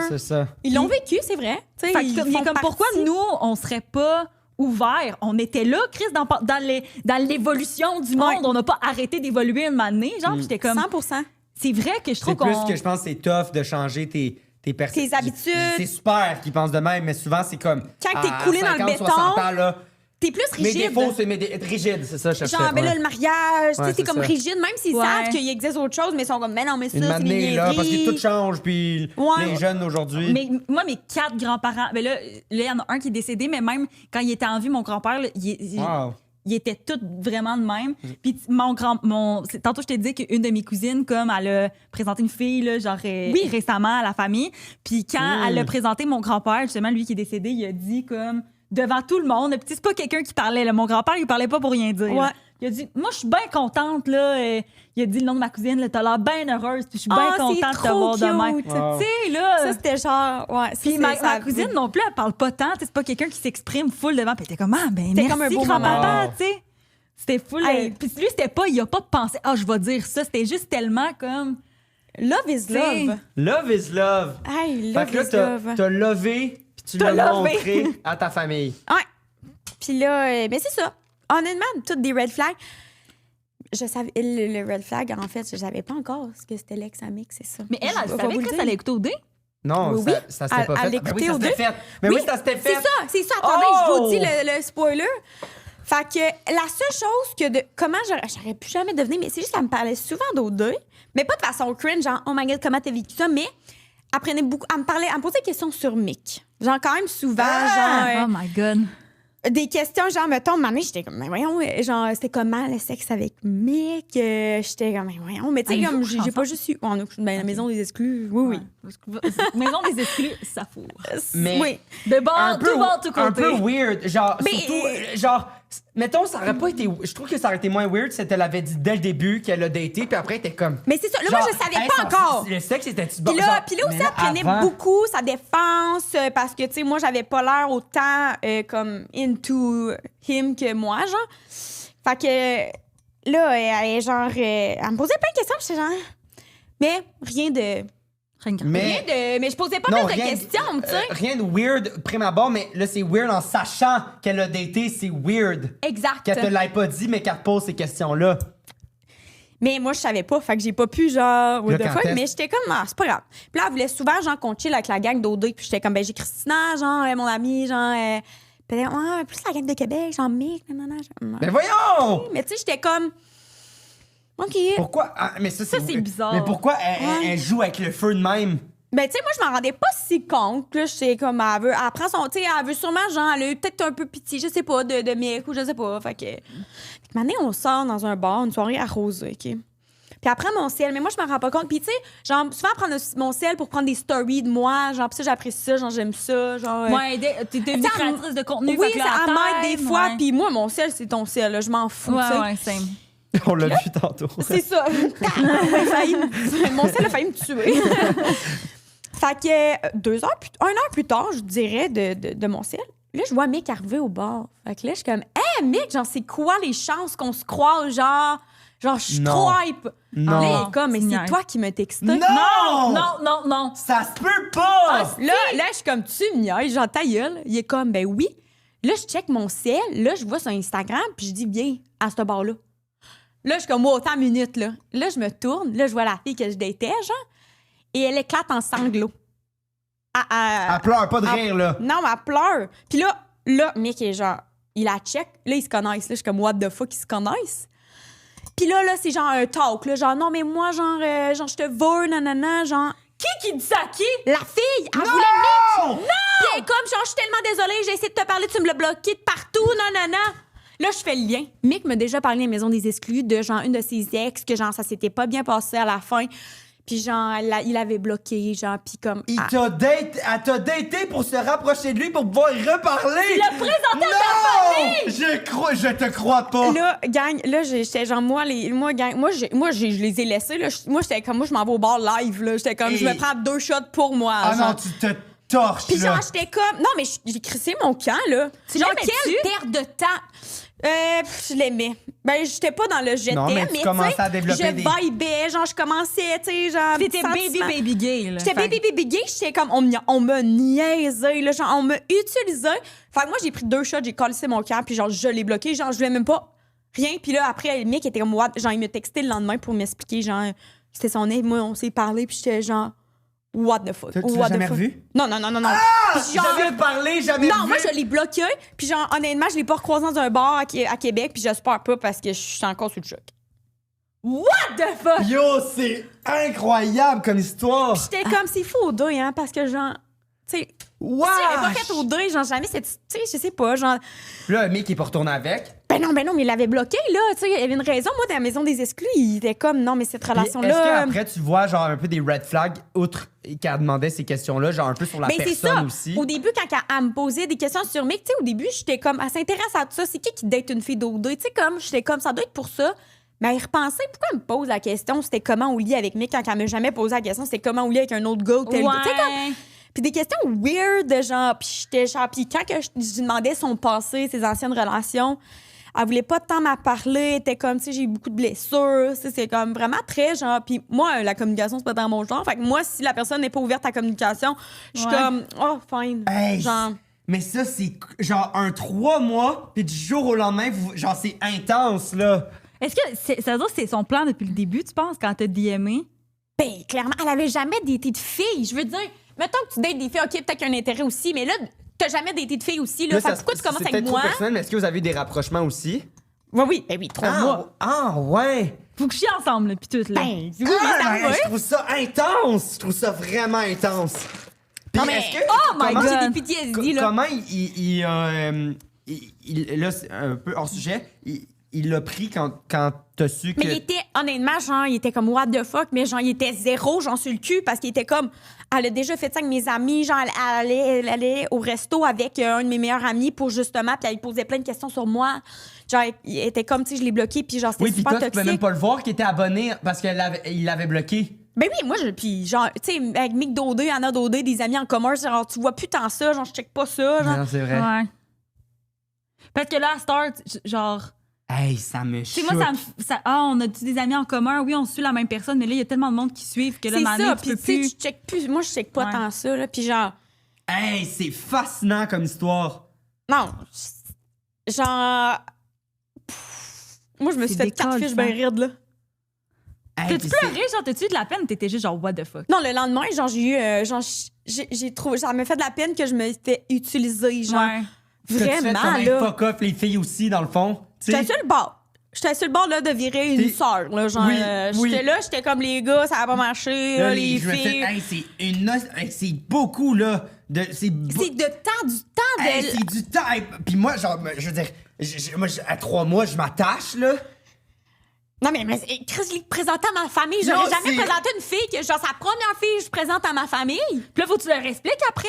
S1: C'est ça.
S3: Ils l'ont vécu, c'est vrai.
S2: Fait il est comme pourquoi nous, on serait pas ouverts? On était là, Chris, dans l'évolution du monde. On n'a pas arrêté d'évoluer un moment donné. Genre, j'étais comme.
S3: 100%.
S2: C'est vrai que je trouve
S1: qu'on. C'est plus que je pense que c'est tough de changer tes
S3: habitudes.
S1: C'est super qu'ils pensent de même, mais souvent, c'est comme.
S3: Quand t'es coulé dans le béton. T'es plus rigide.
S1: Mes défauts, c'est être rigide, c'est ça, je cherchais.
S3: Genre, ben là, le mariage, tu sais, t'es comme rigide, même s'ils savent qu'il existe autre chose, mais ils sont comme, mais non, mais ça, c'est mes
S1: là, parce que tout change, puis les jeunes aujourd'hui.
S2: Mais moi, mes 4 grands-parents, ben là, il y en a un qui est décédé, mais même quand il était en vie, mon grand-père, il était tout vraiment de même. Puis tantôt, je t'ai dit qu'une de mes cousines, comme, elle a présenté une fille, là, genre, récemment à la famille. Puis quand elle a présenté mon grand-père, justement, lui qui est décédé, il a dit comme... devant tout le monde. Puis c'est pas quelqu'un qui parlait. Là. Mon grand-père, il parlait pas pour rien dire.
S3: Ouais.
S2: Il a dit, moi, je suis bien contente. Là. Il a dit le nom de ma cousine. T'as l'air bien heureuse. Puis je suis bien contente de te voir demain.
S3: Wow.
S2: Tu sais, là.
S3: Ça, c'était genre. Ouais,
S2: puis ma cousine non plus, elle parle pas tant. C'est pas quelqu'un qui s'exprime full devant. Puis elle était comme, merci,
S3: comme un beau
S2: grand-papa. Tu sais. C'était full. Puis lui, c'était pas, il a pas pensé, je vais dire ça. C'était juste tellement comme.
S3: Love is love.
S1: Love is love.
S3: Hey, love is love.
S1: T'as levé. Tu l'as montré à ta famille.
S3: Ouais. Puis là, ben c'est ça. Honnêtement, toutes des red flags. Je savais, le red flag, en fait, je savais pas encore ce que c'était l'ex-amix, c'est ça.
S2: Mais elle savait que ça allait écouter au dé?
S1: Non, ça s'était pas fait.
S3: Elle écoutait au dé.
S1: Mais oui, ça s'était fait.
S3: C'est ça. Attendez, je vous dis le spoiler. Fait que la seule chose que comment j'aurais pu jamais devenir, mais c'est juste qu'elle me parlait souvent d'au deuil, mais pas de façon cringe, genre, oh my god, comment t'as vécu ça, mais elle me posait des questions sur Mick. Genre, quand même souvent, genre.
S2: Oh my God.
S3: Des questions, genre, mettons, à un moment donné, j'étais comme, mais voyons, genre, c'était comment le sexe avec Mick? J'étais comme, mais voyons, mais tu sais, comme, j'ai pas juste eu. La maison des exclus, oui.
S2: Maison des exclus, ça fout.
S1: Mais.
S3: Oui.
S2: De bord, tout bord, tout côté.
S1: Un peu weird. Genre, surtout, genre. Mettons, ça aurait pas été. Je trouve que ça aurait été moins weird si elle l'avait dit dès le début qu'elle a daté, puis après, elle était comme.
S3: Mais c'est ça. Là, moi, je savais pas encore.
S1: Le sexe était-tu bon?
S3: Puis là aussi, elle prenait beaucoup sa défense parce que, tu sais, moi, j'avais pas l'air autant comme into him que moi, genre. Fait que là, elle me posait plein de questions, j'étais genre. Mais rien de. Mais je posais pas plus de questions, tu sais.
S1: Rien de weird prime abord, mais là, c'est weird en sachant qu'elle a daté, c'est weird.
S3: Exact.
S1: Qu'elle te l'ait pas dit, mais qu'elle te pose ces questions-là.
S3: Mais moi, je savais pas, fait que j'ai pas pu, genre, mais j'étais comme, c'est pas grave. Puis là, elle voulait souvent, genre, qu'on chill avec la gang d'O2, puis j'étais comme, ben, j'ai Christina, genre, mon amie, genre, puis plus la gang de Québec, genre, Mick, nanana.
S1: Mais voyons!
S3: Mais tu sais, j'étais comme. OK.
S1: Pourquoi? Mais ça, c'est
S2: bizarre.
S1: Mais pourquoi elle joue avec le feu de même?
S3: Ben, tu sais, moi, je m'en rendais pas si compte. Là, je sais comme, elle prend son. Tu sais, elle veut sûrement, genre, elle a eu peut-être un peu pitié, je sais pas, de Mick ou je sais pas. Fait que maintenant, on sort dans un bar, une soirée arrosée, OK? Puis elle prend mon ciel, mais moi, je me rends pas compte. Puis, tu sais, genre, souvent, elle prend mon ciel pour prendre des stories de moi. Genre, puis ça, j'apprécie ça, genre, j'aime ça. Genre,
S2: ouais, t'es devenue créatrice de contenu.
S3: Oui, ça m'aide des fois. Puis moi, mon ciel, c'est ton ciel, là, je m'en fous.
S2: Ouais, c'est.
S1: On l'a vu tantôt.
S3: C'est ça. Mon ciel a failli me tuer. Fait que 1 heure plus tard, je dirais, de mon ciel, là, je vois Mick arriver au bar. Fait que là, je suis comme, Mick, genre, c'est quoi les chances qu'on se croise, genre, Genre, je suis
S1: Non.
S3: trop hype.
S1: Non.
S3: Là, elle est comme, mais
S2: Tu
S3: c'est
S2: niaises.
S3: toi qui me texté.
S2: Non.
S1: Ça se peut pas!
S3: Là, je suis comme, tu me niaises, genre, ta gueule. Il est comme, ben oui. Là, je check mon ciel. Là, je vois sur Instagram, puis je dis, viens, à ce bar-là. Là, je suis comme, wow, tant minute, là. Là, je me tourne. Là, je vois la fille que je datais, genre. Et elle éclate en sanglots.
S1: Elle pleure, pas de rire, là.
S3: Non, mais elle pleure. Puis là, Mick est genre, il la check. Là, ils se connaissent. Là, je suis comme, what the fuck, ils se connaissent? Puis là, c'est genre un talk, là. Genre, non, mais moi, genre je te veux, nanana, genre.
S2: Qui dit ça à qui?
S3: La fille, elle voulait Mick! Non! Puis elle est comme, genre, je suis tellement désolée, j'ai essayé de te parler, tu me l'as bloqué de partout, nanana. Là, je fais le lien. Mick m'a déjà parlé à la Maison des Exclus de, genre, une de ses ex, que, genre, ça s'était pas bien passé à la fin. Puis, genre, il avait bloqué, genre, puis comme...
S1: Elle t'a daté pour se rapprocher de lui pour pouvoir y reparler!
S2: Tu l'as présenté à ta famille!
S1: Je te crois pas!
S3: Là, gang, là, j'étais genre, moi, je les ai laissés, là. Moi, j'étais comme, moi, je m'en vais au bar live, là. J'étais comme, je me prends 2 shots pour moi.
S1: Ah
S3: genre.
S1: non, tu te torches,
S3: Puis
S1: là!
S3: genre, j'étais comme... Non, mais j'ai crissé mon camp, là. Genre, quelle perte de temps! Je l'aimais. Ben, j'étais pas dans le
S1: Non, mais tu commençais à développer
S3: je vibais, genre, je commençais, tu sais, genre...
S2: T'étais baby gay, là.
S3: J'étais baby gay, j'étais comme, on me niaisait, là, genre, on me utilisait. Fait que moi, j'ai pris 2 shots, j'ai collé mon camp, puis genre, je l'ai bloqué, genre, je voulais même pas rien. Puis là, après, le mec était comme, what? Genre, il m'a texté le lendemain pour m'expliquer, genre, c'était son aide, moi, on s'est parlé, puis j'étais genre... What the fuck?
S1: Tu l'as jamais revu?
S3: Non. Puis genre,
S1: Jamais parlé, jamais
S3: non,
S1: vu!
S3: moi, je l'ai bloqué. Puis genre, honnêtement, je l'ai pas recroisé dans un bar à Québec. Puis j'espère pas parce que je suis encore sous le choc.
S2: What the fuck?
S1: Yo, c'est incroyable comme histoire!
S3: Puis j'étais comme, c'est fou au deuil, hein, parce que genre, tu sais,
S1: Wow!
S3: si j'avais pas fait au deuil, genre, jamais cette, tu sais, je sais pas, genre,
S1: Là, un mec qui est pas retourné avec.
S3: ben non, mais il l'avait bloqué, là, tu sais, il y avait une raison. Moi, dans la Maison des Exclus, il était comme, non, mais cette
S1: Puis
S3: relation-là.
S1: Est-ce qu'après, tu vois genre un peu des red flags, outre qu'elle demandait ces questions-là, genre un peu sur la
S3: Ben, c'est ça.
S1: personne aussi?
S3: Au début, quand elle me posait des questions sur Mick, tu sais, au début, j'étais comme, elle s'intéresse à tout ça. C'est qui date une fille d'OD? Tu sais, comme, j'étais comme, ça doit être pour ça. Mais elle repensait, pourquoi elle me pose la question? C'était comment au lit avec Mick quand elle m'a jamais posé la question? C'était comment au lit avec un autre gars ou tel gars? Tu sais, comme. Puis des questions weird, de genre, puis j'étais genre, puis quand que je lui demandais son passé, ses anciennes relations, elle voulait pas tant m'en parler, elle était comme, tu sais, j'ai eu beaucoup de blessures, tu sais, c'est comme vraiment très genre, puis moi, la communication, c'est pas dans mon genre, fait que moi, si la personne n'est pas ouverte à la communication, je suis comme, oh, fine,
S1: Hey,
S3: genre.
S1: Mais ça, c'est genre un 3 mois, puis du jour au lendemain, genre c'est intense, là.
S2: Est-ce que ça veut dire que c'est son plan depuis le début, tu penses, quand t'as DMé?
S3: Ben, clairement, elle avait jamais daté de filles, je veux dire, mettons que tu dates des filles, ok, peut-être qu'il y a un intérêt aussi, mais là, t'as jamais daté de filles aussi, là, fait que pourquoi tu commences
S1: c'est
S3: avec
S1: peut-être
S3: moi?
S1: trop personnel, mais est-ce que vous avez eu des rapprochements aussi?
S3: Oui, ben oui, 3 mois.
S1: Ah, ouais!
S2: Faut que je chie ensemble, là, pis tout, là.
S3: Ben, oui,
S1: Ah,
S3: ça va.
S1: je trouve ça intense! Je trouve ça vraiment intense. Puis
S3: Non, mais-
S1: est-ce que,
S2: Oh my
S1: comment-
S2: God!
S3: J'ai des PTSD, là.
S1: Comment là, c'est un peu hors sujet, il l'a pris quand t'as su que...
S3: Mais il était, honnêtement, genre, il était comme what the fuck, mais genre, il était zéro, genre, sur le cul, parce qu'il était comme, elle a déjà fait ça avec mes amis, genre, elle allait au resto avec un de mes meilleurs amis pour justement, puis elle posait plein de questions sur moi. Genre, il était comme, tu sais, je l'ai bloqué, puis genre, c'était
S1: Oui, puis
S3: super
S1: toi, tu
S3: toxique.
S1: pouvais même pas le voir qu'il était abonné parce qu'il l'avait bloqué.
S3: Ben oui, moi, puis genre, tu sais, avec Mick Dodé, Anna Dodé, des amis en commun, genre, tu vois plus tant ça, genre, je check pas ça, genre.
S1: Non, c'est vrai.
S2: Ouais. Parce que là, à Start, genre...
S1: Hey, ça me
S2: Tu sais,
S1: choque.
S2: moi, on a des amis en commun, oui, on suit la même personne, mais là, il y a tellement de monde qui suivent que là,
S3: C'est
S2: maintenant,
S3: ça,
S2: tu
S3: puis
S2: peux
S3: tu sais,
S2: plus...
S3: tu check plus. Moi, je check pas
S2: Ouais.
S3: tant ça, là, puis genre,
S1: Hey, c'est fascinant comme histoire.
S3: non, genre, moi, je me suis
S2: C'est
S3: fait 4
S2: décolle,
S3: fiches
S2: ça.
S3: bien raides, là.
S1: Hey,
S2: T'as-tu
S1: puis c'est-
S2: pleuré, genre, t'as-tu eu de la peine? T'étais juste genre, what the fuck?
S3: Non, le lendemain, genre, j'ai eu, genre, j'ai trouvé, ça m'a fait de la peine que je me fait utiliser, genre,
S2: Ouais.
S1: T'as-tu fait
S3: vraiment,
S1: comme un
S3: là.
S1: fuck off les filles aussi, dans le fond? Tu sais?
S3: J'étais sur le bord. J'étais sur le bord, là, de virer une
S1: T'es-
S3: sœur, là, genre,
S1: Oui, oui.
S3: j'étais là, j'étais comme les gars, ça a pas marché,
S1: Là,
S3: les
S1: je me
S3: filles.
S1: fais, hey, c'est une noce- hey, c'est beaucoup, là.
S3: C'est du temps
S1: Hey,
S3: de...
S1: c'est du temps. Hey, puis moi, genre, je veux dire, moi, à 3 mois, je m'attache, là.
S3: Non, mais Chris, je l'ai présenté à ma famille.
S1: Non,
S3: J'aurais jamais
S1: c'est-
S3: présenté une fille que, genre, sa première fille, je présente à ma famille.
S2: Puis là, faut que tu leur expliques après.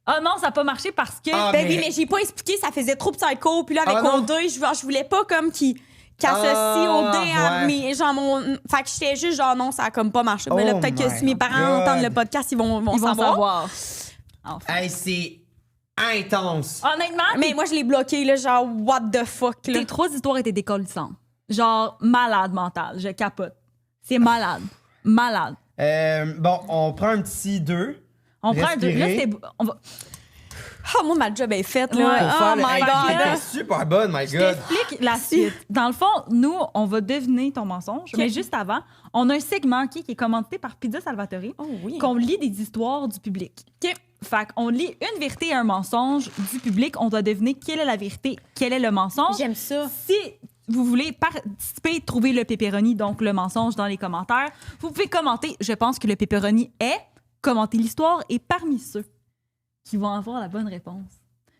S2: Ah non, ça n'a pas marché parce que...
S1: Ah,
S3: Ben
S1: mais-
S3: oui, mais j'ai pas expliqué, ça faisait trop psycho. Puis là, avec
S1: Ah, non.
S3: OD, je voulais pas comme qu'il associe OD à
S1: ouais.
S3: mes. Genre, fait que j'étais juste genre, non, ça a comme pas marché. Mais là,
S1: Oh
S3: peut-être que
S1: my
S3: si mes parents
S1: God.
S3: entendent le podcast, ils vont
S2: Ils vont
S3: savoir.
S2: savoir. Enfin.
S1: Hey, c'est intense.
S2: Honnêtement,
S3: Mais moi, je l'ai bloqué, là, genre, what the fuck, là.
S2: tes 3 histoires étaient décollissantes. genre malade mental. Je capote. C'est malade. Malade.
S1: Bon, on prend un petit 2.
S2: On prend un 2. Là,
S1: Respirer.
S2: on va...
S3: Oh, moi, ma job est faite,
S2: Ouais.
S3: là.
S1: Pour faire
S3: Oh
S1: le-
S3: my
S1: Hey,
S3: God.
S1: t'étais super bonne, my
S2: Je
S1: God.
S2: t'explique la suite. Dans le fond, nous, on va deviner ton mensonge. Mais juste avant, on a un segment qui est commandité par Pizza Salvatore.
S3: Oh oui.
S2: Qu'on lit des histoires du public. Fait qu'on lit une vérité et un mensonge du public. On doit deviner quelle est la vérité, quel est le mensonge.
S3: J'aime ça.
S2: Si vous voulez participer, trouver le pepperoni, donc le mensonge dans les commentaires, vous pouvez commenter. Je pense que le pepperoni est, commenter l'histoire, et parmi ceux qui vont avoir la bonne réponse,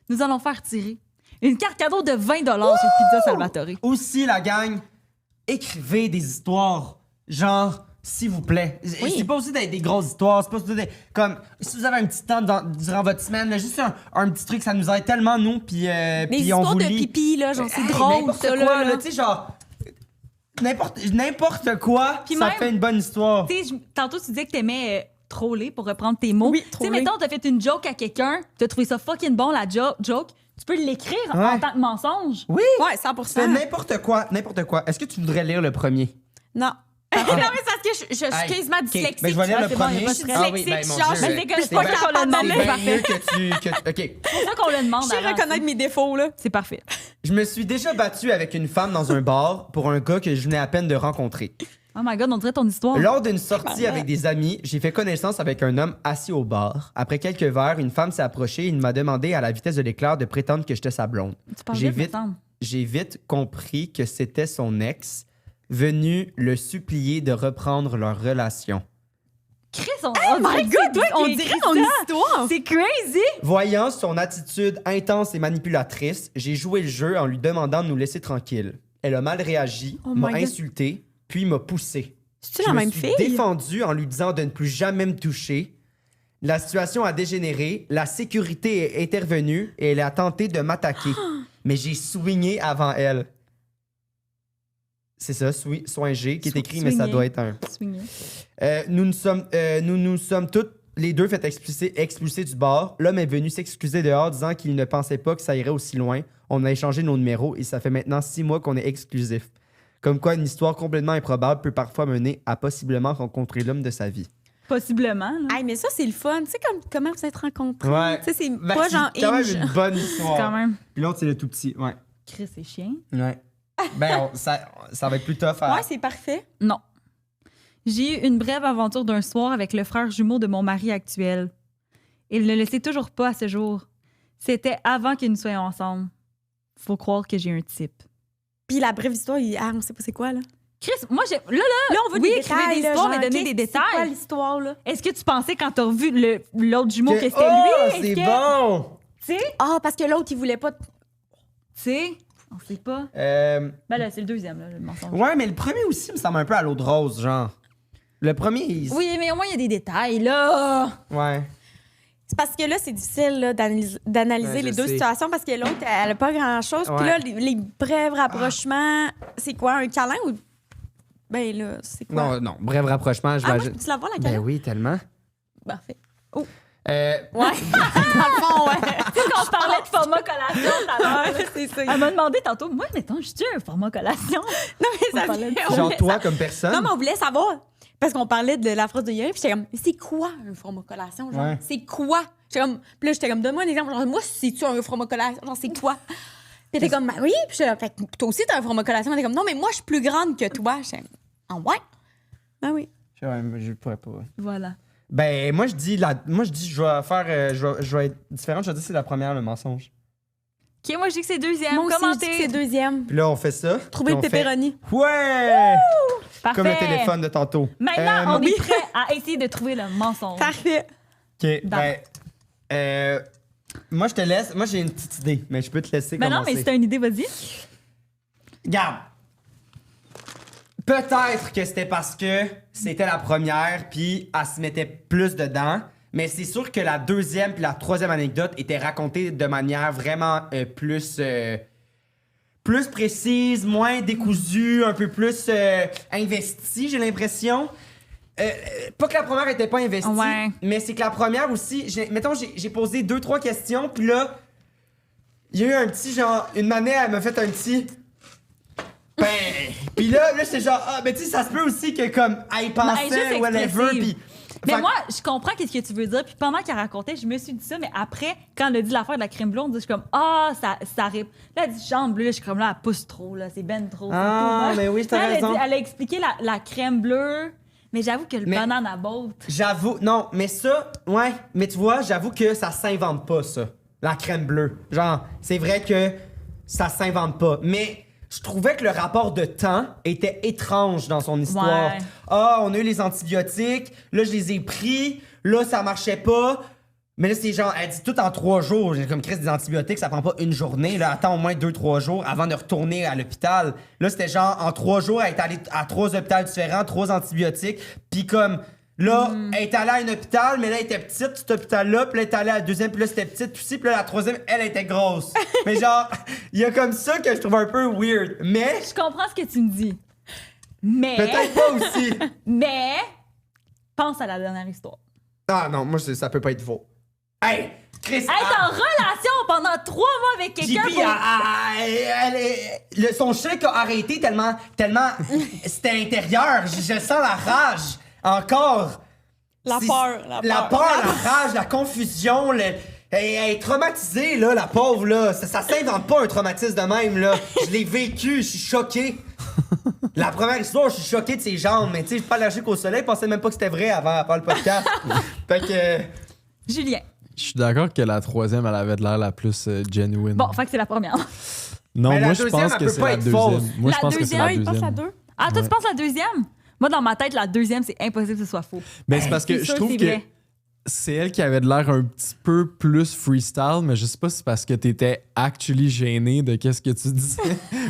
S2: nous allons faire tirer une carte cadeau de 20 chez Pizza Salvatore.
S1: Aussi, la gang, écrivez des histoires. Genre, s'il vous plaît.
S3: Oui.
S1: C'est pas aussi des grosses histoires. C'est pas aussi comme, si vous avez un petit temps durant votre semaine, là, juste un petit truc, ça nous aide tellement, nous. Puis
S3: Les
S1: puis on
S3: histoires
S1: vous
S3: de
S1: lit.
S3: pipi, là, genre, c'est
S1: Hey,
S3: drôle,
S1: n'importe
S3: ça,
S1: quoi,
S3: là.
S1: tu sais, genre... N'importe quoi,
S2: Puis
S1: ça
S2: même-
S1: fait une bonne histoire.
S2: Tu sais, tantôt, tu disais que t'aimais troller, pour reprendre tes mots.
S3: Oui,
S2: Tu sais,
S3: troller.
S2: mettons, t'as fait une joke à quelqu'un, t'as trouvé ça fucking bon, la joke, tu peux l'écrire en
S1: Ouais.
S2: tant que mensonge.
S1: Oui!
S3: Ouais, 100%.
S1: Fais n'importe quoi, n'importe quoi. Est-ce que tu voudrais lire le premier?
S3: Non. non, mais c'est parce que je suis
S1: Hey,
S3: quasiment
S1: ok,
S3: dyslexique.
S1: ben, je vais lire le
S2: c'est bon, y a
S1: premier.
S2: pas de stress.
S1: Ah oui,
S3: Dyslexique,
S1: ben, mon
S3: genre,
S1: Dieu.
S2: je déconne,
S3: c'est pas
S2: pour ça qu'on
S3: capable
S2: l'a
S3: d'aller.
S2: demandé.
S1: C'est
S2: parfait.
S1: bien mieux que tu... OK.
S2: C'est pour ça qu'on le demande
S3: Je sais
S2: avant,
S3: reconnaître
S2: tu sais.
S3: mes défauts, là.
S2: C'est parfait.
S1: Je me suis déjà battu avec une femme dans un bar pour un gars que je venais à peine de rencontrer.
S2: Oh my God, on dirait ton histoire.
S1: Lors d'une sortie avec des amis, j'ai fait connaissance avec un homme assis au bar. Après quelques verres, une femme s'est approchée et il m'a demandé à la vitesse de l'éclair de prétendre que j'étais sa blonde.
S2: Tu parles
S1: j'ai
S2: vite,
S1: vite-
S2: me semble.
S1: J'ai vite compris que c'était son ex, venu le supplier de reprendre leur relation.
S2: Chris, on
S3: My God, toi, on
S2: qui
S3: dirait
S2: écrit
S3: ton
S2: ça.
S3: histoire.
S2: C'est crazy!
S1: Voyant son attitude intense et manipulatrice, j'ai joué le jeu en lui demandant de nous laisser tranquilles. Elle a mal réagi,
S3: Oh
S1: m'a
S3: my God.
S1: insulté, puis m'a poussé.
S3: C'est-tu
S1: Je
S3: la
S1: me
S3: même
S1: suis
S3: fille?
S1: défendu en lui disant de ne plus jamais me toucher. La situation a dégénéré, la sécurité est intervenue et elle a tenté de m'attaquer. Mais j'ai swingé avant elle. C'est ça, swingé, qui est écrit, mais ça
S2: Swingé.
S1: doit être un...
S2: Swingé.
S1: Nous nous sommes toutes les deux fait expulser du bar. L'homme est venu s'excuser dehors, disant qu'il ne pensait pas que ça irait aussi loin. On a échangé nos numéros et ça fait maintenant 6 mois qu'on est exclusifs. Comme quoi, une histoire complètement improbable peut parfois mener à possiblement rencontrer l'homme de sa vie.
S2: Possiblement. Là.
S3: Hey, mais ça, c'est le fun. Tu sais, comment vous êtes rencontrés?
S1: Ouais.
S3: Tu sais, c'est
S1: Ben,
S3: pas
S1: c'est
S3: genre
S1: quand même
S3: Inge.
S1: une bonne histoire.
S2: Quand même.
S1: Puis l'autre, c'est le tout petit. Ouais.
S2: Chris, c'est chien.
S1: Ouais. Ben, ça va être plus tough à...
S3: Ouais, c'est parfait.
S2: Non. J'ai eu une brève aventure d'un soir avec le frère jumeau de mon mari actuel. Il ne le sait toujours pas à ce jour. C'était avant que nous soyons ensemble. Faut croire que j'ai un type.
S3: Puis la brève histoire, on sait pas c'est quoi, là.
S2: Chris, moi, là,
S3: Là, on veut
S2: oui,
S3: des
S2: écrivez
S3: détails.
S2: des
S3: là,
S2: histoires,
S3: genre,
S2: mais donnez
S3: OK,
S2: des
S3: C'est quoi
S2: détails.
S3: l'histoire, là?
S2: Est-ce que tu pensais quand t'as revu l'autre jumeau que c'était
S1: Oh,
S2: lui?
S1: c'est
S2: Est-ce que-
S1: bon!
S2: Tu sais?
S3: Ah, parce que l'autre, il voulait pas...
S2: Tu sais? On sait pas.
S1: Euh,
S2: Ben là, c'est le deuxième, là, le mensonge.
S1: Ouais, mais le premier aussi me semble un peu à l'eau de rose, genre. Le premier,
S2: Oui, mais au moins, il y a des détails, là.
S1: Ouais.
S3: C'est parce que là, c'est difficile là, d'analyser
S1: Ouais,
S3: les
S1: je
S3: deux
S1: sais.
S3: situations parce que l'autre, elle a pas grand-chose. Puis
S1: Ouais.
S3: là, les brèves rapprochements, c'est quoi, un câlin ou... Ben là, c'est quoi?
S1: Non, bref rapprochement, je
S3: Ah, moi,
S1: vais...
S3: je peux-tu l'avoir, la câlin?
S1: Ben oui, tellement.
S3: Parfait.
S1: Ouais.
S3: Ouais. Dans le fond, ouais.
S2: Tu sais, quand on parlait de format collation tout à l'heure.
S3: C'est ça.
S2: Elle m'a demandé tantôt, moi, mettons, je suis un format collation.
S3: Non, mais
S2: On
S3: ça
S2: parlait de
S3: vient-
S2: ça.
S1: Genre toi comme personne.
S3: Non, mais on voulait savoir. Parce qu'on parlait de la phrase de hier, puis j'étais comme, c'est quoi un format collation? Genre,
S1: Ouais.
S3: c'est quoi? J'étais comme, puis là, j'étais comme, donne-moi un exemple. Genre, moi, c'est-tu un format collation? Genre, c'est quoi? Puis t'es comme, ben oui. Puis j'étais fait, toi aussi, t'as un format collation. T'es comme, non, mais moi, je suis plus grande que toi. J'étais comme, ah ouais? Ben oui.
S1: Je pourrais pas.
S2: Voilà.
S1: Ben moi je dis je vais faire je vais être différente, je vais dire c'est la première le mensonge.
S2: OK, moi, je dis que c'est deuxième.
S3: Moi aussi, je dis
S2: Commentez.
S3: que c'est deuxième.
S1: Puis là on fait ça.
S3: Trouver
S1: puis
S3: le
S1: on fait-
S3: pepperoni.
S1: Ouais!
S2: Parfait.
S1: Comme le téléphone de tantôt.
S2: Maintenant, on
S3: oui.
S2: est prêt à essayer de trouver le mensonge.
S3: Parfait.
S1: OK.
S2: D'accord.
S1: Moi je te laisse, moi j'ai une petite idée, mais je peux te laisser
S2: Ben non,
S1: commencer.
S2: mais si t'as une idée, vas-y.
S1: Regarde. Peut-être que c'était parce que c'était la première, puis elle se mettait plus dedans. Mais c'est sûr que la deuxième puis la troisième anecdote étaient racontées de manière vraiment plus précise, moins décousue, un peu plus investie, j'ai l'impression. Pas que la première était pas investie,
S2: Ouais.
S1: mais c'est que la première aussi, mettons, j'ai posé 2-3 questions, puis là, il y a eu un petit genre, une manette, elle m'a fait un petit... Ben, Puis là, j'étais genre, mais tu sais, ça se peut aussi que comme, elle pensait, whatever, puis...
S2: Mais moi, je comprends qu'est-ce que tu veux dire. Puis pendant qu'elle racontait, je me suis dit ça. Mais après, quand elle a dit l'affaire de la crème blonde, je suis comme, ça rip. Là, elle dit jambe bleue. Je suis comme, là, elle pousse trop, là. C'est ben trop.
S1: Mais oui, t'as raison.
S2: Elle a expliqué la crème bleue. Mais j'avoue que le banana boat.
S1: J'avoue, non, mais ça, ouais. Mais tu vois, j'avoue que ça s'invente pas, ça. La crème bleue. Genre, c'est vrai que ça s'invente pas. Mais... je trouvais que le rapport de temps était étrange dans son histoire.
S2: Ouais.
S1: On a eu les antibiotiques, là, je les ai pris, là, ça marchait pas. Mais là, c'est genre, elle dit tout en 3 jours. J'ai comme Chris, des antibiotiques, ça prend pas une journée. Là, attends au moins 2-3 jours avant de retourner à l'hôpital. Là, c'était genre, en 3 jours, elle est allée à 3 hôpitaux différents, 3 antibiotiques. Puis comme... là, elle est allée à un hôpital, mais là, elle était petite, cet hôpital-là. Puis là, elle est allée à la deuxième, puis là, c'était petite aussi. Puis là, la troisième, elle était grosse. Mais genre, il y a comme ça que je trouve un peu weird. Mais...
S2: je comprends ce que tu me dis. Mais...
S1: peut-être pas aussi.
S2: Mais... pense à la dernière histoire.
S1: Ah non, moi, ça peut pas être faux. Hey, Chris...
S2: Être en relation pendant 3 mois avec quelqu'un
S1: JP, son chèque a arrêté tellement c'était intérieur. Je sens la rage. Encore.
S3: La peur.
S1: La rage, la confusion, elle est traumatisée, là, la pauvre, là. Ça s'invente pas un traumatisme de même, là. Je l'ai vécu, je suis choqué. La première histoire, je suis choqué de ses jambes. Mais tu sais, je suis pas allergique au soleil, je pensais même pas que c'était vrai avant le podcast. Fait que...
S2: Julien.
S4: Je suis d'accord que la troisième, elle avait de l'air la plus genuine.
S2: Bon, fait que c'est la première.
S4: Non,
S1: mais
S4: moi,
S1: la
S4: je
S1: deuxième,
S4: pense
S1: elle
S4: que
S1: peut
S4: c'est
S1: pas
S4: la
S1: être
S4: deuxième.
S1: fausse.
S4: Moi,
S2: La
S4: je pense que c'est la
S3: il
S4: deuxième.
S3: passe à 2.
S2: Ah, toi, tu penses la deuxième? Moi, dans ma tête, la deuxième, c'est impossible que ce soit faux.
S4: Ben, c'est parce que
S2: C'est
S4: je
S2: sûr,
S4: trouve
S2: c'est
S4: que
S2: vrai.
S4: c'est elle qui avait de l'air un petit peu plus freestyle, mais je sais pas si c'est parce que t'étais actually gêné de qu'est-ce que tu disais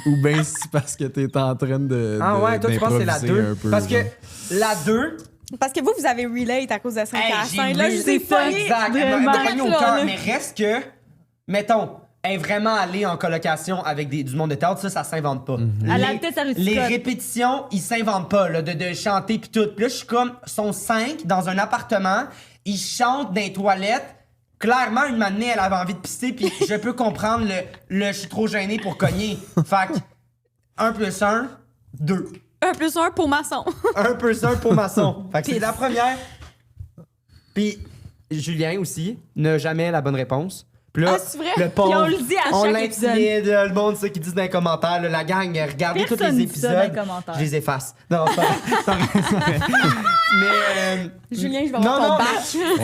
S4: ou bien si c'est parce que t'étais en train de.
S1: Ah ouais, toi, tu penses que c'est la
S4: d'improviser
S1: 2?
S4: un peu,
S1: Parce que
S4: genre.
S1: la 2...
S3: Parce que vous avez relate à cause de 5 à 5. Là, je vous ai
S1: pas
S3: pogné.
S1: exact. Elle
S3: vraiment,
S1: m'a pogné au
S3: là,
S1: cœur,
S3: là.
S1: mais reste que, mettons, elle est vraiment allée en colocation avec du monde de théâtre, ça s'invente pas.
S2: Elle a peut-être sa
S1: Les
S2: réciproque.
S1: répétitions, ils s'inventent pas, là, de chanter pis tout. Puis là, je suis comme, sont 5 dans un appartement, ils chantent dans les toilettes. Clairement, une matinée, elle avait envie de pisser, puis je peux comprendre le je suis trop gêné pour cogner. Fait que 1 + 1, 2.
S3: 1 + 1 pour maçon.
S1: 1 + 1 pour maçon. Fait que c'est la première. Puis Julien aussi n'a jamais la bonne réponse. Puis là,
S3: Ah, c'est vrai?
S1: le pauvre,
S2: Puis on le dit à
S1: on
S2: chaque
S1: l'intimide, le monde, ça qu'ils disent dans les commentaires, là, la gang, regardez tous
S2: Personne
S1: les
S2: dit ça dans les
S1: épisodes.
S2: commentaires.
S1: Je les efface. Non, c'est pas vrai. Mais
S3: Julien, je vais
S1: non,
S3: avoir
S1: non,
S3: ton bac.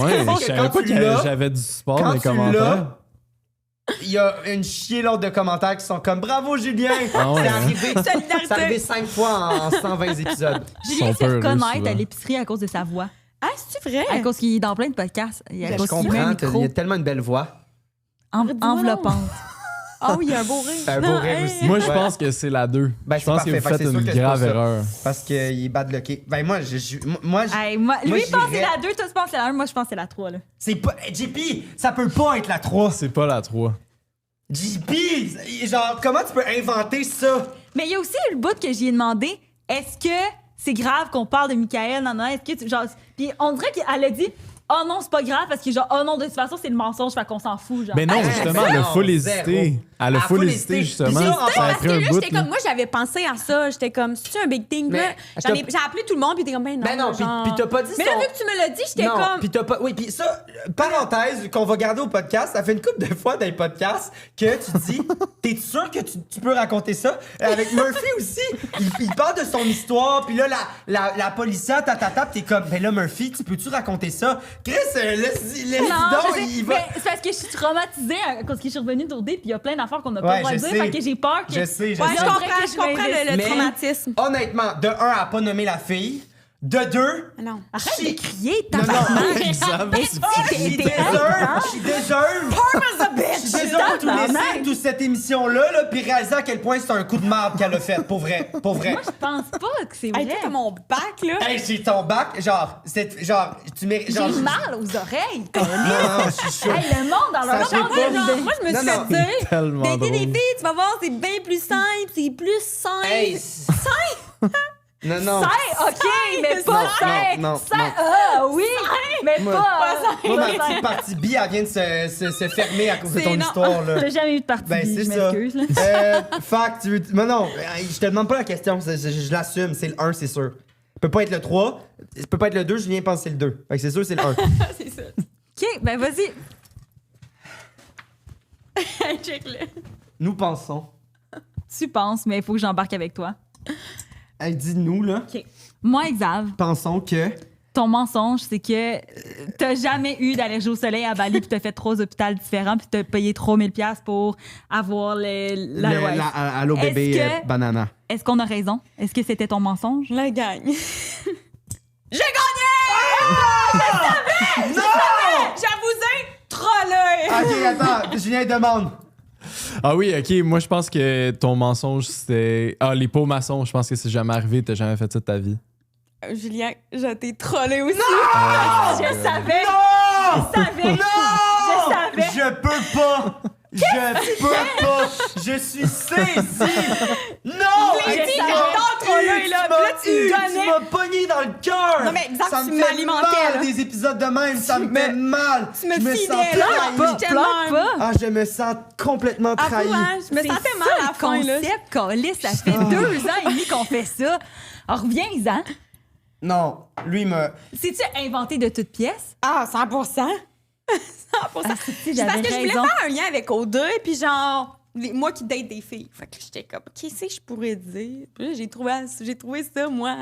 S4: Ouais,
S1: Faut
S4: je
S1: que
S4: savais
S1: quand
S4: pas
S1: tu l'as-
S4: que j'avais du support dans
S1: quand
S4: les
S1: tu
S4: commentaires.
S1: l'as, il y a une chier-l'autre de commentaires qui sont comme bravo Julien.
S4: Ah ouais,
S1: C'est
S4: hein?
S1: arrivé,
S3: Solidarité.
S1: c'est arrivé 5 fois en 120 épisodes.
S2: Julien
S4: sont
S2: se fait
S4: peureux,
S2: reconnaître
S4: souvent.
S2: à l'épicerie à cause de sa voix.
S3: Ah, c'est vrai?
S2: À cause qu'il est dans plein de podcasts. Et à
S1: Je
S2: cause qu'il met
S1: comprends,
S2: un
S1: il
S2: micro
S1: y a tellement une belle voix.
S3: Dis-moi
S2: enveloppante.
S3: Ah oui, il y a un beau rire.
S1: Un beau
S3: Non,
S1: rire
S3: hey.
S1: aussi.
S4: Moi, je
S1: Ouais.
S4: pense que c'est la 2.
S1: Ben,
S4: je pense
S1: c'est
S4: que vous
S1: parfait,
S4: faites
S1: fait que c'est
S4: une
S1: sûr que c'est
S4: grave
S1: pour ça.
S4: erreur.
S1: Parce qu'il est badlocké. Ben moi, moi
S2: Hey, lui, il pense que c'est
S1: j'irais-
S2: la 2, toi, tu penses que c'est la 1, moi, je pense que c'est la 3. Là.
S1: c'est pas... JP, ça peut pas être la 3.
S4: C'est pas la 3.
S1: JP, genre, comment tu peux inventer ça?
S2: Mais il y a aussi eu le bout que j'y ai demandé, est-ce que c'est grave qu'on parle de Michael? Non, non, est-ce que tu... Genre, puis on dirait qu'elle a dit, oh non, c'est pas grave, parce que genre, oh non, de toute façon, c'est le mensonge, fait qu'on s'en fout, genre.
S4: Mais non, justement, elle a full
S1: zéro.
S4: hésité. Elle a full hésité, justement.
S1: Puis ça,
S4: Ça a
S3: Parce
S4: pris
S3: que
S4: un
S3: là,
S4: bout.
S3: j'étais comme, moi, j'avais pensé à ça. J'étais comme, c'est un big thing.
S1: Mais,
S3: Là,
S1: je
S3: j'ai appelé tout le monde, puis t'es comme, ben non.
S1: Ben non,
S3: genre...
S1: puis t'as pas dit
S3: Mais
S1: son-
S3: là, vu que tu me l'as dit, j'étais
S1: Non,
S3: comme.
S1: pis t'as pas... Oui, pis ça, parenthèse qu'on va garder au podcast, ça fait une couple de fois dans les podcasts que tu dis, t'es sûr que tu peux raconter ça? Avec Murphy aussi, il parle de son histoire, puis là, la policière, pis t'es comme, ben là, Murphy, tu peux-tu raconter ça? Chris, laisse-y
S2: Non,
S1: donc,
S2: je sais,
S1: il va...
S2: mais c'est parce que je suis traumatisée à cause que je suis revenue d'OD, puis il y a plein d'affaires qu'on n'a pas
S1: Ouais,
S2: le droit de
S1: je
S2: dire,
S1: sais.
S2: fait que j'ai peur que...
S1: Je sais.
S3: Ouais,
S2: Là,
S3: je
S2: on
S3: comprends,
S2: dirait que
S3: je comprends le
S1: Mais,
S3: traumatisme.
S1: honnêtement, de 1, elle a pas nommé la fille. De 2,
S3: Non.
S2: Arrête
S1: Chi-
S2: de crier,
S1: Non,
S2: tabarnak!
S4: Xav, tu-
S1: je suis
S2: T'es
S1: désolé,
S2: irritant.
S1: je suis désolé. Je suis désolé de tout laisser, toute cette émission-là, là, puis réaliser à quel point c'est un coup de marde qu'elle a fait, pour vrai, pour vrai.
S2: Moi, je pense pas que c'est vrai.
S3: Hey, toi, t'as mon bac, là.
S1: Hey, j'ai ton bac, genre, tu mérites, genre...
S2: J'ai mal aux oreilles.
S1: Non, je suis chaud.
S2: Hey, le monde dans leur
S1: Sachez
S2: chambre,
S1: pas,
S2: genre,
S3: Moi, je me
S1: Non,
S3: suis
S1: non.
S3: fait dire.
S4: Tellement
S3: Dater des
S4: drôle.
S3: filles, tu vas voir, c'est bien plus simple, c'est plus simple.
S1: Hey, Non.
S2: OK, mais pas
S1: non.
S2: oui, mais
S1: Moi,
S2: pas
S1: ma petite partie B, elle vient de se fermer à cause de ton
S3: non.
S1: histoire, là.
S2: J'ai jamais eu de partie
S1: Ben,
S2: B,
S1: c'est
S2: je
S1: ça.
S2: m'excuse. là.
S1: Fact, tu veux... Mais non, je te demande pas la question, je l'assume, c'est le 1, c'est sûr. Ça peut pas être le 3, ça peut pas être le 2, Julien pense que c'est le 2. Fait que c'est sûr, c'est le 1.
S3: C'est ça.
S2: OK, ben vas-y.
S3: Check-le.
S1: Nous pensons.
S2: Tu penses, mais il faut que j'embarque avec toi.
S1: Elle dit nous, là,
S2: OK. Moi, Xav,
S1: pensons que...
S2: ton mensonge, c'est que t'as jamais eu d'allergie au soleil à Bali puis t'as fait 3 hôpitaux différents puis t'as payé 3000$ pour avoir l'aloès.
S1: Allô bébé
S2: Est-ce que-
S1: banana.
S2: Est-ce qu'on a raison? Est-ce que c'était ton mensonge?
S3: La gagne.
S2: J'ai gagné!
S3: J'avoue, trollé.
S1: Ok, attends, Julien demande.
S4: Ah oui, ok. Moi, je pense que ton mensonge, c'était. Ah, les pots maçons, je pense que c'est jamais arrivé. T'as jamais fait ça de ta vie.
S3: Julien, je t'ai trollé aussi.
S2: Je savais!
S1: Non!
S2: Je savais! Je savais!
S1: Je peux pas! Je peux pas! Je suis saisi! Non!
S3: Je l'ai dit,
S1: Tu m'as
S3: j'adore troller, là.
S1: tu m'as
S3: Là, tu me
S1: eu,
S3: donnais-
S1: Tu m'as pogné dans le cœur!
S3: Non, mais exact,
S1: ça
S3: tu
S1: me fait
S3: m'alimentais,
S1: mal
S3: là.
S1: des épisodes de même, ça
S3: Tu
S1: me fait
S3: me-
S1: mal!
S3: tu me
S1: Je me
S3: fidais,
S1: sens
S3: là.
S1: trahi.
S3: Pas-
S2: Pleure pas!
S1: Ah, je me sens complètement trahi.
S3: Avoue, hein, je me sentais
S2: C'est
S3: mal
S2: ça,
S3: à la
S2: le
S3: fin, là.
S2: concept, Calis, ça fait 2 ans et demi qu'on fait ça. Alors, reviens-en.
S1: Non, lui me...
S2: C'est-tu inventé de toutes pièces?
S3: Ah, 100%. 100%.
S2: Ah, c'est-
S3: C'est
S2: j'avais
S3: parce que je voulais
S2: raison.
S3: faire un lien avec Oda, et puis genre, moi qui date des filles. Fait que j'étais comme, qu'est-ce que je pourrais dire? Puis là, j'ai trouvé ça, moi.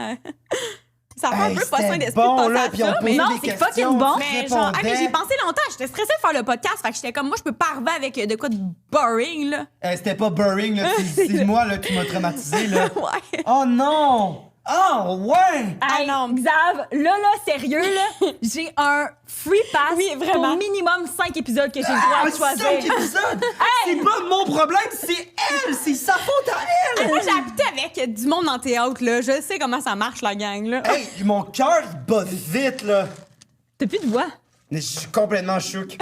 S3: Ça fait un peu pas sain d'esprit de penser à
S1: puis on
S3: ça, mais
S1: posait
S2: non,
S1: des
S2: c'est
S1: questions,
S2: fucking bon.
S1: tu
S3: mais genre, ah, mais
S1: répondais.
S3: j'ai pensé longtemps, j'étais stressée de faire le podcast, fait que j'étais comme, moi, je peux pas arriver avec de quoi de boring, là.
S1: C'était pas boring, là, c'est moi là, qui m'a traumatisé, là.
S3: Ouais.
S1: Oh non! Oh, ouais!
S3: Ah
S2: Hey,
S3: non.
S2: Xav, là, sérieux, là, j'ai un free pass
S3: Oui, vraiment.
S2: pour minimum 5 épisodes que j'ai le droit de
S1: 5
S2: choisir.
S1: épisodes! C'est pas mon problème, c'est elle! C'est sa faute à elle!
S3: Moi, j'ai habité avec du monde en théâtre, là. Je sais comment ça marche, la gang, là.
S1: Hey, mon cœur, il bat vite, là!
S2: T'as plus de voix.
S1: Mais je suis complètement choqué.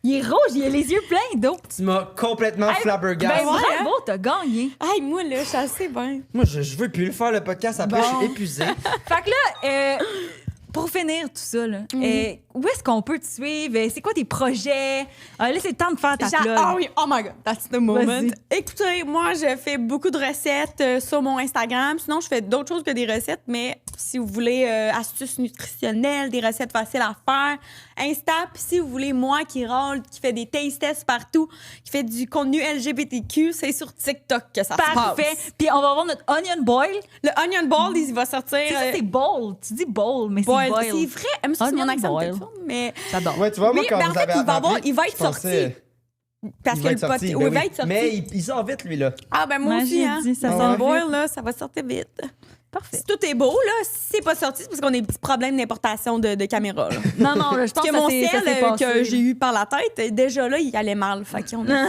S2: Il est rouge, il a les yeux pleins d'eau.
S1: Tu m'as complètement
S2: Ben
S1: flabbergasté.
S2: bravo, t'as gagné.
S3: Hey, moi, là, je suis assez bien.
S1: Moi, je veux plus le faire, le podcast. Après,
S2: Bon.
S1: je suis épuisé.
S2: Fait que là, pour finir tout ça, là, où est-ce qu'on peut te suivre? C'est quoi tes projets? Là, c'est le temps de faire ta plug.
S3: Ah oui, oh my God, that's the moment.
S2: Vas-y.
S3: Écoutez, moi, je fais beaucoup de recettes sur mon Instagram. Sinon, je fais d'autres choses que des recettes, mais si vous voulez astuces nutritionnelles, des recettes faciles à faire, Insta. Puis si vous voulez, moi qui râle, qui fait des taste tests partout, qui fait du contenu LGBTQ, c'est sur TikTok que ça se
S2: Parfait.
S3: passe.
S2: Puis on va avoir notre onion boil.
S3: Le Onion Ball, il va sortir.
S2: Tu sais, ça, c'est bowl. Tu dis bowl, mais
S3: boil.
S2: c'est boil.
S3: C'est vrai. Même si c'est mon
S2: Onion
S3: accent
S2: boil.
S3: téléphone, mais...
S2: J'adore.
S1: Ouais, tu vois, moi,
S3: Oui,
S1: quand
S3: mais en
S1: vous
S3: fait,
S1: avez
S3: il va
S1: appelé,
S3: être
S1: je pensais,
S3: sorti. Parce
S1: il
S3: que
S1: va
S3: le
S1: être sorti,
S3: pot,
S1: ben
S3: il va
S1: oui.
S3: être sorti.
S1: Mais il sort vite, lui, là.
S3: Ah, ben moi
S2: Ouais,
S3: aussi,
S2: j'ai
S3: hein.
S2: dit, ça
S3: Onion
S1: sort
S3: Boil,
S2: vite.
S3: là, ça va sortir vite.
S2: Parfait.
S3: Si tout est beau, là, si c'est pas sorti, c'est parce qu'on a des petits problèmes d'importation de caméra. Là.
S2: Non, non, là, je pense
S3: Parce que
S2: que
S3: mon
S2: ça
S3: ciel
S2: s'est passé.
S3: que j'ai eu par la tête, déjà là, il allait mal. Fait qu'on a...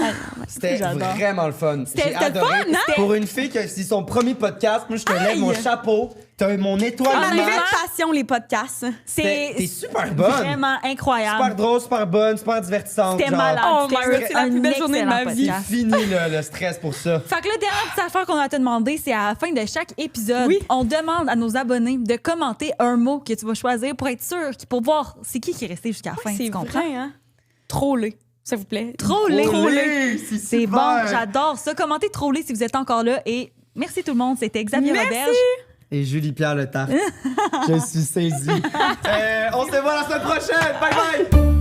S1: C'était
S2: J'adore.
S1: vraiment le fun.
S3: C'était
S1: J'ai
S3: le
S1: adoré.
S3: fun, hein?
S1: Pour une fille que c'est son premier podcast, moi, je te lève
S3: Aïe!
S1: mon chapeau. T'as mon étoile
S3: On a
S1: de
S3: une
S1: match.
S3: passion, les podcasts.
S1: T'es super bonne.
S2: Vraiment incroyable.
S1: Super drôle, super bonne, super divertissante.
S2: C'était
S1: genre.
S2: malade.
S3: Oh
S2: C'était
S3: my God, c'est la
S2: un
S3: plus belle journée de ma
S2: excellent
S3: vie.
S2: podcast.
S1: Fini le stress pour ça.
S2: Fait que la dernière petite affaire qu'on a te demander, c'est à la fin de chaque épisode,
S3: Oui.
S2: on demande à nos abonnés de commenter un mot que tu vas choisir pour être sûr, pour voir c'est qui est resté jusqu'à la fin.
S3: C'est
S2: Tu comprends?
S3: vrai, hein? Troller, s'il vous plaît.
S2: Troller.
S1: C'est
S2: C'est
S1: super.
S2: bon, j'adore ça. Commentez troller si vous êtes encore là. Et merci tout le monde. C'était Xavier
S3: Merci.
S2: Roberge.
S1: Et Julie-Pierre Le Tarte. Je suis saisi. On se voit la semaine prochaine. Bye bye.